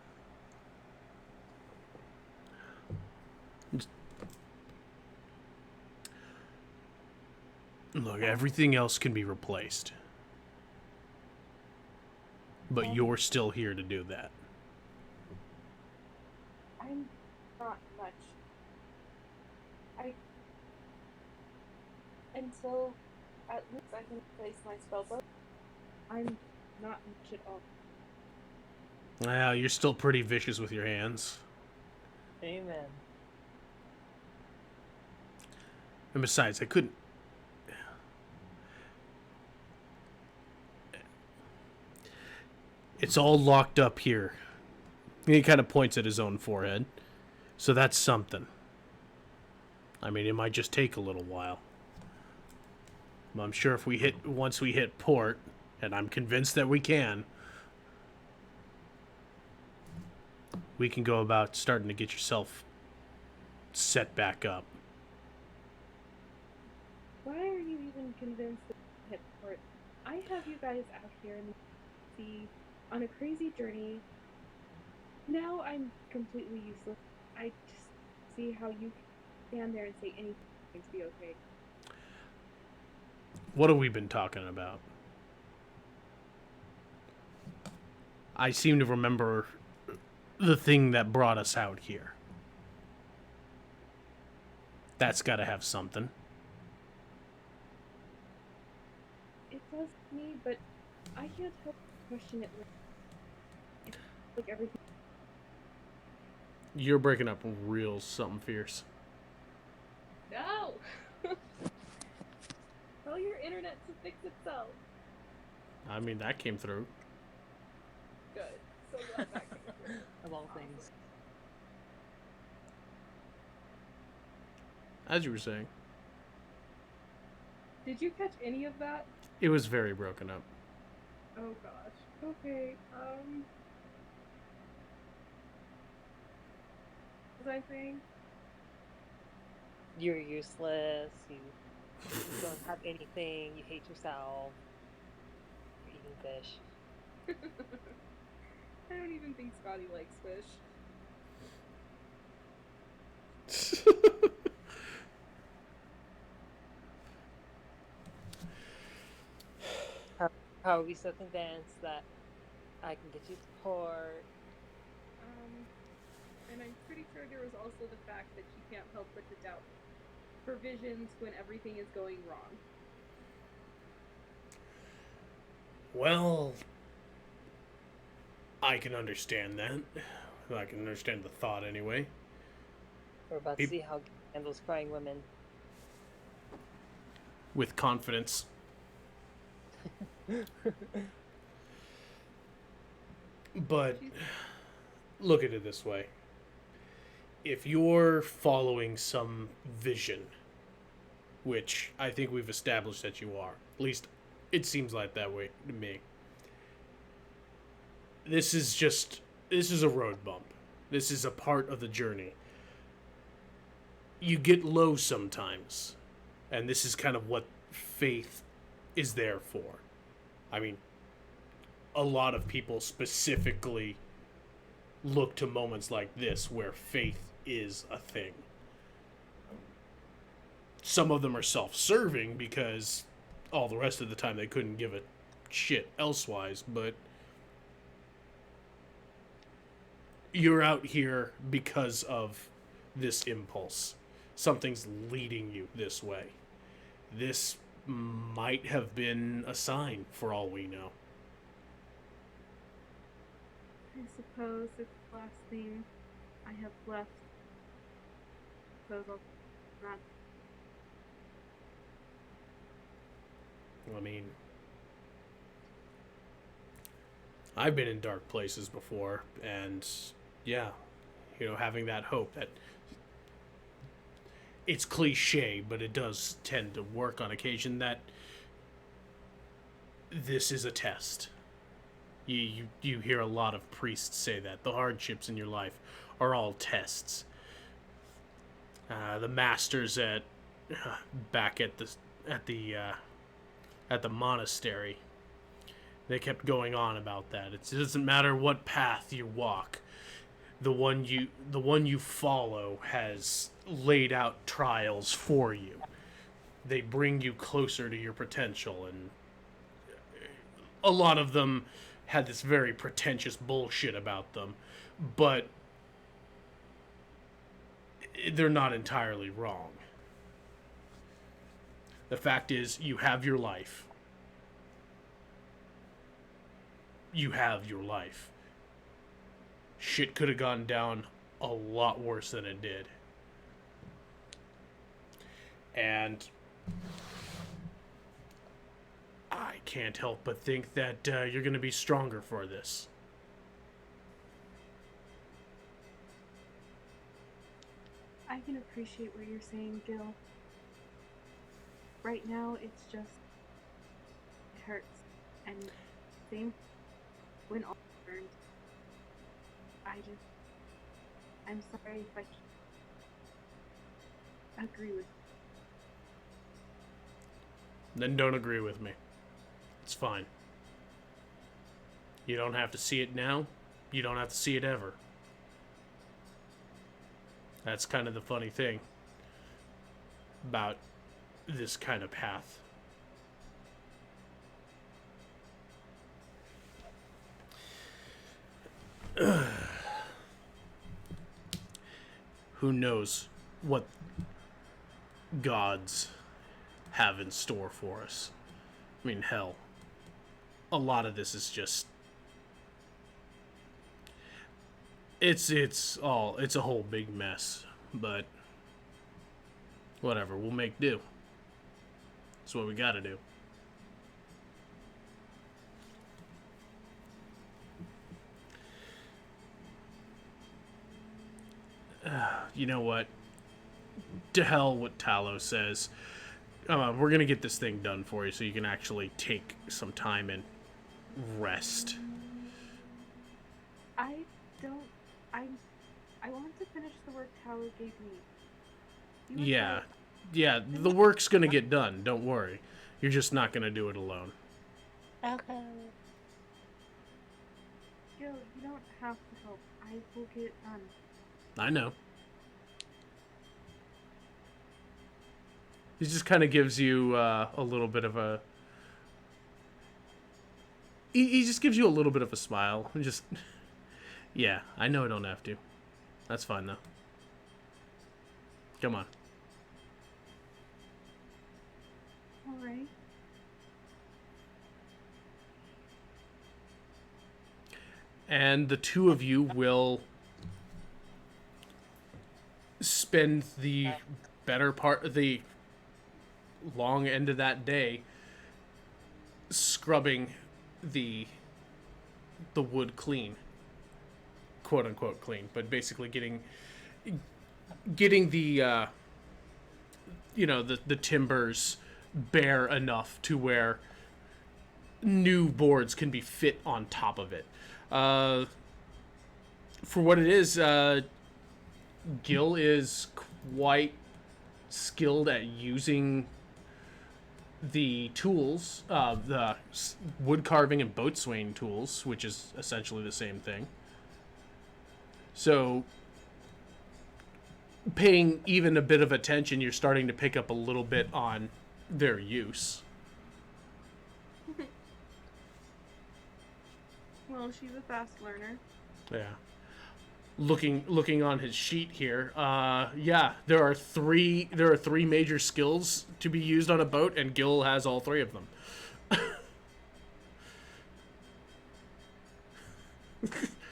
Speaker 1: Look, everything else can be replaced. But you're still here to do that.
Speaker 3: I'm not much. Until at least I can place my spell book, I'm not much at all.
Speaker 1: Well, you're still pretty vicious with your hands.
Speaker 4: Amen.
Speaker 1: And besides, I couldn't. It's all locked up here. He kind of points at his own forehead. So that's something. I mean, it might just take a little while. I'm sure if once we hit port, and I'm convinced that we can go about starting to get yourself set back up.
Speaker 3: Why are you even convinced that hit port? I have you guys out here in the sea on a crazy journey. Now I'm completely useless. I just see how you stand there and say anything to be okay.
Speaker 1: What have we been talking about? I seem to remember the thing that brought us out here. That's got to have something.
Speaker 3: It does me, but I can't help but question it. It's like everything.
Speaker 1: You're breaking up real something fierce.
Speaker 3: No! Tell your internet to fix itself.
Speaker 1: I mean, that came through.
Speaker 3: Good. So glad that came through.
Speaker 4: Of all things.
Speaker 1: As you were saying.
Speaker 3: Did you catch any of that?
Speaker 1: It was very broken up.
Speaker 3: Oh gosh. Okay, what was I saying?
Speaker 4: You're useless. You don't have anything. You hate yourself. You're eating fish.
Speaker 3: I don't even think Scotty likes fish.
Speaker 4: How are we so convinced that I can get you to port?
Speaker 3: And I'm pretty sure there was also the fact that you can't help but to doubt provisions when everything is going wrong.
Speaker 1: Well, I can understand that. I can understand the thought anyway.
Speaker 4: We're about to see how he handles crying women.
Speaker 1: with confidence. But look at it this way. If you're following some vision, which I think we've established that you are, at least it seems like that way to me. This is a road bump. This is a part of the journey. You get low sometimes, and this is kind of what faith is there for. I mean, a lot of people specifically look to moments like this where faith is a thing. Some of them are self-serving because all the rest of the time they couldn't give a shit elsewise, but you're out here because of this impulse. Something's leading you this way. This might have been a sign for all we know.
Speaker 3: I suppose it's the last thing I have left. Suppose I'll not.
Speaker 1: I mean, I've been in dark places before, and yeah, having that hope that it's cliche, but it does tend to work on occasion, that this is a test. You hear a lot of priests say that the hardships in your life are all tests. The masters back at the monastery, they kept going on about that. It doesn't matter what path you walk. The one you follow has laid out trials for you. They bring you closer to your potential, and a lot of them had this very pretentious bullshit about them, but they're not entirely wrong. The fact is, you have your life. You have your life. Shit could have gone down a lot worse than it did. And I can't help but think that you're going to be stronger for this.
Speaker 3: I can appreciate what you're saying, Gil. Right now, it's just, it hurts. And same when all burned. I'm sorry if I can't agree with you.
Speaker 1: Then don't agree with me. It's fine. You don't have to see it now. You don't have to see it ever. That's kind of the funny thing about this kind of path. Who knows what gods have in store for us? I mean, hell, a lot of this is just it's a whole big mess, but whatever, we'll make do. That's what we gotta do. You know what? To hell what Talos says. We're gonna get this thing done for you so you can actually take some time and rest.
Speaker 3: I want to finish the work Talos gave me.
Speaker 1: Yeah, the work's gonna get done, don't worry. You're just not gonna do it alone.
Speaker 4: Okay.
Speaker 3: Gil, you don't have to help. I will get it done.
Speaker 1: I know. He just kind of gives you a little bit of a... He just gives you a little bit of a smile. And just... Yeah, I know I don't have to. That's fine, though. Come on.
Speaker 3: Alright.
Speaker 1: And the two of you will spend the better part of the long end of that day scrubbing the wood clean, quote unquote clean, but basically getting the the timbers bare enough to where new boards can be fit on top of it. For what it is, Gil is quite skilled at using the tools, the wood carving and boatswain tools, which is essentially the same thing. So, paying even a bit of attention, you're starting to pick up a little bit on their use.
Speaker 3: Well, she's a fast learner.
Speaker 1: Yeah. Looking on his sheet here, there are three major skills to be used on a boat, and Gil has all three of them.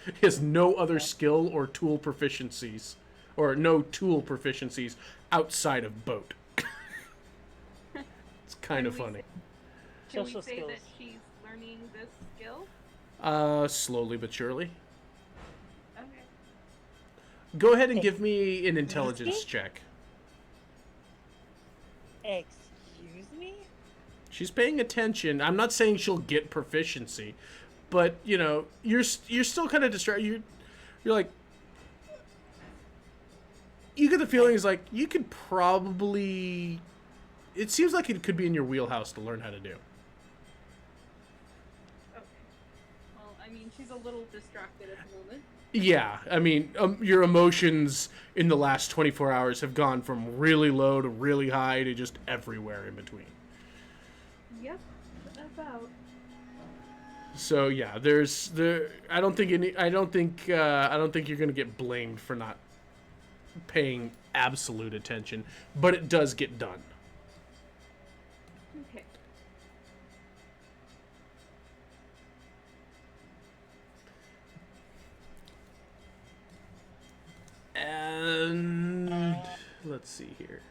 Speaker 1: He has no other skill or tool proficiencies, or no tool proficiencies outside of boat. It's kind of funny.
Speaker 3: Can we
Speaker 4: Social
Speaker 3: say
Speaker 4: skills.
Speaker 3: that she's learning this skill?
Speaker 1: Slowly but surely.
Speaker 3: Okay.
Speaker 1: Go ahead and give me an intelligence check.
Speaker 4: Excuse me?
Speaker 1: She's paying attention. I'm not saying she'll get proficiency, but you're still kind of distracted. You're like, you get the feeling is like you could probably. It seems like it could be in your wheelhouse to learn how to do.
Speaker 3: Okay. Well, I mean, she's a little distracted at the moment.
Speaker 1: Yeah, I mean, your emotions in the last 24 hours have gone from really low to really high to just everywhere in between.
Speaker 3: Yep, about.
Speaker 1: So yeah, I don't think you're gonna get blamed for not paying absolute attention, but it does get done.
Speaker 3: Okay.
Speaker 1: And let's see here.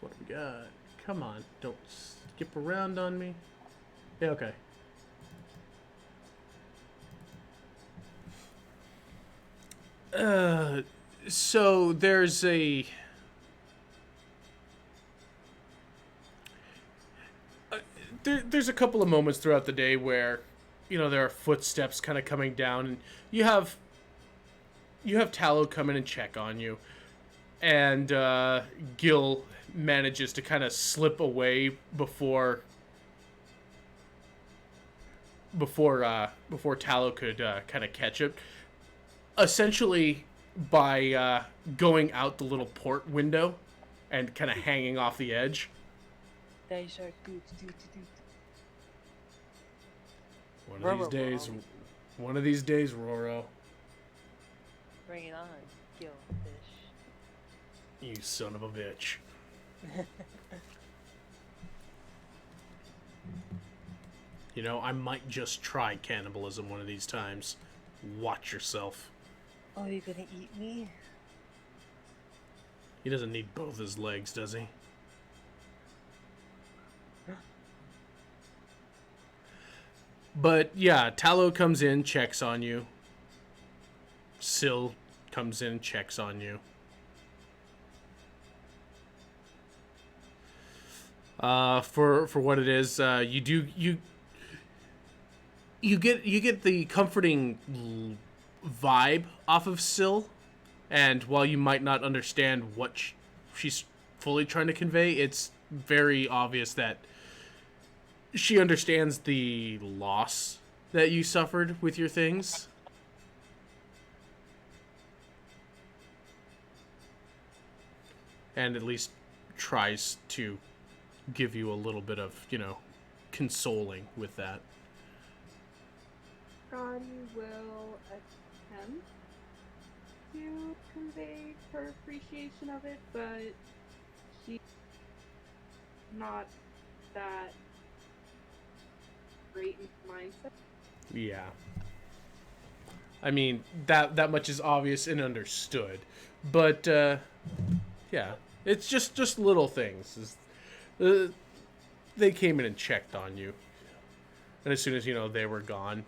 Speaker 1: What do we got? Come on, don't skip around on me. Yeah, okay. So there's there's a couple of moments throughout the day where there are footsteps kind of coming down, and you have Tallow come in and check on you, and Gil manages to kind of slip away before Tallow could kind of catch it. Essentially, by going out the little port window and kind of hanging off the edge. One of these days, Roro.
Speaker 4: Bring it on, Gilfish.
Speaker 1: You son of a bitch. I might just try cannibalism one of these times. Watch yourself.
Speaker 4: Oh, you gonna eat me?
Speaker 1: He doesn't need both his legs, does he? But yeah, Tallow comes in, checks on you. Syl comes in, checks on you. For what it is, you get the comforting vibe off of Syl, and while you might not understand what she's fully trying to convey, it's very obvious that she understands the loss that you suffered with your things. And at least tries to give you a little bit of, consoling with that.
Speaker 3: Ron will attempt to convey her appreciation of it, but she not that great in mindset.
Speaker 1: Yeah. I mean, that much is obvious and understood. But, yeah. It's just little things. They came in and checked on you. And as soon as, they were gone,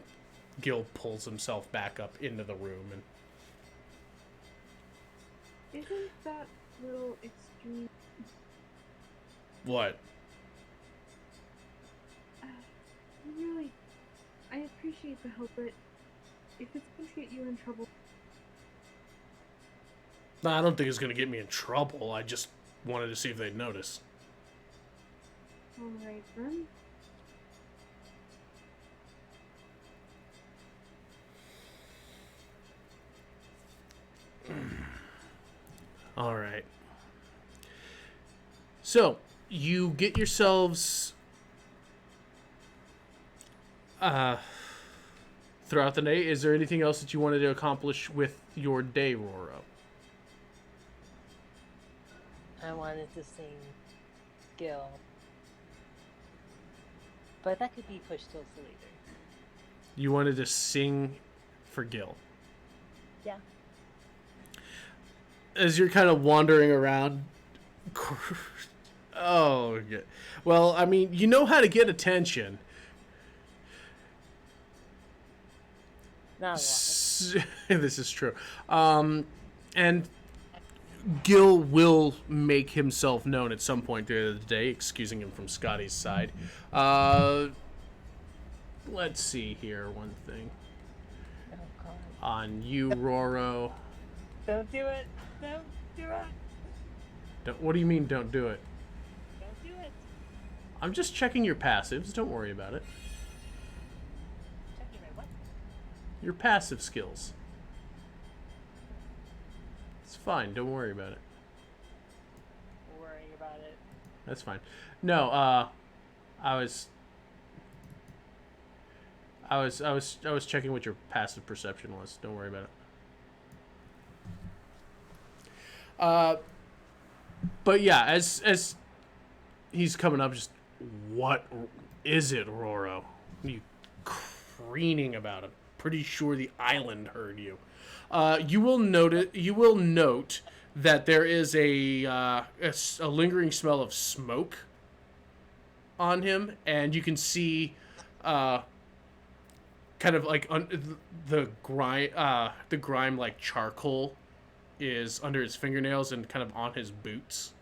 Speaker 1: Gil pulls himself back up into the room. And
Speaker 3: Isn't that little extreme?
Speaker 1: what?
Speaker 3: Really, I appreciate the help, but if it's going to get you in trouble,
Speaker 1: No, I don't think it's going to get me in trouble. I just wanted to see if they'd notice.
Speaker 3: alright then.
Speaker 1: All right. So, you get yourselves throughout the day. Is there anything else that you wanted to accomplish with your day, Roro?
Speaker 4: I wanted to sing Gil. But that could be pushed till later.
Speaker 1: You wanted to sing for Gil.
Speaker 4: Yeah.
Speaker 1: As you're kind of wandering around. Oh, yeah. Well, I mean, you know how to get attention.
Speaker 4: Not a lot.
Speaker 1: This is true. And Gil will make himself known at some point during the day, excusing him from Scotty's side. Let's see here, one thing.
Speaker 4: Oh, God.
Speaker 1: On you, Roro.
Speaker 4: Don't do it. Don't do it.
Speaker 1: What do you mean, don't do it?
Speaker 4: Don't do it.
Speaker 1: I'm just checking your passives. Don't worry about it.
Speaker 4: Checking my what?
Speaker 1: Your passive skills. It's fine. Don't worry about it.
Speaker 4: Worrying about it.
Speaker 1: That's fine. No, I was checking what your passive perception was. Don't worry about it. But yeah, as he's coming up, just what is it, Roro? What are you creening about? I'm pretty sure the island heard you. You will note that there is a lingering smell of smoke on him, and you can see kind of like the grime like charcoal is under his fingernails and kind of on his boots.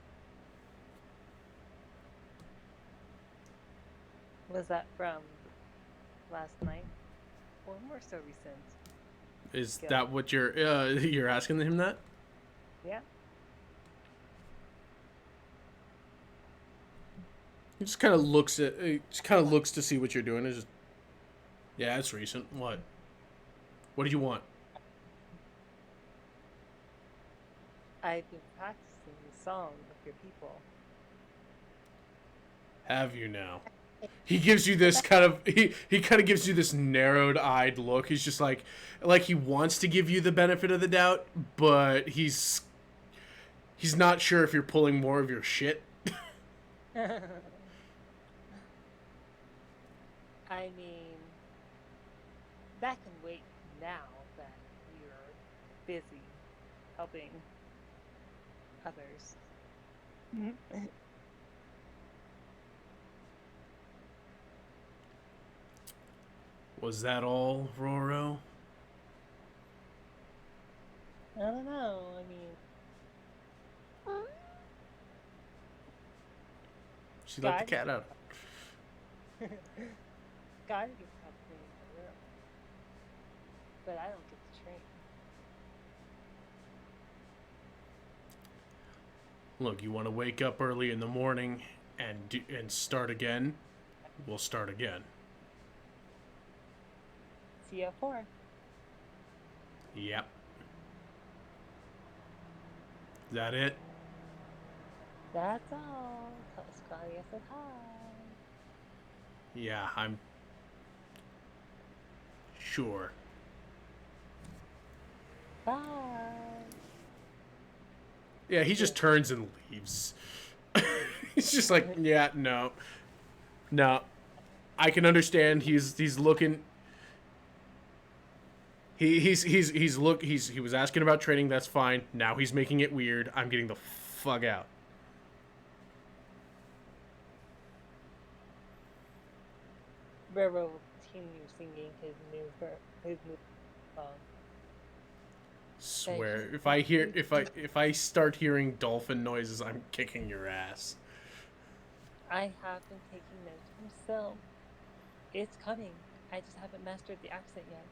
Speaker 4: Was that from last night? Or more so recent?
Speaker 1: Is
Speaker 4: Yeah.
Speaker 1: that what you're asking him that?
Speaker 4: Yeah.
Speaker 1: He just kind of looks to see what you're doing. It's just, yeah, it's recent. What? What did you want?
Speaker 4: I've been practicing the song with your people.
Speaker 1: Have you now? He gives you this kind of he kind of gives you this narrowed-eyed look. He's just like he wants to give you the benefit of the doubt, but he's not sure if you're pulling more of your shit.
Speaker 4: I mean, that can wait now that you're busy helping others.
Speaker 1: Was that all, Roro?
Speaker 4: I don't know. I mean,
Speaker 1: She let the cat out.
Speaker 4: God gets help cleaning the room, but I don't get to train.
Speaker 1: Look, you want to wake up early in the morning and start again? We'll start again.
Speaker 4: See you at 4.
Speaker 1: Yep. Is that it?
Speaker 4: That's all. Tell Scotty I said hi.
Speaker 1: Yeah, I'm sure.
Speaker 4: Bye.
Speaker 1: Yeah, he just turns and leaves. He's just like, yeah, no, no. I can understand. He's looking. He was asking about training. That's fine. Now he's making it weird. I'm getting the fuck out.
Speaker 4: Rero will continue singing his new song.
Speaker 1: Swear, if I start hearing dolphin noises, I'm kicking your ass.
Speaker 4: I have been taking notes from Sil. It's coming. I just haven't mastered the accent yet.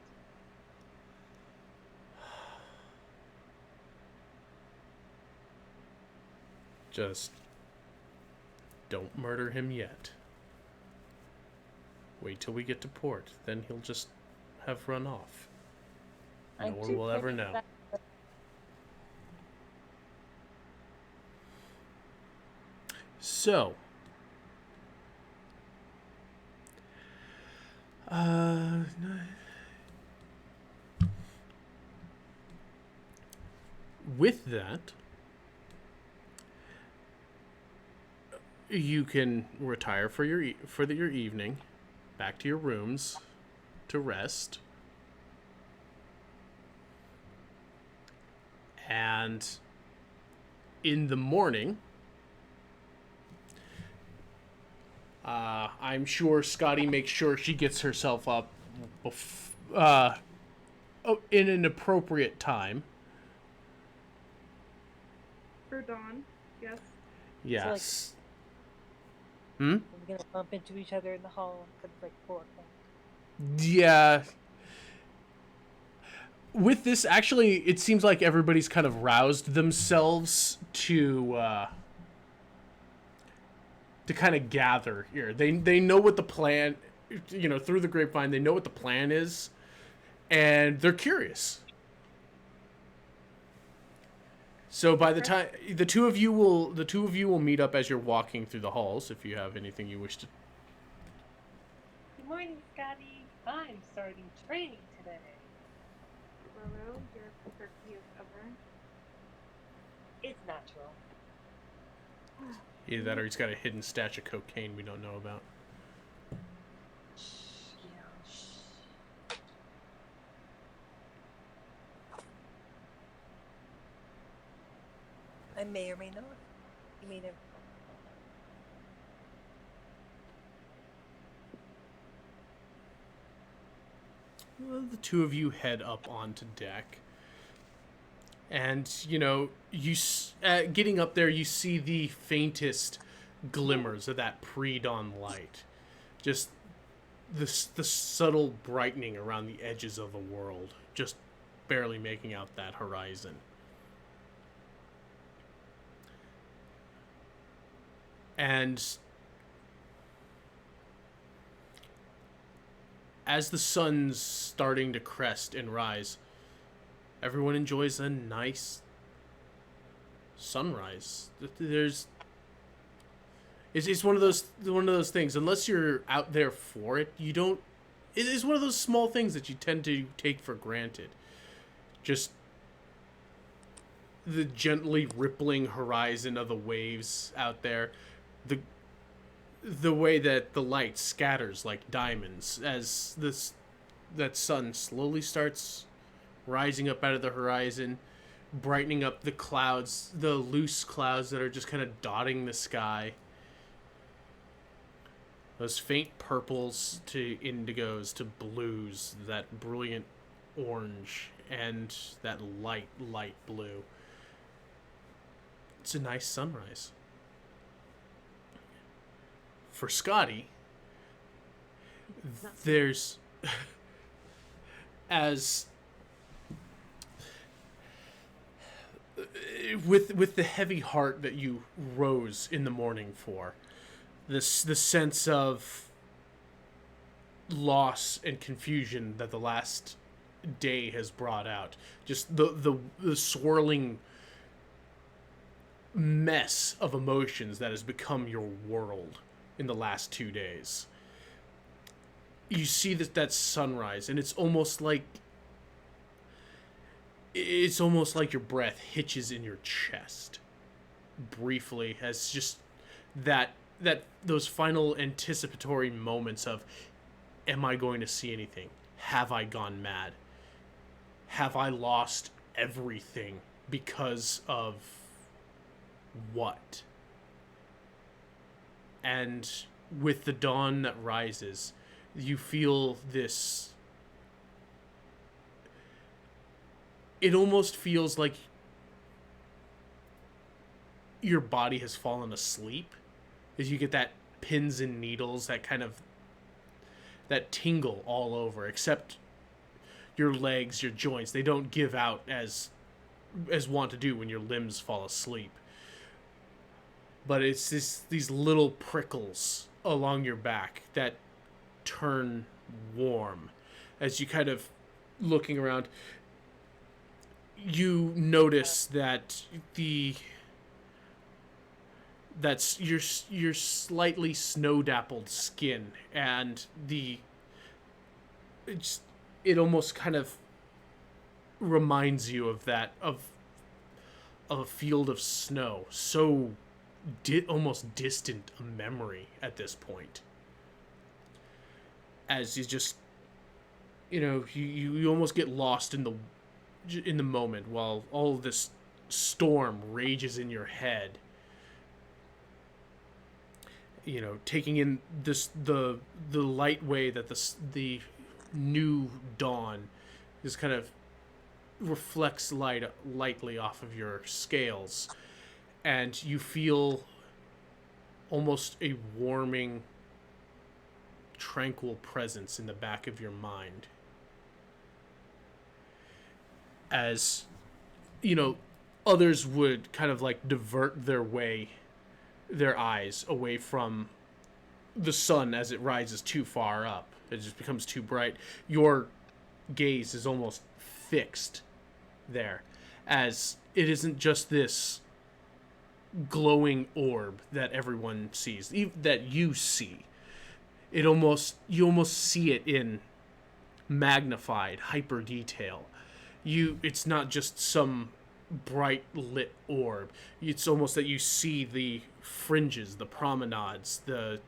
Speaker 1: Just don't murder him yet. Wait till we get to port, then he'll just have run off. No one will ever know. So, with that, you can retire for your evening, back to your rooms, to rest, and in the morning, I'm sure Scotty makes sure she gets herself up in an appropriate time.
Speaker 3: For dawn, yes.
Speaker 1: Yes.
Speaker 4: We're gonna bump into each other in the hall because it's like 4 o'clock.
Speaker 1: Yeah. With this, actually, it seems like everybody's kind of roused themselves to kind of gather here. They know what the plan, through the grapevine, they know what the plan is, and they're curious. So by the time the two of you will meet up as you're walking through the halls, if you have anything you wish to.
Speaker 4: Good morning, Scotty. I'm starting training today.
Speaker 3: Roro, your curfew is over.
Speaker 4: It's natural.
Speaker 1: Either that or he's got a hidden stash of cocaine we don't know about.
Speaker 4: I may or may not. You may never.
Speaker 1: Well, the two of you head up onto deck. And, getting up there, you see the faintest glimmers of that pre-dawn light. Just the subtle brightening around the edges of the world. Just barely making out that horizon. And as the sun's starting to crest and rise, everyone enjoys a nice sunrise. It's one of those things. Unless you're out there for it, you don't. It is one of those small things that you tend to take for granted. Just the gently rippling horizon of the waves out there, the way that the light scatters like diamonds as that sun slowly starts rising up out of the horizon, brightening up the clouds, the loose clouds that are just kind of dotting the sky. Those faint purples to indigos to blues, that brilliant orange, and that light blue. It's a nice sunrise. For Scotty, there's as with the heavy heart that you rose in the morning for, the sense of loss and confusion that the last day has brought out, just the swirling mess of emotions that has become your world in the last 2 days. You see that sunrise, and it's almost like your breath hitches in your chest briefly, as just that those final anticipatory moments of, am I going to see anything? Have I gone mad? Have I lost everything because of what? And with the dawn that rises, you feel this. It almost feels like your body has fallen asleep, as you get that pins and needles, that kind of that tingle all over, except your legs, your joints, they don't give out as want to do when your limbs fall asleep. But it's these little prickles along your back that turn warm as you kind of looking around. You notice that that's your slightly snow dappled skin, and it almost kind of reminds you of that of a field of snow, so almost distant a memory at this point. As you just, you almost get lost in the moment while all this storm rages in your head. Taking in the light way that the new dawn is kind of reflects lightly off of your scales, and you feel almost a warming, tranquil presence in the back of your mind. As others would kind of like divert their eyes away from the sun as it rises too far up. It just becomes too bright. Your gaze is almost fixed there, as it isn't just this glowing orb that everyone sees, that you see. You almost see it in magnified hyper detail. It's not just some bright lit orb. It's almost that you see the fringes, the promenades, the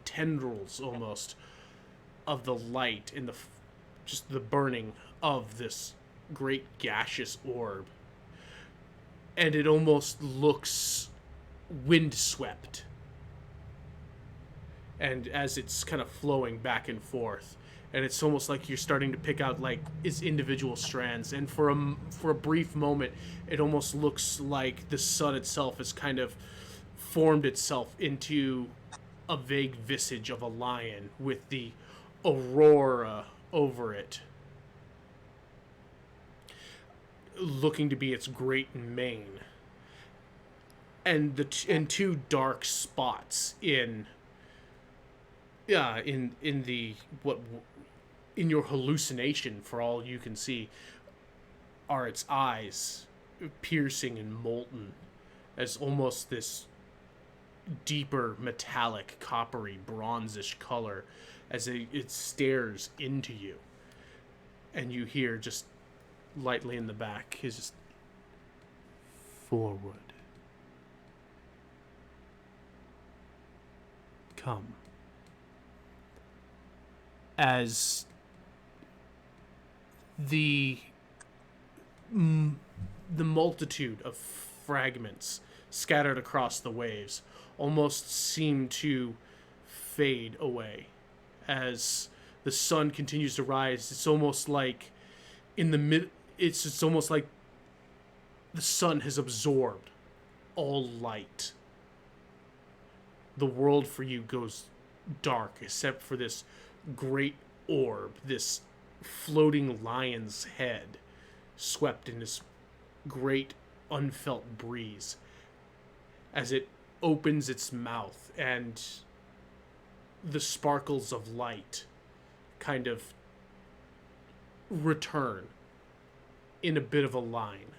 Speaker 1: tendrils almost of the light and just the burning of this great gaseous orb. And it almost looks windswept. And as it's kind of flowing back and forth, and it's almost like you're starting to pick out like its individual strands, and for a brief moment it almost looks like the sun itself has kind of formed itself into a vague visage of a lion with the aurora over it looking to be its great mane, and two dark spots in the what in your hallucination, for all you can see, are its eyes, piercing and molten, as almost this deeper metallic coppery bronzish color as it stares into you. And you hear just lightly in the back is just, forward, come. As the multitude of fragments scattered across the waves almost seem to fade away as the sun continues to rise. It's almost like it's almost like the sun has absorbed all light. The world for you goes dark except for this great orb, this floating lion's head swept in this great unfelt breeze as it opens its mouth, and the sparkles of light kind of return in a bit of a line,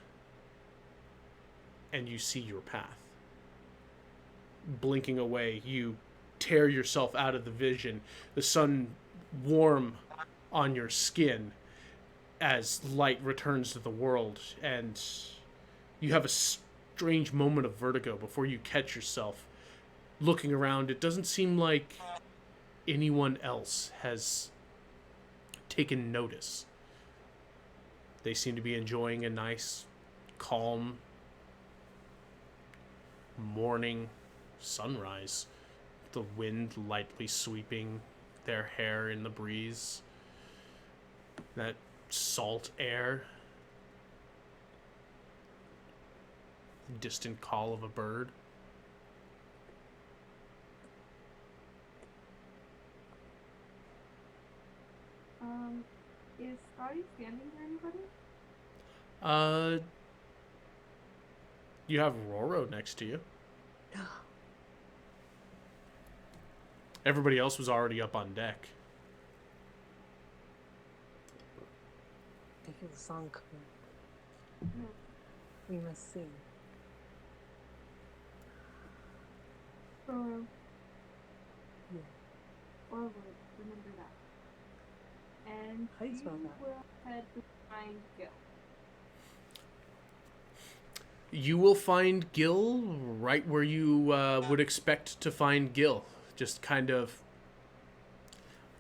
Speaker 1: and you see your path. Blinking away, you tear yourself out of the vision, the sun warm on your skin as light returns to the world, and you have a strange moment of vertigo before you catch yourself looking around, it doesn't seem like anyone else has taken notice. They seem to be enjoying a nice, calm morning sunrise. The wind lightly sweeping their hair in the breeze. That salt air. Distant call of a bird.
Speaker 3: Is Scotty standing near anybody?
Speaker 1: You have Roro next to you. Everybody else was already up on deck.
Speaker 4: I hear the song coming.
Speaker 3: No.
Speaker 4: We must sing.
Speaker 3: Roro.
Speaker 4: Yeah.
Speaker 3: Forward. Remember that. And
Speaker 4: How do you
Speaker 3: you
Speaker 4: spell that?
Speaker 3: will head to find Gil.
Speaker 1: You will find Gil right where you would expect to find Gil. Just kind of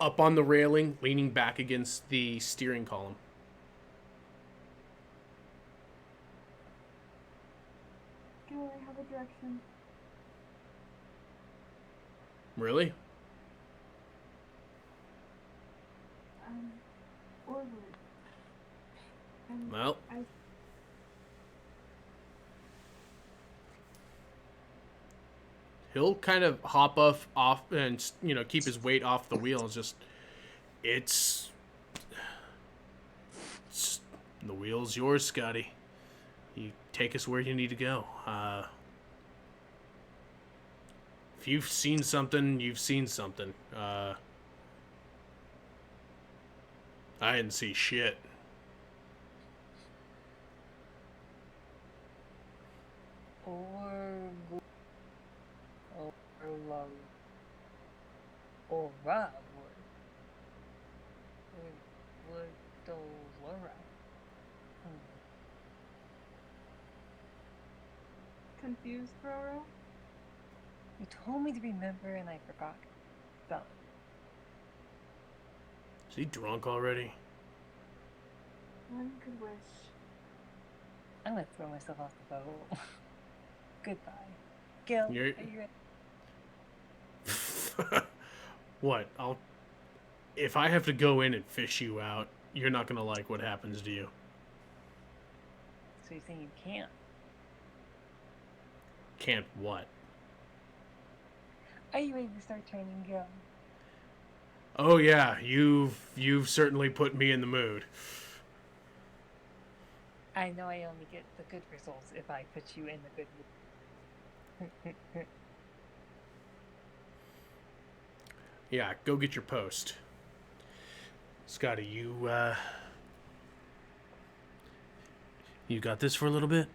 Speaker 1: up on the railing, leaning back against the steering column.
Speaker 3: Gil, I have a direction.
Speaker 1: Really?
Speaker 3: Forward. And
Speaker 1: Well,
Speaker 3: I
Speaker 1: he'll kind of hop off and, you know, keep his weight off the wheel. It's the wheel's yours, Scotty. You take us where you need to go. If you've seen something, you've seen something. I didn't see shit.
Speaker 4: Or love. Or Rob would do Laura.
Speaker 3: confused, Roro.
Speaker 4: You told me to remember and I forgot. Done.
Speaker 1: Is he drunk already?
Speaker 3: One could wish.
Speaker 4: I'm gonna throw myself off the boat. Goodbye. Gil,
Speaker 1: You're-
Speaker 4: are you ready?
Speaker 1: What? If I have to go in and fish you out, you're not gonna like what happens to you.
Speaker 4: So you're saying you can't?
Speaker 1: Can't what?
Speaker 4: Are you ready to start training, Gil?
Speaker 1: Oh yeah, you've certainly put me in the mood.
Speaker 4: I know I only get the good results if I put you in the good mood.
Speaker 1: Yeah, go get your post. Scotty, you got this for a little bit?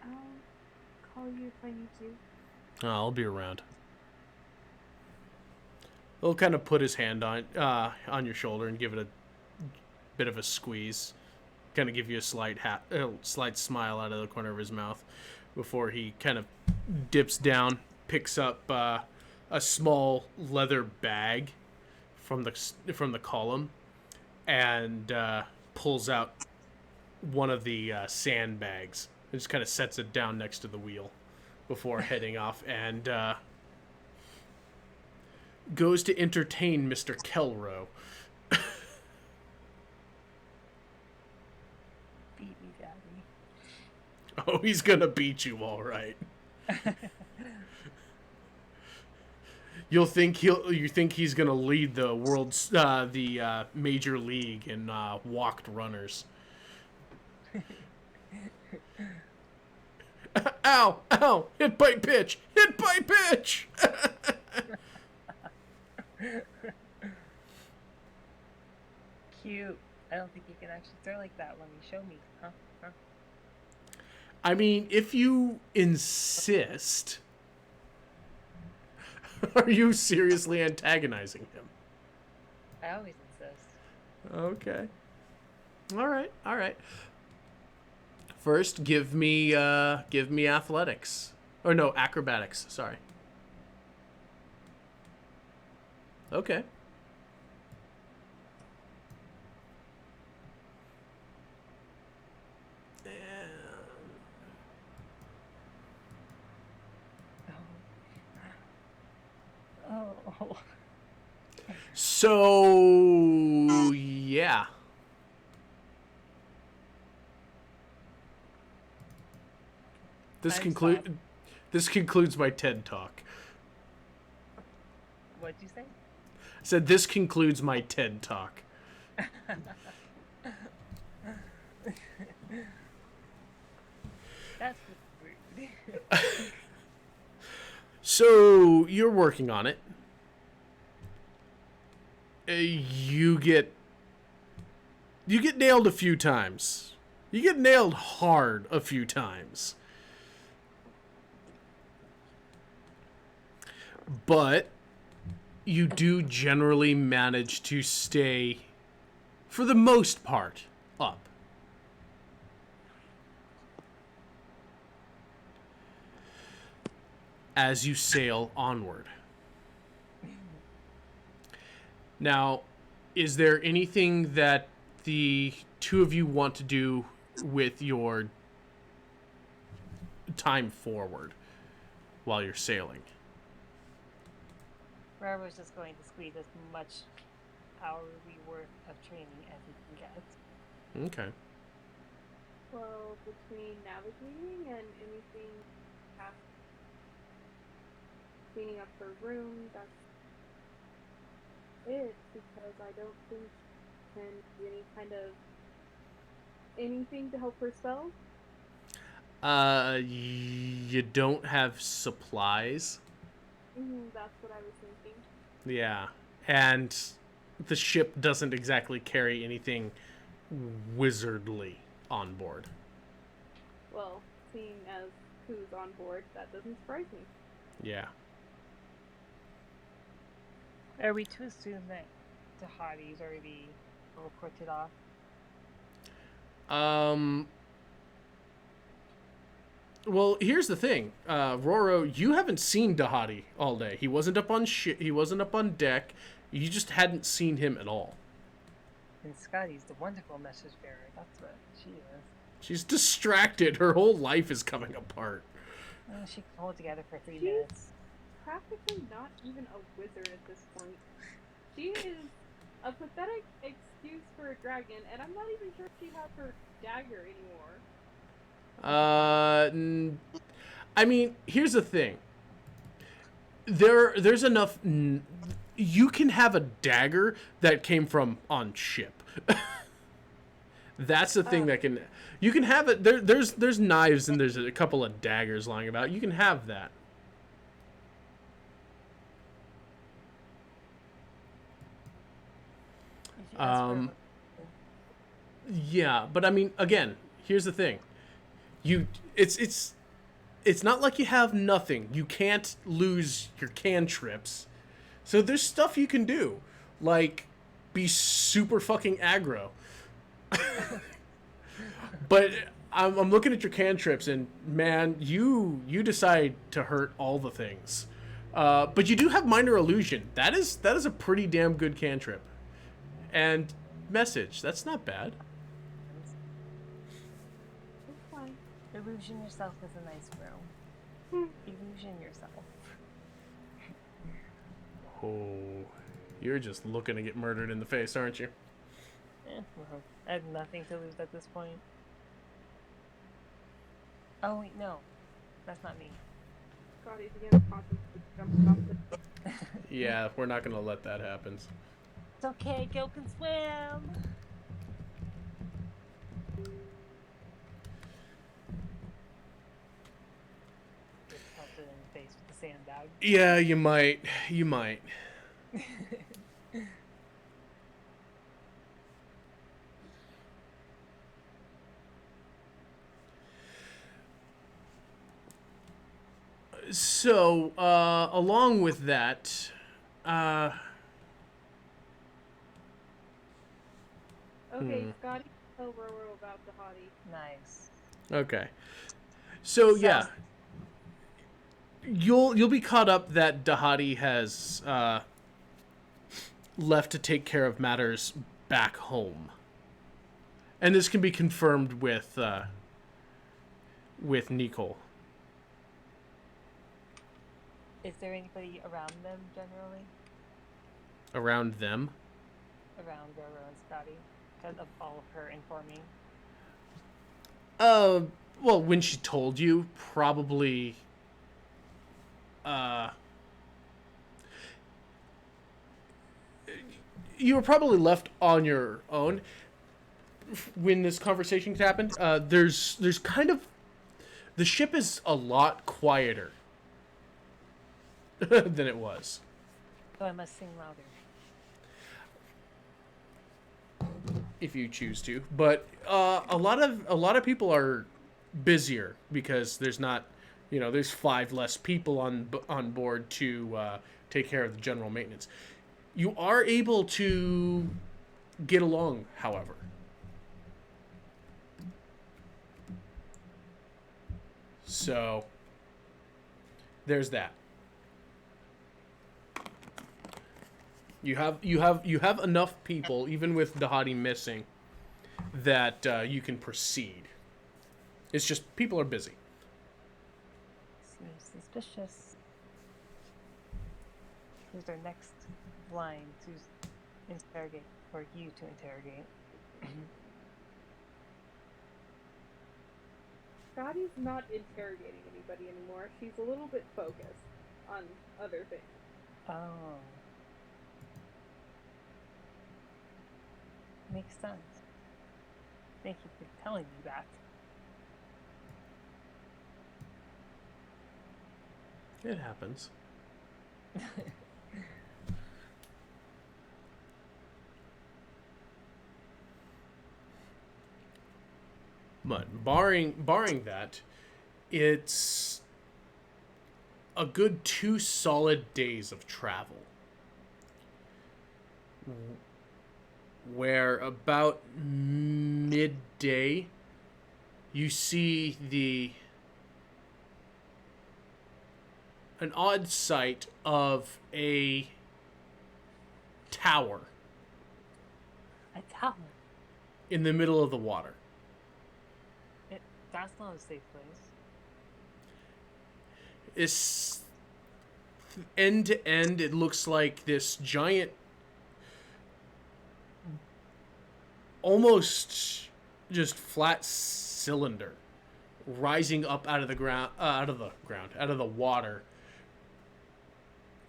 Speaker 3: I'll call you if I need to.
Speaker 1: Oh, I'll be around. He'll kind of put his hand on your shoulder and give it a bit of a squeeze. Kind of give you a slight smile out of the corner of his mouth before he kind of dips down, picks up a small leather bag from the column, and pulls out one of the sandbags and just kind of sets it down next to the wheel before heading off and goes to entertain Mr. Kelro.
Speaker 4: Beat me, Daddy.
Speaker 1: Oh, he's gonna beat you, all right. You think he's gonna lead the world's the major league in walked runners. Ow! Ow! Hit by pitch! Hit by pitch!
Speaker 4: Cute. I don't think you can actually throw like that when you show me, huh?
Speaker 1: I mean, if you insist. Are you seriously antagonizing him?
Speaker 4: I always insist.
Speaker 1: Okay. All right. First, give me athletics. Or no, acrobatics. Sorry. Okay.
Speaker 4: Oh.
Speaker 1: So yeah. This
Speaker 4: I'm sorry.
Speaker 1: concludes my TED talk.
Speaker 4: What'd you say?
Speaker 1: I said this concludes my TED talk.
Speaker 4: That's rude.
Speaker 1: So you're working on it. You get nailed a few times. You get nailed hard a few times. But you do generally manage to stay, for the most part, up. As you sail onward. Now, is there anything that the two of you want to do with your time forward while you're sailing?
Speaker 4: Rara's just going to squeeze as much hourly worth of training as he can get.
Speaker 1: Okay.
Speaker 3: Well, between navigating and anything past cleaning up her room, that's it, because I don't think she can do any kind of anything to help her spell.
Speaker 1: You don't have supplies.
Speaker 3: That's what I was thinking.
Speaker 1: Yeah. And the ship doesn't exactly carry anything wizardly on board.
Speaker 3: Well, seeing as who's on board, that doesn't surprise me.
Speaker 1: Yeah.
Speaker 4: Are we to assume that Tahadi's already reported off?
Speaker 1: Well, here's the thing, Roro, you haven't seen Dahadi all day. He wasn't up on He wasn't up on deck. You just hadn't seen him at all.
Speaker 4: And Scotty's the wonderful message bearer. That's what she is.
Speaker 1: She's distracted. Her whole life is coming apart.
Speaker 4: She can hold together for 3
Speaker 3: She's
Speaker 4: minutes.
Speaker 3: practically not even a wizard at this point. She is a pathetic excuse for a dragon, and I'm not even sure if she has her dagger anymore.
Speaker 1: I mean, here's the thing. There's enough. You can have a dagger that came from on ship. That's the thing that can. You can have it. There's knives and there's a couple of daggers lying about. You can have that. Yeah, but I mean, again, here's the thing. It's not like you have nothing. You can't lose your cantrips. So there's stuff you can do, like be super fucking aggro. But I'm looking at your cantrips, and man, you decide to hurt all the things. But you do have minor illusion. That is a pretty damn good cantrip. And message. That's not bad.
Speaker 3: It's fine.
Speaker 4: Illusion yourself is a nice room. Illusion yourself.
Speaker 1: Oh, you're just looking to get murdered in the face, aren't you?
Speaker 4: Well, I have nothing to lose at this point. Oh wait, no. That's not me.
Speaker 3: Scotty's again constantly jumping off the...
Speaker 1: Yeah, we're not gonna let that happen.
Speaker 4: It's okay, Gil can swim! Just pelted in the face with the sandbag.
Speaker 1: Yeah, you might. So, along with that,
Speaker 3: Okay, Scotty, tell Roro about the hottie.
Speaker 4: Nice.
Speaker 1: okay. So, yeah. You'll be caught up that Dahadi has left to take care of matters back home, and this can be confirmed with Nicole.
Speaker 4: Is there anybody around them generally?
Speaker 1: Around them?
Speaker 4: Around Roro and Scotty? Because of all of her informing?
Speaker 1: Well, when she told you, probably. You were probably left on your own when this conversation happened. There's kind of, the ship is a lot quieter than it was.
Speaker 4: So I must sing louder.
Speaker 1: If you choose to, but a lot of people are busier because there's not, there's 5 less people on board to take care of the general maintenance. You are able to get along, however. So there's that. You have enough people, even with Dahadi missing, that you can proceed. It's just people are busy.
Speaker 4: Seems suspicious. Who's our next line to interrogate, or you to interrogate?
Speaker 5: Scotty's not interrogating anybody anymore. She's a little bit focused on other things.
Speaker 4: Oh. Makes sense. Thank you for telling me that.
Speaker 1: It happens. But barring that, it's a good 2 solid days of travel. Where about midday, you see an odd sight of a tower
Speaker 4: A tower.
Speaker 1: in the middle of the water.
Speaker 4: That's not a safe place.
Speaker 1: It's end to end. It looks like this giant, almost just flat cylinder rising up out of the water.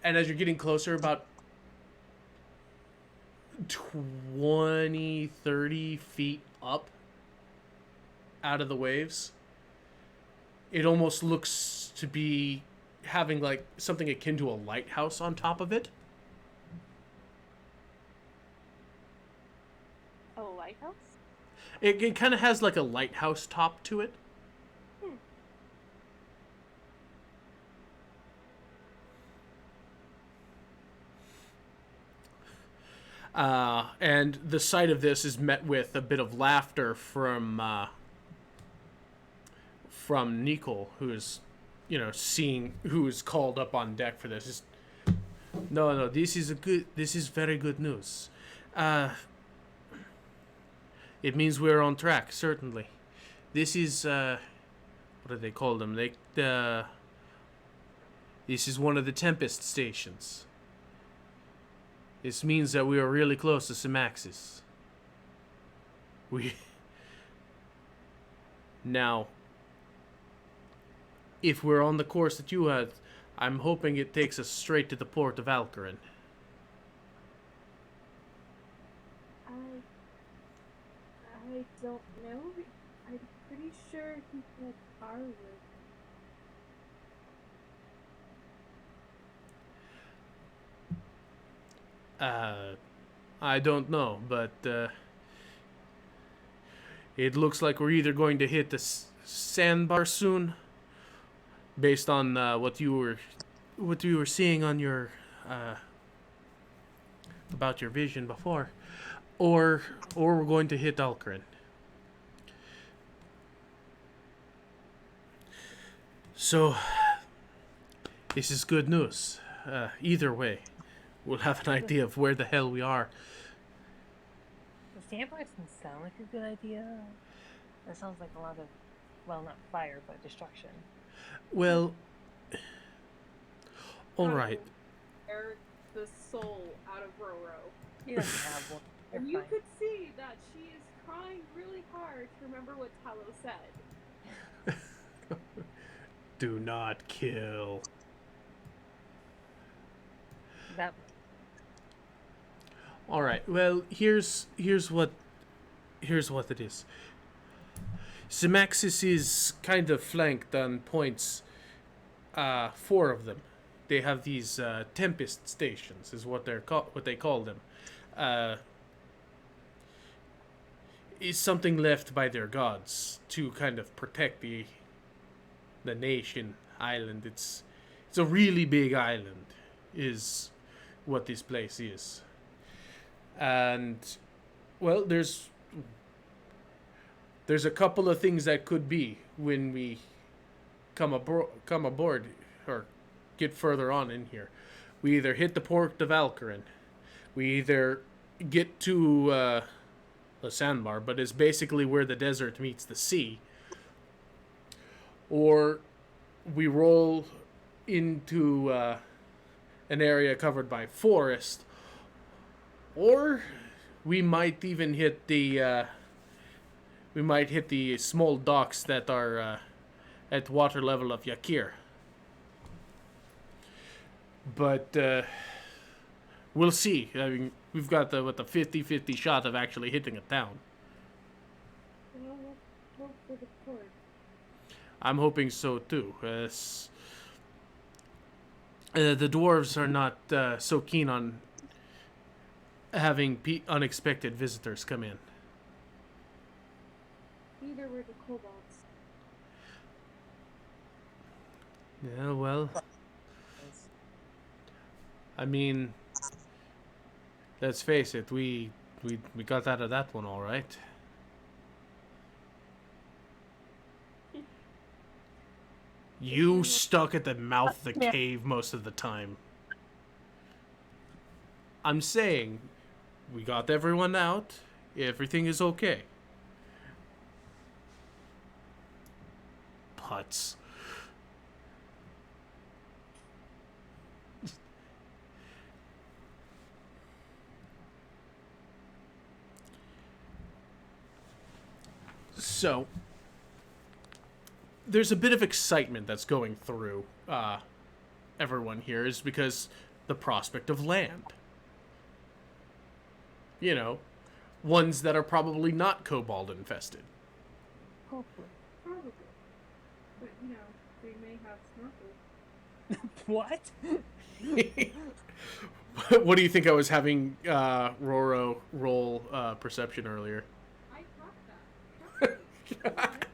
Speaker 1: And as you're getting closer, about 20, 30 feet up out of the waves, it almost looks to be having like something akin to a lighthouse on top of it.
Speaker 5: A lighthouse?
Speaker 1: It kind of has like a lighthouse top to it. And the sight of this is met with a bit of laughter from Nicole, who is, who is called up on deck for this. No, this is very good news. It means we're on track, certainly. This is, what do they call them? This is one of the Tempest stations. This means that we are really close to Symaxis. Now, if we're on the course that you had, I'm hoping it takes us straight to the port of Alcarin.
Speaker 3: I don't know. I'm pretty sure he said Arwood.
Speaker 1: I don't know, but it looks like we're either going to hit the sandbar soon, based on what you were seeing on your about your vision before, or we're going to hit Alcarin. So This is good news. Either way, we'll have an idea of where the hell we are.
Speaker 4: The sandbox doesn't sound like a good idea. That sounds like a lot of, well, not fire, but destruction.
Speaker 1: Well, all right.
Speaker 5: Eric the soul out of Roro.
Speaker 4: He doesn't have one.
Speaker 5: And
Speaker 4: They're
Speaker 5: you
Speaker 4: fine.
Speaker 5: could see that she is trying really hard to remember what Talos said.
Speaker 1: Do not kill.
Speaker 4: That
Speaker 1: All right. Well, here's what it is. Zemaxis is kind of flanked on points. 4 of them. They have these Tempest stations, is what they call them. Is something left by their gods to kind of protect the nation island. It's a really big island, is what this place is. And well, there's a couple of things that could be when we come aboard or get further on in here. We either hit the port of Alcarin, we either get to the sandbar, but it's basically where the desert meets the sea, or we roll into an area covered by forest, or we might even hit the small docks that are at water level of Yakir. But we'll see. I mean, we've got the 50-50 shot of actually hitting a town.
Speaker 5: Well, let's hope for the port.
Speaker 1: I'm hoping so too. The dwarves are not so keen on having unexpected visitors come in.
Speaker 5: Neither were the kobolds.
Speaker 1: Yeah, well, I mean, let's face it, we got out of that one all right. You stuck at the mouth of the cave most of the time. I'm saying, we got everyone out. Everything is okay. Putz. So, there's a bit of excitement that's going through everyone here, is because the prospect of land. You know, ones that are probably not kobold infested.
Speaker 4: hopefully.
Speaker 5: Probably. But, you know, they may have snorkels.
Speaker 4: What?
Speaker 1: What do you think I was having Roro roll perception earlier?
Speaker 5: I caught that.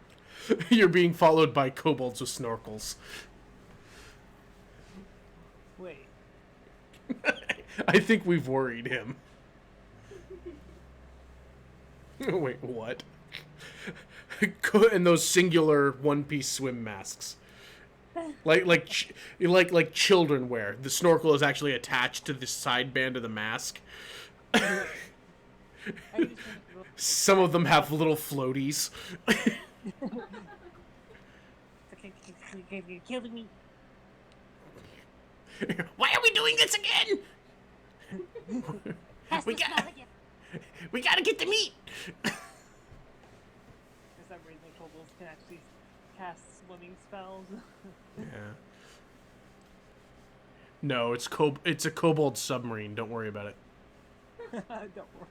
Speaker 1: You're being followed by kobolds with snorkels.
Speaker 4: Wait.
Speaker 1: I think we've worried him. Wait, what? And those singular one-piece swim masks, like children wear. The snorkel is actually attached to the side band of the mask. Some of them have little floaties.
Speaker 4: You're killing me.
Speaker 1: Why are we doing this again? We gotta get the meat.
Speaker 4: For some reason, kobolds can actually cast swimming spells.
Speaker 1: Yeah. No, it's a kobold submarine. Don't worry about it.
Speaker 4: Don't worry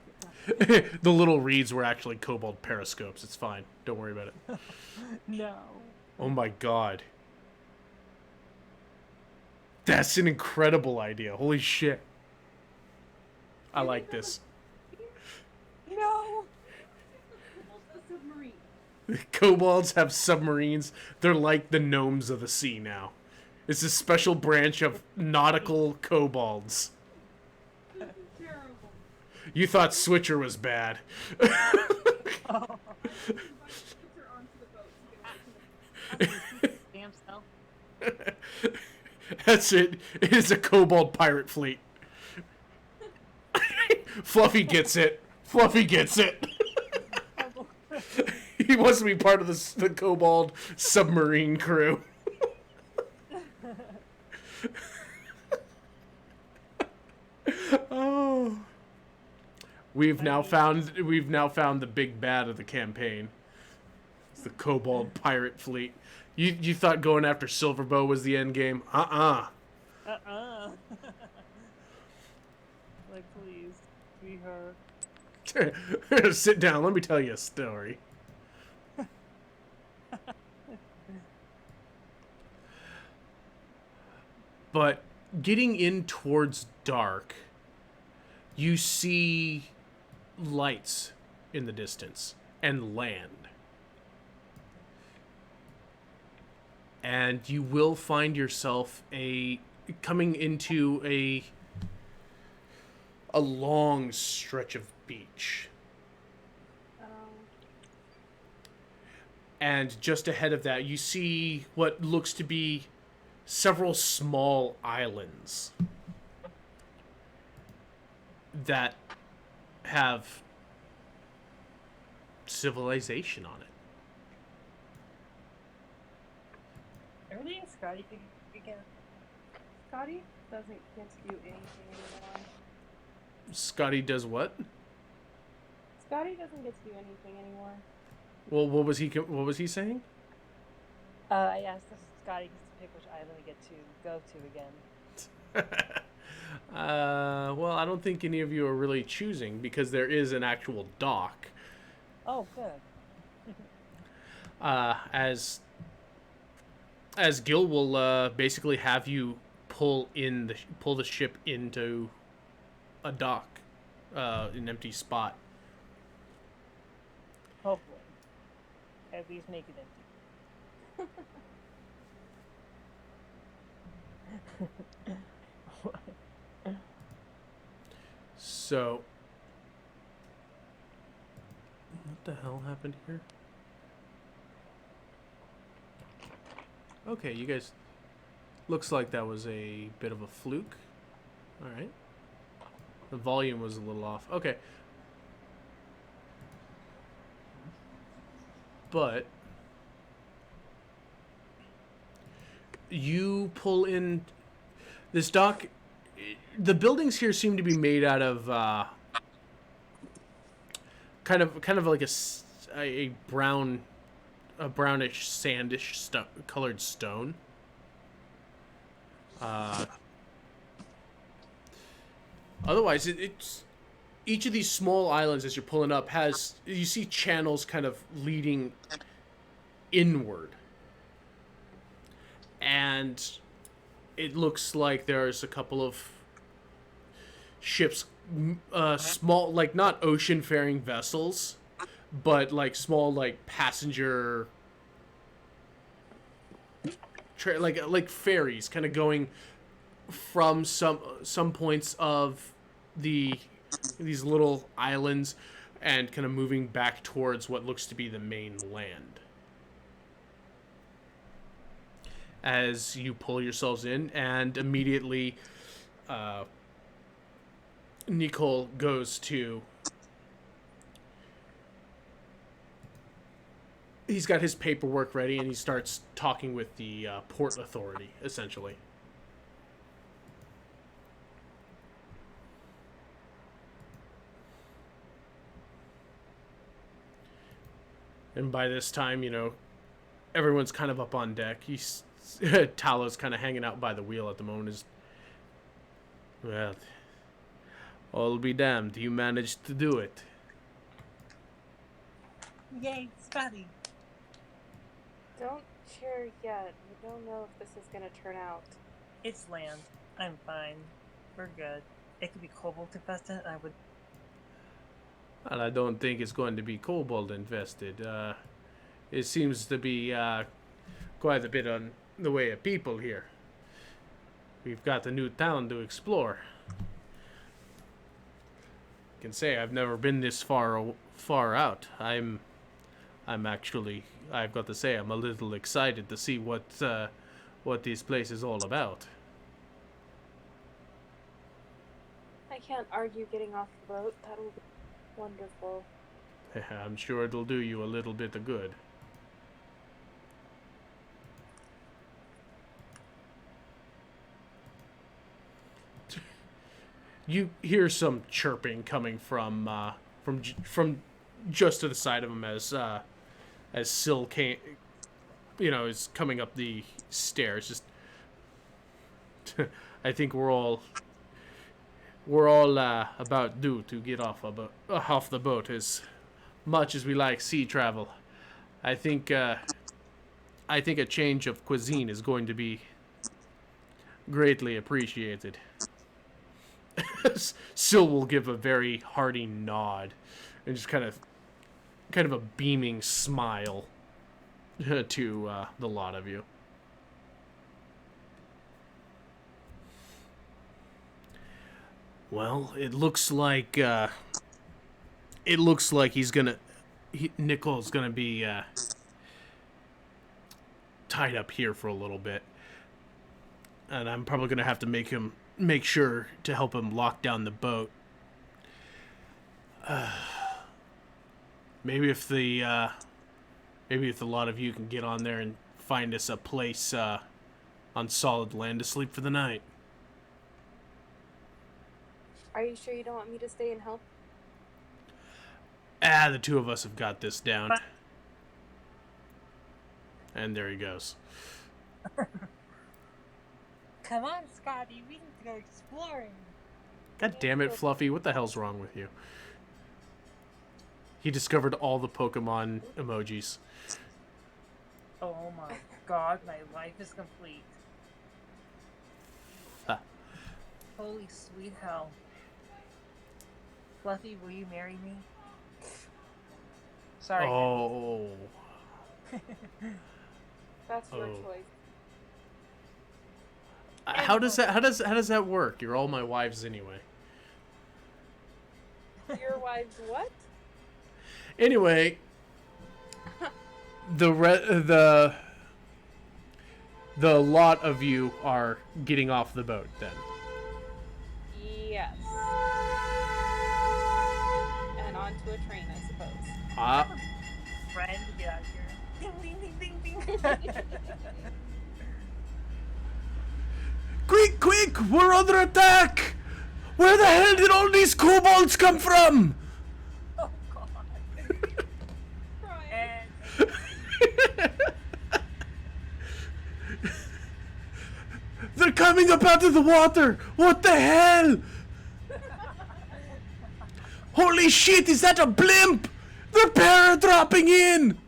Speaker 4: about it.
Speaker 1: The little reeds were actually kobold periscopes. It's fine. Don't worry about it.
Speaker 4: No.
Speaker 1: Oh my god. That's an incredible idea. Holy shit. I like this.
Speaker 4: No.
Speaker 5: A submarine.
Speaker 1: Kobolds have submarines. They're like the gnomes of the sea now. It's a special branch of nautical kobolds.
Speaker 5: This is terrible.
Speaker 1: You thought Switcher was bad.
Speaker 5: Invite Spencer onto the boat to get away from the
Speaker 4: Damn self.
Speaker 1: That's it. It is a kobold pirate fleet. Fluffy gets it. Fluffy gets it. He wants to be part of the kobold submarine crew. Oh. We've now found the big bad of the campaign. It's the kobold pirate fleet. You thought going after Silverbow was the end game?
Speaker 4: Like, please, be her.
Speaker 1: Sit down. Let me tell you a story. But getting in towards dark, you see lights in the distance and land. And you will find yourself coming into a long stretch of beach. And just ahead of that, you see what looks to be several small islands that have civilization on it.
Speaker 4: Are we in Scotty again?
Speaker 5: Scotty doesn't get to do anything anymore.
Speaker 1: Scotty does what?
Speaker 5: Scotty doesn't get to do anything anymore.
Speaker 1: Well, what was he saying?
Speaker 4: I asked if Scotty gets to pick which island we get to go to again.
Speaker 1: Well, I don't think any of you are really choosing because there is an actual dock.
Speaker 4: Oh, good.
Speaker 1: As Gil will basically have you pull the ship into a dock, an empty spot.
Speaker 4: Hopefully. At least make it empty.
Speaker 1: So, what the hell happened here? Okay, you guys, looks like that was a bit of a fluke. All right. The volume was a little off. Okay. But you pull in this dock. The buildings here seem to be made out of kind of like a brownish sandish colored stone. Otherwise, it's each of these small islands as you're pulling up you see channels kind of leading inward, and it looks like there's a couple of ships, small, like not ocean-faring vessels, but like small, like passenger, like ferries, kind of going from some points of these little islands and kind of moving back towards what looks to be the main land. As you pull yourselves in, and immediately Nicole goes to... He's got his paperwork ready, and he starts talking with the port authority, essentially. And by this time, everyone's kind of up on deck. Talo's kind of hanging out by the wheel at the moment. Well, I'll be damned. You managed to do it.
Speaker 4: Yay, Scotty.
Speaker 2: Don't cheer yet. We don't know if this is going to turn out.
Speaker 4: It's land. I'm fine. We're good. It could be kobold infested. I would...
Speaker 1: Well, I don't think it's going to be kobold infested. It seems to be quite a bit on the way of people here. We've got a new town to explore. I can say I've never been this far out. I'm actually, I've got to say, I'm a little excited to see what this place is all about.
Speaker 3: I can't argue getting off the boat. That'll be wonderful.
Speaker 1: I'm sure it'll do you a little bit of good. You hear some chirping coming from just to the side of him as Syl came, is coming up the stairs. Just, I think we're all about due to get off the boat as much as we like sea travel. I think a change of cuisine is going to be greatly appreciated. Syl will give a very hearty nod and just kind of a beaming smile to the lot of you. Well, it looks like Nicole's gonna be tied up here for a little bit, and I'm probably gonna have to make sure to help him lock down the boat. Maybe if the lot of you can get on there and find us a place on solid land to sleep for the night.
Speaker 3: Are you sure you don't want me to stay and help?
Speaker 1: The two of us have got this down. And there he goes.
Speaker 4: Come on, Scotty, we need to go exploring.
Speaker 1: God damn it, Fluffy, what the hell's wrong with you? He discovered all the Pokemon emojis.
Speaker 4: Oh my god, my life is complete. Holy sweet hell. Fluffy, will you marry me? Sorry.
Speaker 1: Oh.
Speaker 3: That's your choice.
Speaker 1: How does that work? You're all my wives anyway.
Speaker 3: Your wives what?
Speaker 1: Anyway, the lot of you are getting off the boat then.
Speaker 3: Yes. And onto a train, I suppose.
Speaker 4: Friend, get out here. Ding, ding, ding, ding, ding.
Speaker 1: Quick! We're under attack! Where the hell did all these kobolds come from?
Speaker 4: Oh god.
Speaker 3: Crying.
Speaker 1: They're coming up out of the water! What the hell? Holy shit, is that a blimp? They're para-dropping in!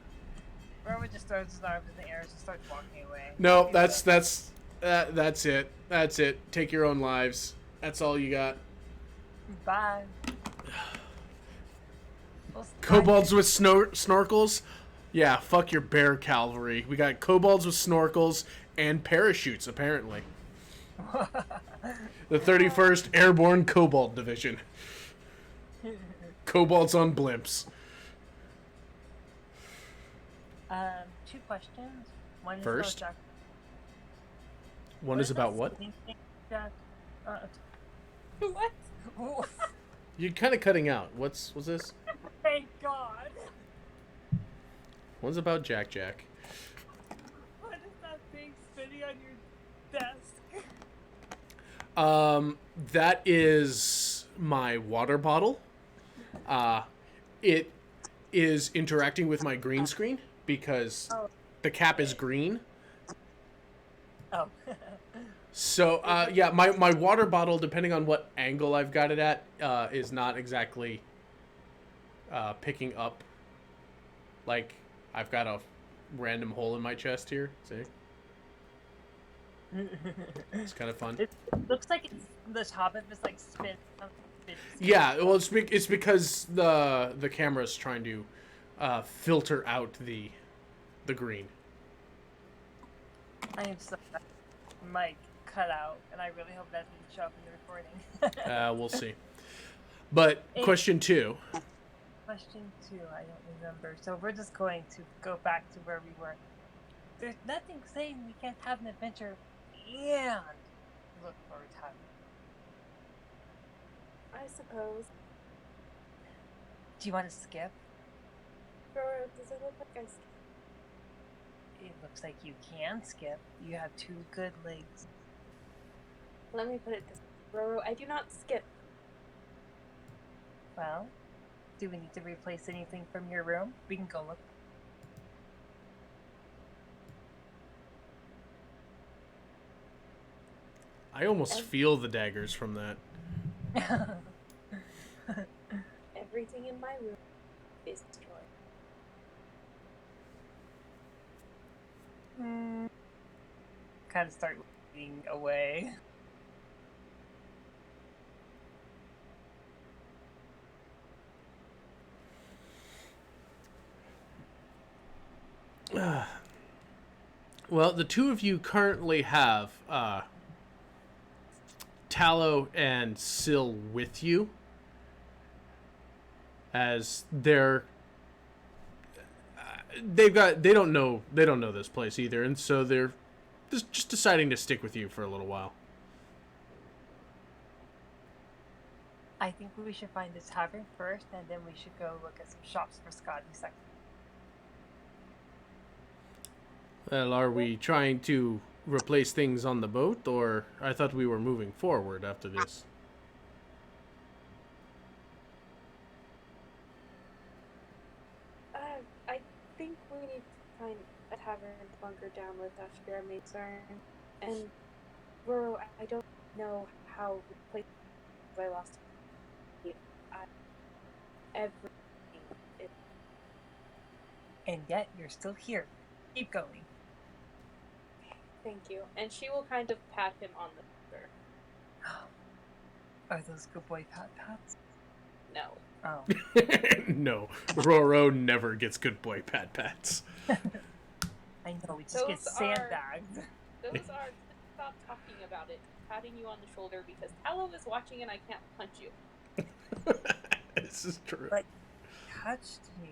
Speaker 4: Rowan just throws his arms in the air and just starts walking away.
Speaker 1: No, that's it. That's it. Take your own lives. That's all you got.
Speaker 4: Bye.
Speaker 1: Kobolds with snorkels? Yeah, fuck your bear cavalry. We got kobolds with snorkels and parachutes, apparently. The 31st Airborne Kobold Division. Kobolds on blimps.
Speaker 4: 2 questions. One is
Speaker 1: First?
Speaker 4: about Jack.
Speaker 1: One is about what?
Speaker 4: Jack.
Speaker 3: What?
Speaker 1: You're kind of cutting out. What's this?
Speaker 4: Thank God.
Speaker 1: One's about Jack Jack.
Speaker 4: What is that thing spinning on your desk?
Speaker 1: That is my water bottle. It is interacting with my green screen because the cap is green.
Speaker 4: Oh.
Speaker 1: So, yeah, my water bottle, depending on what angle I've got it at, is not exactly picking up. Like, I've got a random hole in my chest here. See? It's kind of fun.
Speaker 4: It looks like the top of it's like spin.
Speaker 1: Yeah, well, it's because the camera's trying to filter out the green.
Speaker 4: I am so mic cut out, and I really hope that didn't show up in the recording.
Speaker 1: We'll see. But question 2.
Speaker 4: Question 2, I don't remember. So we're just going to go back to where we were. There's nothing saying we can't have an adventure and look for retirement.
Speaker 2: I suppose.
Speaker 4: Do you want to skip?
Speaker 2: Or does it look like I skip?
Speaker 4: It looks like you can skip. You have 2 good legs.
Speaker 2: Let me put it this way. Roro, I do not skip.
Speaker 4: Well, do we need to replace anything from your room? We can go look.
Speaker 1: I almost feel the daggers from that.
Speaker 2: Everything in my room is destroyed.
Speaker 4: Kind of start looking away.
Speaker 1: Well, the two of you currently have Tallow and Syl with you, as they don't know this place either, and so they're just deciding to stick with you for a little while.
Speaker 4: I think we should find the tavern first, and then we should go look at some shops for Scotty second.
Speaker 1: Well, are we trying to replace things on the boat, or I thought we were moving forward after this?
Speaker 2: I think we need to find a tavern to bunker down with after our mates are. And Roro, I don't know how the place I lost. Everything is.
Speaker 4: And yet, you're still here. Keep going.
Speaker 2: Thank you. And she will kind of pat him on the shoulder.
Speaker 4: Are those good boy pat pats?
Speaker 2: No.
Speaker 4: Oh.
Speaker 1: No, Roro never gets good boy pat pats.
Speaker 4: I know, we just get sandbagged.
Speaker 2: Those are, stop talking about it. Patting you on the shoulder because Tallow is watching and I can't punch you.
Speaker 1: This is true.
Speaker 4: But touched me.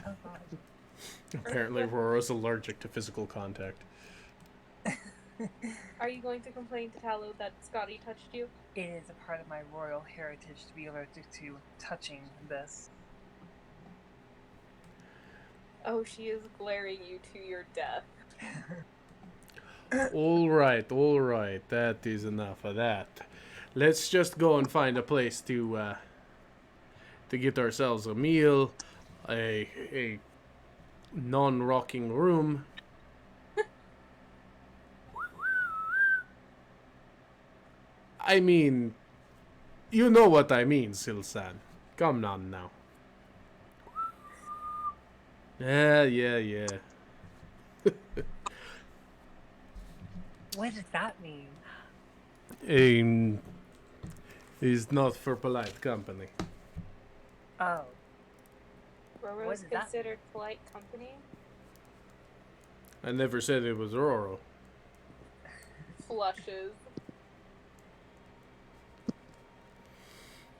Speaker 4: Oh god.
Speaker 1: Apparently, Roro's allergic to physical contact.
Speaker 2: Are you going to complain to Tallow that Scotty touched you?
Speaker 4: It is a part of my royal heritage to be allergic to touching this.
Speaker 2: Oh, she is glaring you to your death.
Speaker 1: All right. That is enough of that. Let's just go and find a place to get ourselves a meal, a non-rocking room. I mean, you know what I mean, Silsan. Come on now. Yeah.
Speaker 4: What does that mean?
Speaker 1: Is not for polite company.
Speaker 4: Oh.
Speaker 2: Roro's considered polite company?
Speaker 1: I never said it was Roro.
Speaker 2: Flushes.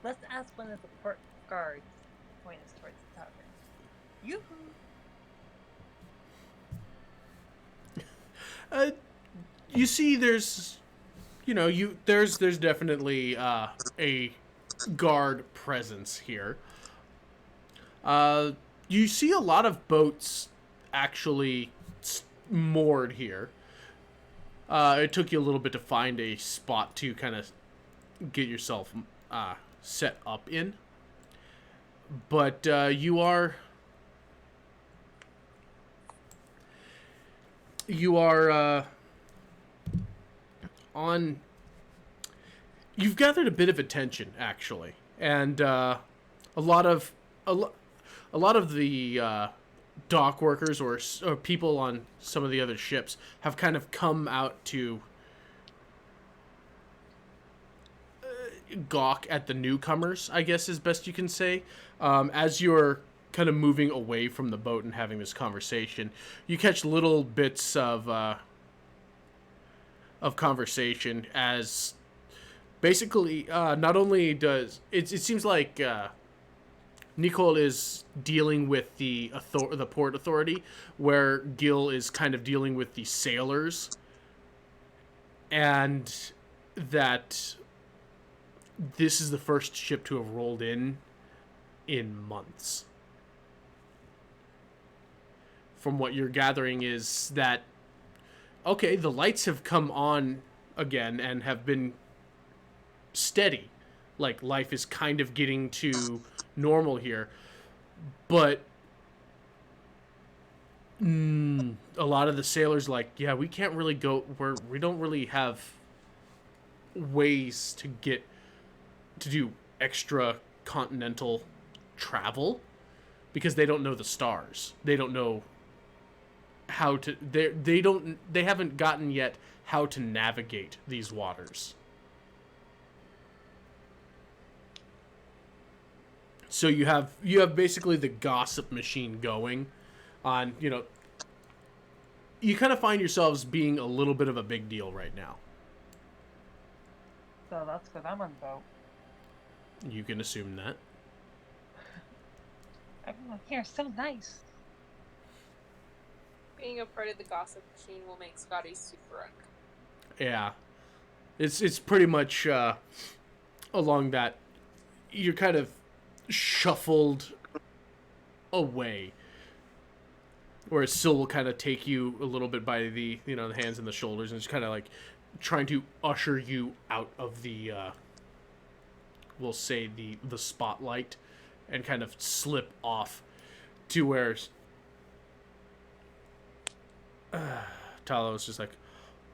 Speaker 4: Let's ask one of the port guards to point us towards the tavern. Yoo-hoo!
Speaker 1: You see, there's definitely a guard presence here. You see a lot of boats actually moored here. It took you a little bit to find a spot to kind of get yourself set up in, but you are on. You've gathered a bit of attention actually, and a lot of the dock workers or people on some of the other ships have kind of come out to gawk at the newcomers, I guess is best you can say. As you're kind of moving away from the boat and having this conversation, you catch little bits of conversation as basically not only does it seems like Nicole is dealing with the port authority, where Gil is kind of dealing with the sailors, and that this is the first ship to have rolled in months. From what you're gathering is that, okay, the lights have come on again and have been steady. Like, life is kind of getting to normal here. But a lot of the sailors yeah, we can't really go, we don't really have ways to do extra continental travel because they don't know the stars. They don't know how to, they haven't gotten yet how to navigate these waters. So you have basically the gossip machine going on, you kind of find yourselves being a little bit of a big deal right now.
Speaker 4: So that's because I'm on the boat.
Speaker 1: You can assume that.
Speaker 4: Everyone here is so nice.
Speaker 2: Being a part of the gossip machine will make Scotty super uncomfortable.
Speaker 1: Yeah. It's pretty much along that you're kind of shuffled away. Whereas Syl will kind of take you a little bit by the hands and the shoulders and just kind of like trying to usher you out of the we'll say the spotlight and kind of slip off to where Talo is just like,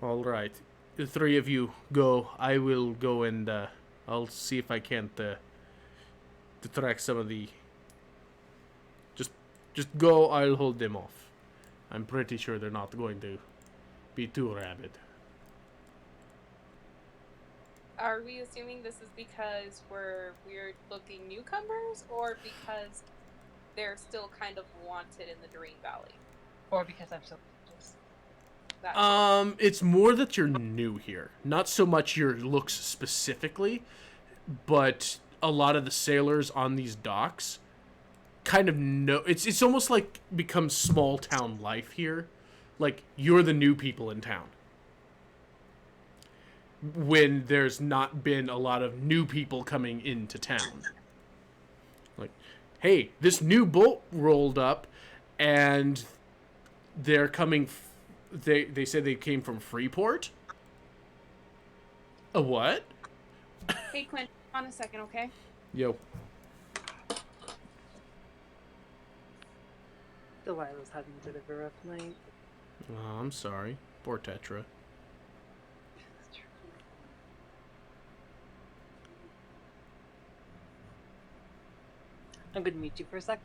Speaker 1: all right, the three of you go. I will go and I'll see if I can't to track some of the. Just go. I'll hold them off. I'm pretty sure they're not going to be too rabid.
Speaker 2: Are we assuming this is because we're weird-looking newcomers, or because they're still kind of wanted in the Dream Valley?
Speaker 4: Or because I'm so religious.
Speaker 1: It's more that you're new here. Not so much your looks specifically, but a lot of the sailors on these docks kind of know. It's almost like becomes small town life here. Like, you're the new people in town. When there's not been a lot of new people coming into town. Like, hey, this new boat rolled up and they're coming. They said they came from Freeport. A what?
Speaker 2: Hey, Quinn, hold on a second, okay?
Speaker 1: Yo.
Speaker 4: Delilah's having a bit of a rough night.
Speaker 1: Oh, I'm sorry. Poor Tetra.
Speaker 4: I'm gonna mute you for a sec.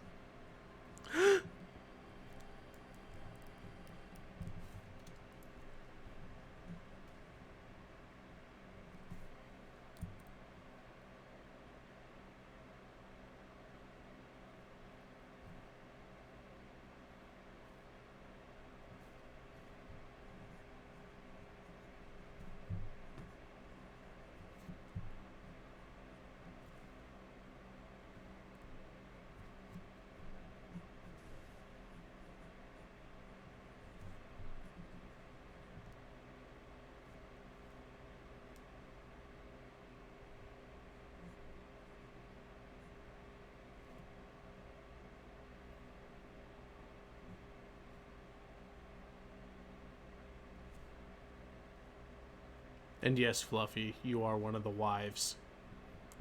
Speaker 1: And yes, Fluffy, you are one of the wives.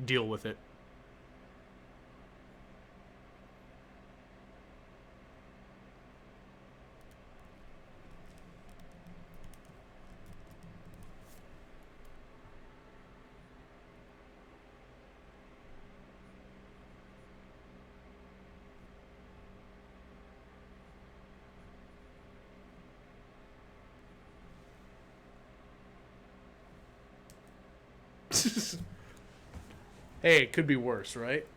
Speaker 1: Deal with it. Hey, it could be worse, right?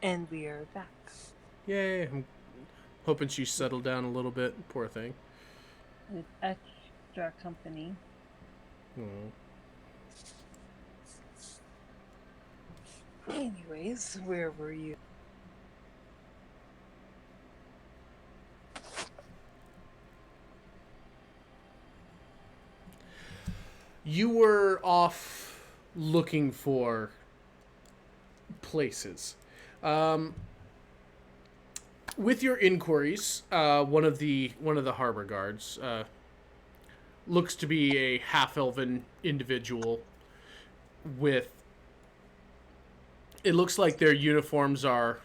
Speaker 4: And we are back.
Speaker 1: Yay, I'm hoping she settled down a little bit. Poor thing.
Speaker 4: With extra company.
Speaker 1: Hmm.
Speaker 4: Anyways, where were you?
Speaker 1: You were off looking for places. Um, with your inquiries, one of the harbor guards looks to be a half-elven individual with. It looks like their uniforms are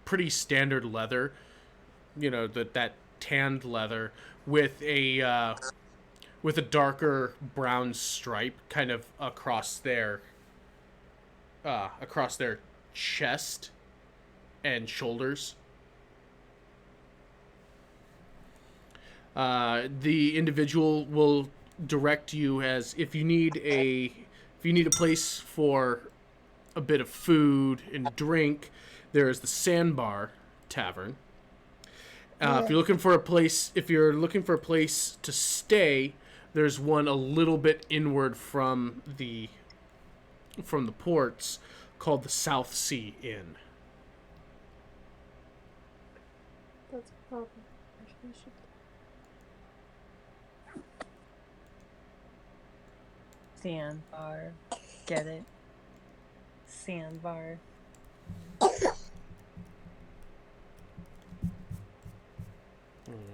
Speaker 1: pretty standard leather. You know that tanned leather with a darker brown stripe kind of across their chest and shoulders. The individual will direct you as if you need a place for a bit of food and drink. There is the Sandbar Tavern. If you're looking for a place to stay, there's one a little bit inward from the ports called the South Sea Inn.
Speaker 2: That's probably we should.
Speaker 4: Sandbar. Get it? Sandbar.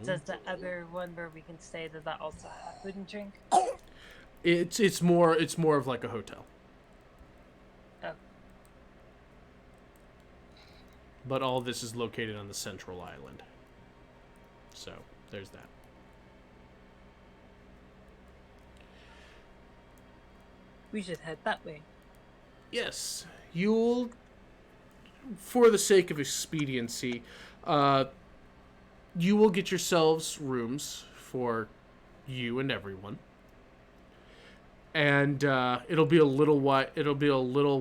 Speaker 4: Does the other one where we can stay, does that also have food and drink?
Speaker 1: It's more of like a hotel.
Speaker 4: Oh.
Speaker 1: But all of this is located on the central island. So, there's that.
Speaker 4: We should head that way.
Speaker 1: Yes, you'll, for the sake of expediency, you will get yourselves rooms for you and everyone, and it'll be a little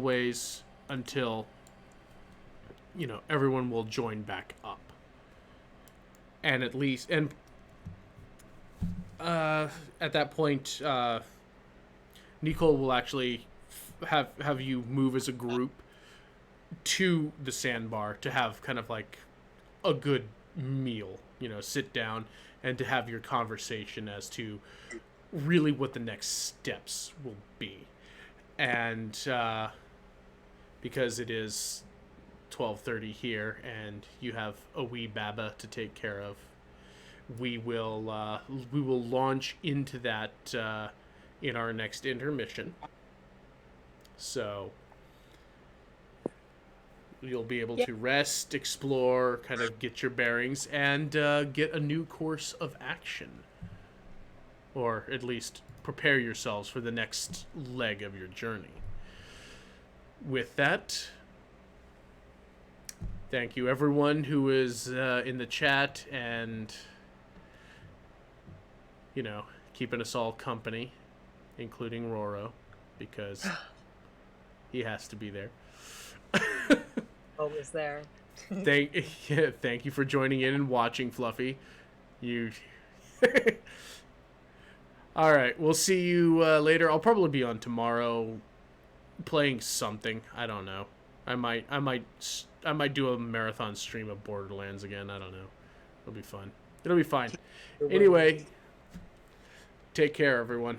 Speaker 1: ways until everyone will join back up, and at that point, Nicole will actually have you move as a group to the sandbar to have kind of like a good meal, sit down and to have your conversation as to really what the next steps will be. And because it is 12:30 here and you have a wee baba to take care of, we will launch into that in our next intermission. So you'll be able to rest, explore, kind of get your bearings, and get a new course of action. Or at least prepare yourselves for the next leg of your journey. With that, thank you everyone who is in the chat and, keeping us all company, including Roro, because he has to be there.
Speaker 4: Always there.
Speaker 1: Thank you for joining in and watching, Fluffy. You. All right, we'll see you later. I'll probably be on tomorrow, playing something. I don't know. I might do a marathon stream of Borderlands again. I don't know. It'll be fun. It'll be fine. Anyway, take care, everyone.